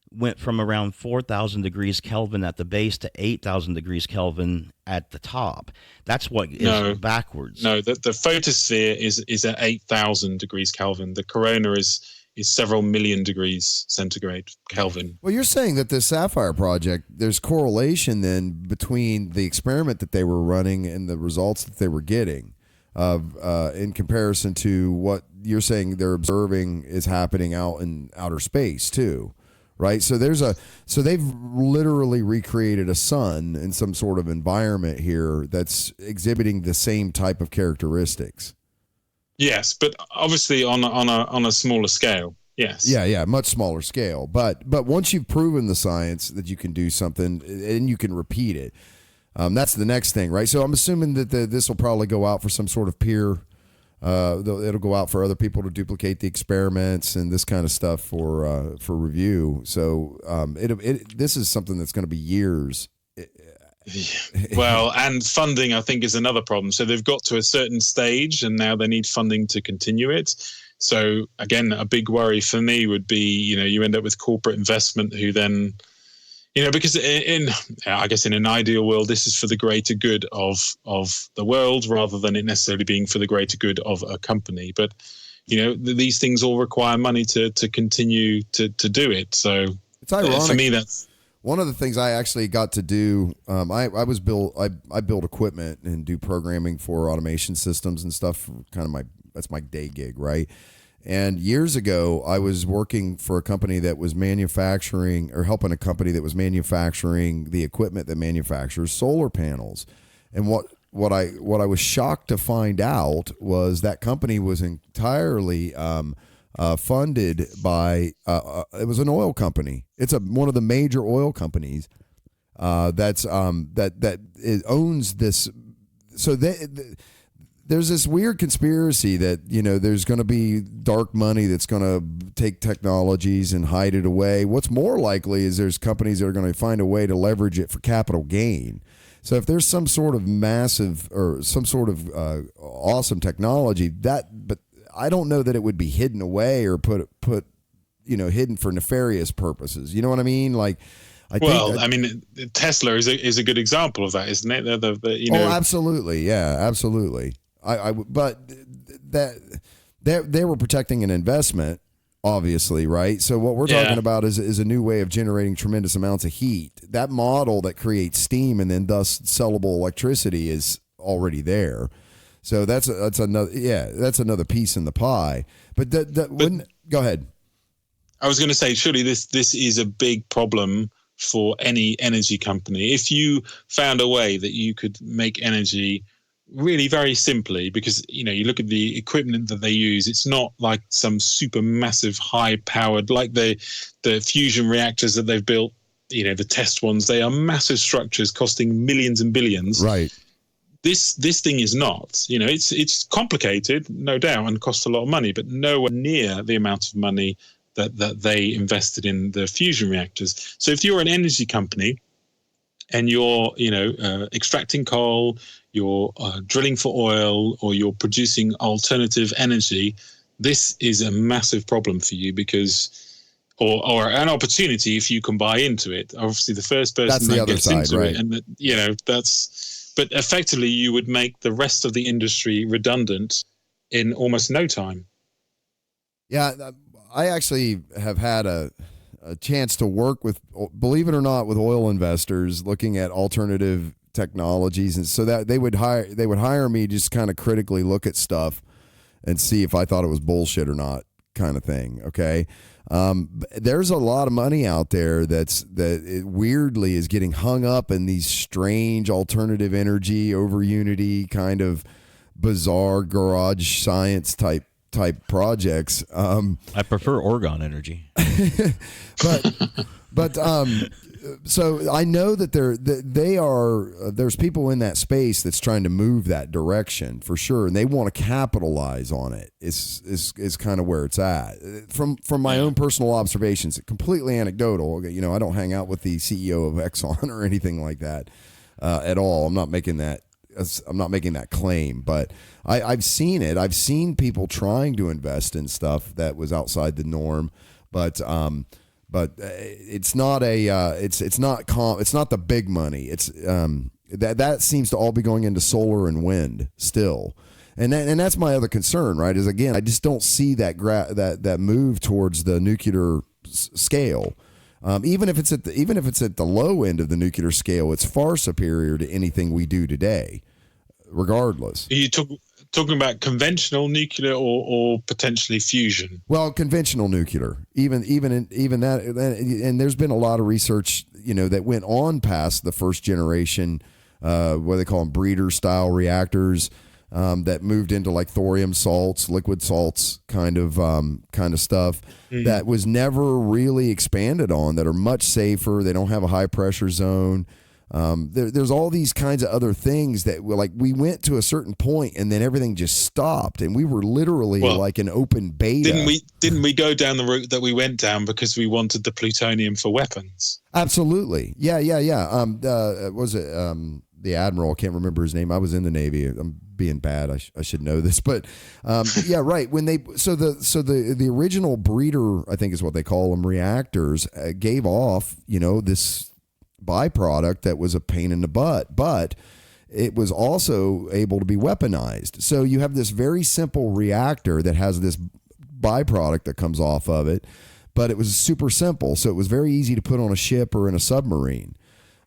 [SPEAKER 3] went from around 4,000 degrees Kelvin at the base to 8,000 degrees Kelvin at the top. That's what is backwards.
[SPEAKER 2] No, the photosphere is at 8,000 degrees Kelvin. The corona is several million degrees centigrade Kelvin.
[SPEAKER 1] Well, you're saying that the Sapphire Project, there's correlation then between the experiment that they were running and the results that they were getting in comparison to what you're saying they're observing is happening out in outer space too. Right. So they've literally recreated a sun in some sort of environment here that's exhibiting the same type of characteristics.
[SPEAKER 2] Yes, but obviously on a smaller scale. Yes.
[SPEAKER 1] Yeah, much smaller scale. But once you've proven the science that you can do something and you can repeat it, that's the next thing, right? So I'm assuming that this will probably go out for some sort of peer. It'll go out for other people to duplicate the experiments and this kind of stuff for review. So this is something that's going to be years
[SPEAKER 2] Well, and funding, I think, is another problem. So they've got to a certain stage and now they need funding to continue it. So again, a big worry for me would be, you end up with corporate investment who then, because I guess in an ideal world, this is for the greater good of the world rather than it necessarily being for the greater good of a company. But, these things all require money to continue to do it. So
[SPEAKER 1] it's ironic.
[SPEAKER 2] For me, that's
[SPEAKER 1] one of the things I actually got to do. I build equipment and do programming for automation systems and stuff. That's my day gig, right? And years ago, I was working for a company that was manufacturing or helping a company that was manufacturing the equipment that manufactures solar panels. And what I was shocked to find out was that company was entirely funded by it was an oil company. It's one of the major oil companies that owns this. So there's this weird conspiracy that there's going to be dark money that's going to take technologies and hide it away. What's more likely is there's companies that are going to find a way to leverage it for capital gain. So if there's some sort of massive or some sort of awesome technology but I don't know that it would be hidden away or put hidden for nefarious purposes. You know what I mean? Like,
[SPEAKER 2] Tesla is a good example of that, isn't it?
[SPEAKER 1] Oh, absolutely, yeah, absolutely. But that they were protecting an investment, obviously, right? So what we're talking about is a new way of generating tremendous amounts of heat. That model that creates steam and then thus sellable electricity is already there. So that's another piece in the pie. But go ahead.
[SPEAKER 2] I was going to say, surely this is a big problem for any energy company. If you found a way that you could make energy really very simply, because you look at the equipment that they use, it's not like some super massive high powered like the fusion reactors that they've built, the test ones. They are massive structures costing millions and billions.
[SPEAKER 1] Right.
[SPEAKER 2] This thing is not. It's complicated, no doubt, and costs a lot of money, but nowhere near the amount of money that they invested in the fusion reactors. So if you're an energy company and you're extracting coal, you're drilling for oil, or you're producing alternative energy, this is a massive problem for you because, or an opportunity if you can buy into it. Obviously, the first person that gets into it, and that's. But effectively, you would make the rest of the industry redundant in almost no time.
[SPEAKER 1] Yeah, I actually have had a chance to work with, believe it or not, with oil investors looking at alternative technologies, and so that they would hire me just kind of critically look at stuff and see if I thought it was bullshit or not, kind of thing. Okay. There's a lot of money out there that weirdly is getting hung up in these strange alternative energy over unity kind of bizarre garage science type projects.
[SPEAKER 3] I prefer Orgon energy.
[SPEAKER 1] but so I know that there's people in that space that's trying to move that direction for sure, and they want to capitalize on it. Is kind of where it's at. From my own personal observations, completely anecdotal. I don't hang out with the CEO of Exxon or anything like that at all. I'm not making that claim, but I've seen it. I've seen people trying to invest in stuff that was outside the norm, but it's not it's not the big money. It's that seems to all be going into solar and wind still, and that's my other concern, right? Is again, I just don't see that move towards the nuclear scale. Even if it's at the low end of the nuclear scale, it's far superior to anything we do today, regardless.
[SPEAKER 2] Are you talking about conventional nuclear or potentially fusion?
[SPEAKER 1] Well, conventional nuclear, even that, and there's been a lot of research, that went on past the first generation, what they call them, breeder style reactors, that moved into like thorium salts, liquid salts kind of stuff that was never really expanded on, that are much safer. They don't have a high pressure zone. There's all these kinds of other things that we went to a certain point and then everything just stopped, and we were literally like an open beta.
[SPEAKER 2] Didn't we go down the route that we went down because we wanted the plutonium for weapons?
[SPEAKER 1] Absolutely. Yeah. Was it the Admiral? I can't remember his name. I was in the Navy. I'm being bad. I should know this, but yeah, right. When the original breeder, I think is what they call them, reactors, gave off, this byproduct that was a pain in the butt, but it was also able to be weaponized. So you have this very simple reactor that has this byproduct that comes off of it, but it was super simple. So it was very easy to put on a ship or in a submarine.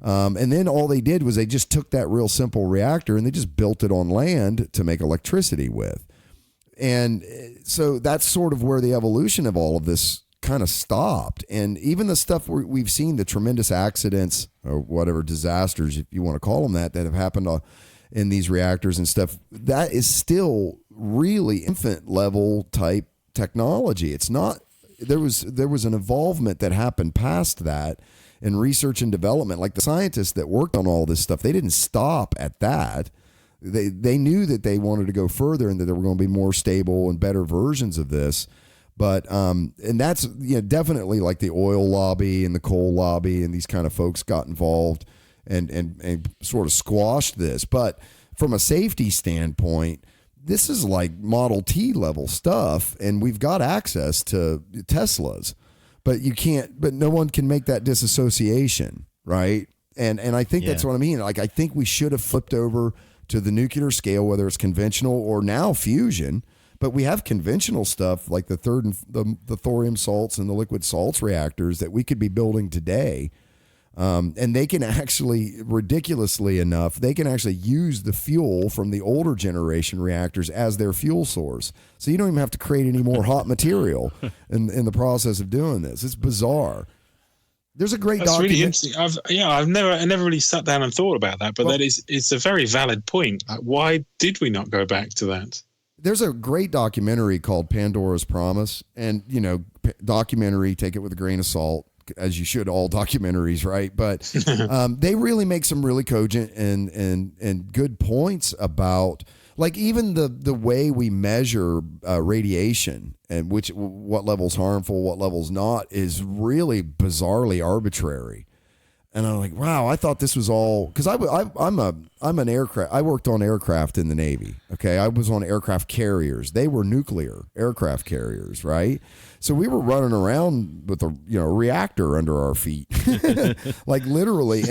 [SPEAKER 1] And then all they did was they just took that real simple reactor and they just built it on land to make electricity with. And so that's sort of where the evolution of all of this kind of stopped. And even the stuff we've seen, the tremendous accidents or whatever disasters, if you want to call them that have happened in these reactors and stuff, that is still really infant level type technology. It's not, there was an involvement that happened past that in research and development. Like the scientists that worked on all this stuff, they didn't stop at that. They knew that they wanted to go further and that there were going to be more stable and better versions of this. But and that's definitely like the oil lobby and the coal lobby and these kind of folks got involved and sort of squashed this. But from a safety standpoint, this is like Model T level stuff, and we've got access to Teslas, but no one can make that disassociation, right? And I think that's what I mean. Like, I think we should have flipped over to the nuclear scale, whether it's conventional or now fusion. But we have conventional stuff like the thorium salts and the liquid salts reactors that we could be building today. And they can actually, ridiculously enough, they can actually use the fuel from the older generation reactors as their fuel source. So you don't even have to create any more hot material in the process of doing this. It's bizarre. There's a great document.
[SPEAKER 2] Really interesting. I never really sat down and thought about that, but it's a very valid point. Like, why did we not go back to that?
[SPEAKER 1] There's a great documentary called Pandora's Promise, and documentary, take it with a grain of salt, as you should all documentaries, right? But they really make some really cogent and good points about, like, even the way we measure radiation and what level's harmful, what level's not, is really bizarrely arbitrary. And I'm like, wow, I thought this was all, because I'm an aircraft. I worked on aircraft in the Navy. Okay, I was on aircraft carriers. They were nuclear aircraft carriers, right? So we were running around with a reactor under our feet, like literally.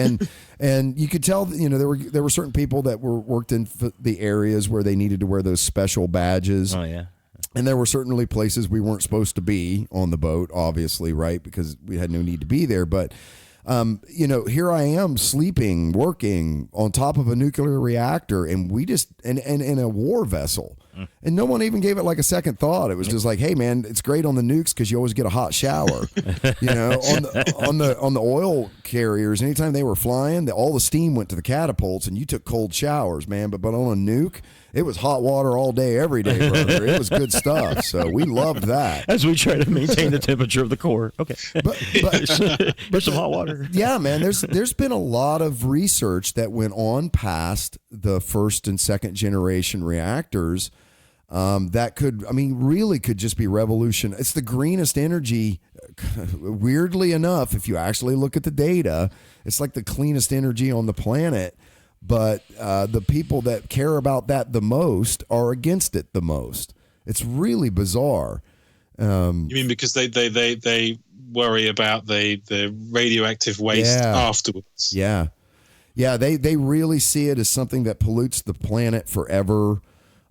[SPEAKER 1] And you could tell, there were certain people that worked in the areas where they needed to wear those special badges.
[SPEAKER 3] Oh yeah.
[SPEAKER 1] And there were certainly places we weren't supposed to be on the boat, obviously, right? Because we had no need to be there, but. Here I am sleeping, working on top of a nuclear reactor, and we just and in a war vessel, and no one even gave it like a second thought. It was just like, hey man, it's great on the nukes because you always get a hot shower. On the oil carriers, anytime they were flying, all the steam went to the catapults, and you took cold showers, man. But on a nuke, it was hot water all day, every day, brother. It was good stuff. So we loved that.
[SPEAKER 3] As we try to maintain the temperature of the core. Okay. But some hot water.
[SPEAKER 1] Yeah, man. There's been a lot of research that went on past the first and second generation reactors that really could just be revolution. It's the greenest energy. Weirdly enough, if you actually look at the data, it's like the cleanest energy on the planet. But the people that care about that the most are against it the most. It's really bizarre.
[SPEAKER 2] You mean because they worry about the radioactive waste afterwards?
[SPEAKER 1] Yeah. They really see it as something that pollutes the planet forever.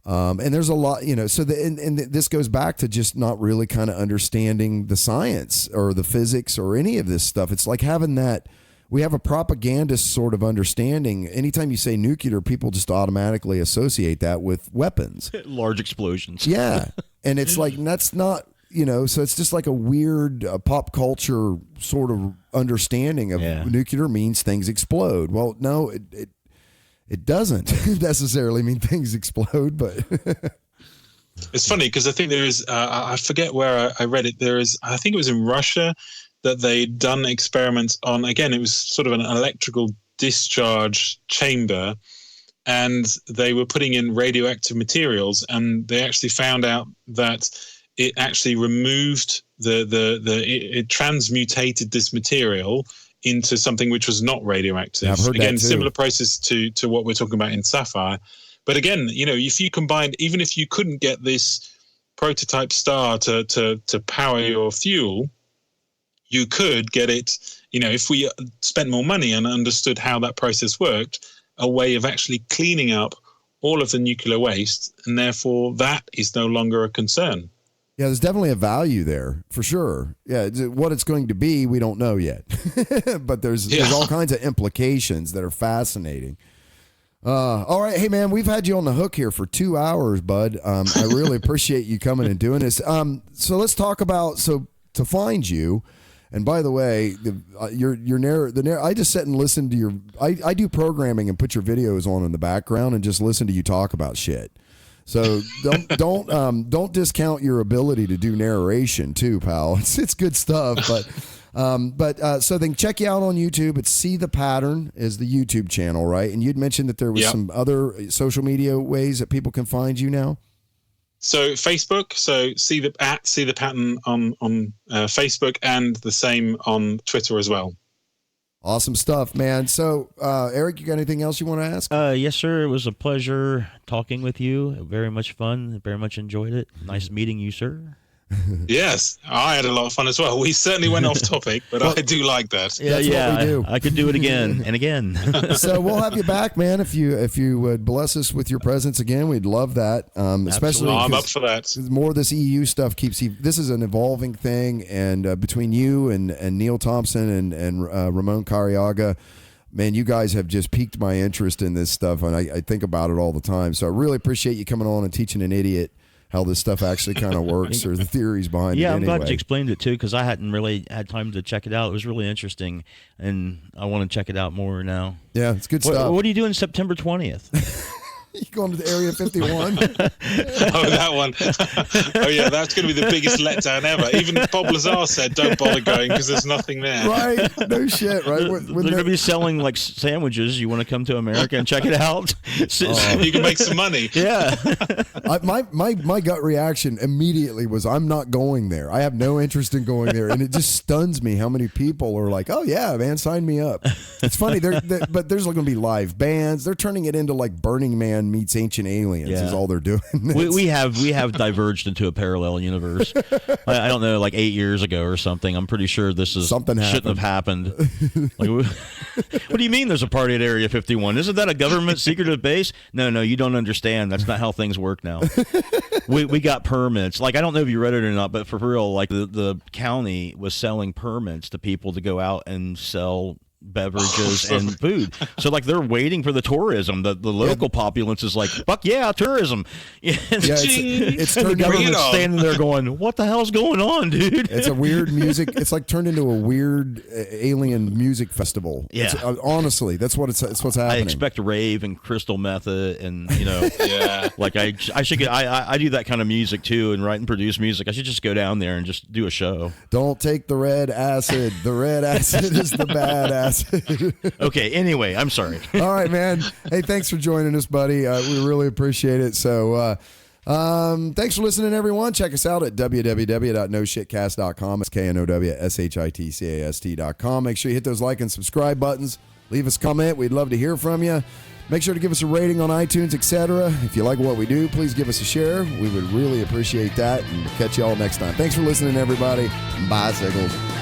[SPEAKER 1] And there's a lot, So this goes back to just not really kind of understanding the science or the physics or any of this stuff. It's like having that. We have a propagandist sort of understanding. Anytime you say nuclear, people just automatically associate that with weapons.
[SPEAKER 3] Large explosions.
[SPEAKER 1] Yeah. And it's like, that's not, so it's just like a weird pop culture sort of understanding of nuclear means things explode. Well, no, it doesn't necessarily mean things explode, but...
[SPEAKER 2] It's funny because I think there is, I forget where I read it. I think it was in Russia, that they'd done experiments on, again, it was sort of an electrical discharge chamber, and they were putting in radioactive materials, and they actually found out that it actually removed it transmutated this material into something which was not radioactive.
[SPEAKER 1] Yeah, I've heard
[SPEAKER 2] again,
[SPEAKER 1] that too.
[SPEAKER 2] similar process to what we're talking about in Sapphire. But again, if you combined, even if you couldn't get this prototype star to power your fuel, you could get it, if we spent more money and understood how that process worked, a way of actually cleaning up all of the nuclear waste, and therefore that is no longer a concern.
[SPEAKER 1] Yeah, there's definitely a value there for sure. Yeah, what it's going to be, we don't know yet, but there's all kinds of implications that are fascinating. All right, hey man, we've had you on the hook here for 2 hours, bud. I really appreciate you coming and doing this. So let's talk about to find you. And by the way, I just sit and listen to your. I do programming and put your videos on in the background and just listen to you talk about shit. So don't discount your ability to do narration too, pal. It's good stuff. But so then check you out on YouTube. It's See the Pattern is the YouTube channel, right? And you'd mentioned that there was some other social media ways that people can find you now.
[SPEAKER 2] So Facebook, See the Pattern on Facebook, and the same on Twitter as well.
[SPEAKER 1] Awesome stuff, man. So, Eric, you got anything else you want to ask?
[SPEAKER 3] Yes, sir. It was a pleasure talking with you. Very much fun. Very much enjoyed it. Nice meeting you, sir.
[SPEAKER 2] Yes, I had a lot of fun as well. We certainly went off topic, but I do like that.
[SPEAKER 3] Yeah,
[SPEAKER 1] That's what we do.
[SPEAKER 3] I could do it again and again.
[SPEAKER 1] So we'll have you back, man. If you would bless us with your presence again, we'd love that. Especially,
[SPEAKER 2] I'm up for that.
[SPEAKER 1] More of this EU stuff keeps you. This is an evolving thing, and between you and Neil Thompson and Ramon Cariaga, man, you guys have just piqued my interest in this stuff, and I think about it all the time. So I really appreciate you coming on and teaching an idiot how this stuff actually kind of works, or the theories behind it.
[SPEAKER 3] Yeah, I'm
[SPEAKER 1] anyway.
[SPEAKER 3] glad you explained it too, because I hadn't really had time to check it out. It was really interesting, and I want to check it out more now.
[SPEAKER 1] Yeah, it's good stuff.
[SPEAKER 3] What are you doing September 20th?
[SPEAKER 1] You going to the Area 51?
[SPEAKER 2] Oh, that one. Oh, yeah, that's going to be the biggest letdown ever. Even Bob Lazar said, don't bother going because there's nothing there.
[SPEAKER 1] Right? No shit, right?
[SPEAKER 3] They're going to be selling like sandwiches. You want to come to America and check it out?
[SPEAKER 2] You can make some money.
[SPEAKER 3] Yeah.
[SPEAKER 1] My gut reaction immediately was, I'm not going there. I have no interest in going there. And it just stuns me how many people are like, oh, yeah, man, sign me up. It's funny, but there's going to be live bands. They're turning it into like Burning Man meets Ancient Aliens is all they're doing.
[SPEAKER 3] We have diverged into a parallel universe. I don't know, like 8 years ago or something. I'm pretty sure this is shouldn't have happened. Like, what do you mean there's a party at Area 51? Isn't that a government secretive base? No, you don't understand. That's not how things work now. We got permits. Like, I don't know if you read it or not, but for real, like the county was selling permits to people to go out and sell beverages and food. So like they're waiting for the tourism. The local populace is like, fuck yeah, tourism.
[SPEAKER 1] It's
[SPEAKER 3] the government's standing there going, what the hell's going on, dude?
[SPEAKER 1] It's a weird music. It's like turned into a weird alien music festival.
[SPEAKER 3] Yeah.
[SPEAKER 1] Honestly, that's what's happening.
[SPEAKER 3] I expect rave and crystal method and like I should get I do that kind of music too, and write and produce music. I should just go down there and just do a show.
[SPEAKER 1] Don't take the red acid. The red acid is the bad acid.
[SPEAKER 3] Okay, anyway, I'm sorry.
[SPEAKER 1] All right, man. Hey, thanks for joining us, buddy. We really appreciate it. So thanks for listening, everyone. Check us out at www.noshitcast.com. It's KNOWSHITCAST.com. Make sure you hit those like and subscribe buttons. Leave us a comment. We'd love to hear from you. Make sure to give us a rating on iTunes, etc. If you like what we do, please give us a share. We would really appreciate that. And we'll catch you all next time. Thanks for listening, everybody. Bye, Siggles.